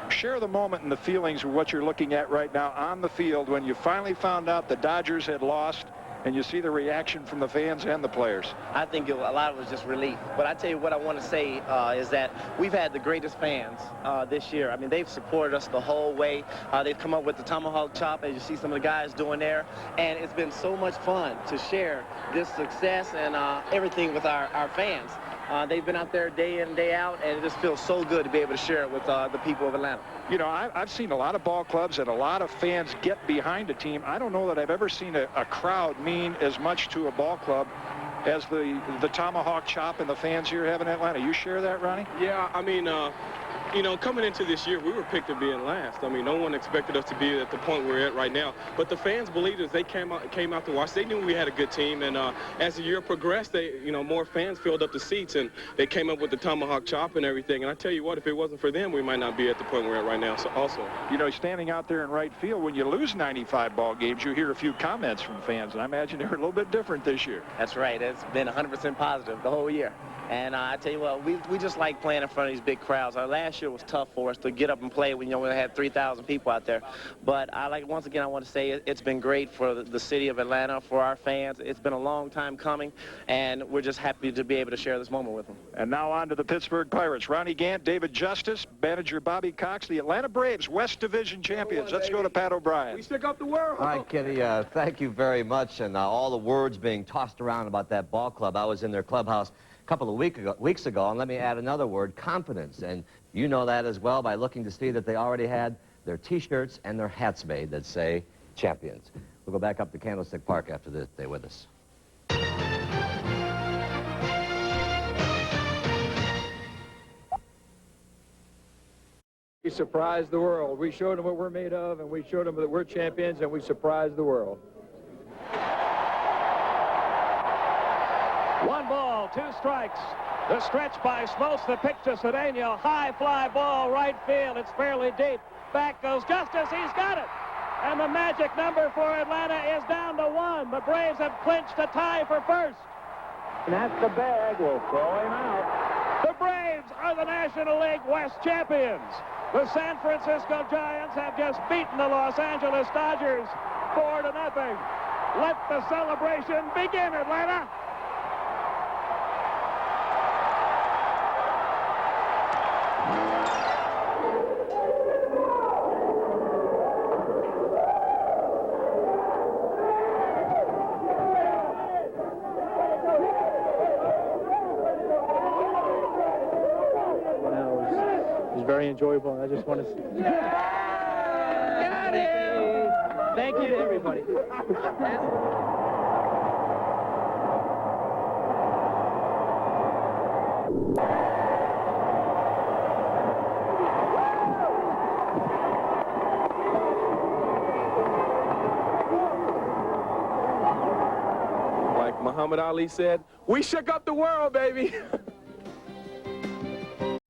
share the moment and the feelings of what you're looking at right now on the field when you finally found out the Dodgers had lost and you see the reaction from the fans and the players. I think a lot of it was just relief. But I tell you what I want to say is that we've had the greatest fans this year. I mean, they've supported us the whole way. They've come up with the tomahawk chop, as you see some of the guys doing there. And it's been so much fun to share this success and everything with our fans. They've been out there day in, day out, and it just feels so good to be able to share it with the people of Atlanta. You know, I've seen a lot of ball clubs and a lot of fans get behind a team. I don't know that I've ever seen a crowd mean as much to a ball club as the tomahawk chop and the fans here have in Atlanta. You share that, Ronnie? Yeah, I mean, you know, coming into this year, we were picked to be in last. I mean, no one expected us to be at the point we're at right now. But the fans believed us. They came out to watch. They knew we had a good team. And as the year progressed, more fans filled up the seats, and they came up with the tomahawk chop and everything. And I tell you what, if it wasn't for them, we might not be at the point we're at right now. So also, you know, standing out there in right field, when you lose 95 ball games, you hear a few comments from fans, and I imagine they're a little bit different this year. That's right. It's been 100% positive the whole year. And I tell you what, we just like playing in front of these big crowds. Last year was tough for us to get up and play when you only had 3,000 people out there. But once again, I want to say it's been great for the city of Atlanta, for our fans. It's been a long time coming, and we're just happy to be able to share this moment with them. And now on to the Pittsburgh Pirates. Ronnie Gann, David Justice, manager Bobby Cox, the Atlanta Braves, West Division champions. Let's go to Pat O'Brien. We stick up the world. All right, Kitty, thank you very much. And all the words being tossed around about that ball club. I was in their clubhouse couple of weeks ago, and let me add another word, confidence. And you know that as well by looking to see that they already had their T-shirts and their hats made that say champions. We'll go back up to Candlestick Park after this. Stay with us. We surprised the world. We showed them what we're made of, and we showed them that we're champions, and we surprised the world. 1 ball, 2 strikes. The stretch by SMOLTZ, the pitch to Cedeno. High fly ball, right field. It's fairly deep. Back goes Justice. He's got it. And the magic number for Atlanta is down to 1. The Braves have clinched a tie for first. And that's the bag. We'll throw him out. The Braves are the National League West champions. The San Francisco Giants have just beaten the Los Angeles Dodgers 4-0. Let the celebration begin, Atlanta. Very enjoyable. I just want to. Got it! Thank you to everybody. Like Muhammad Ali said, we shook up the world, baby.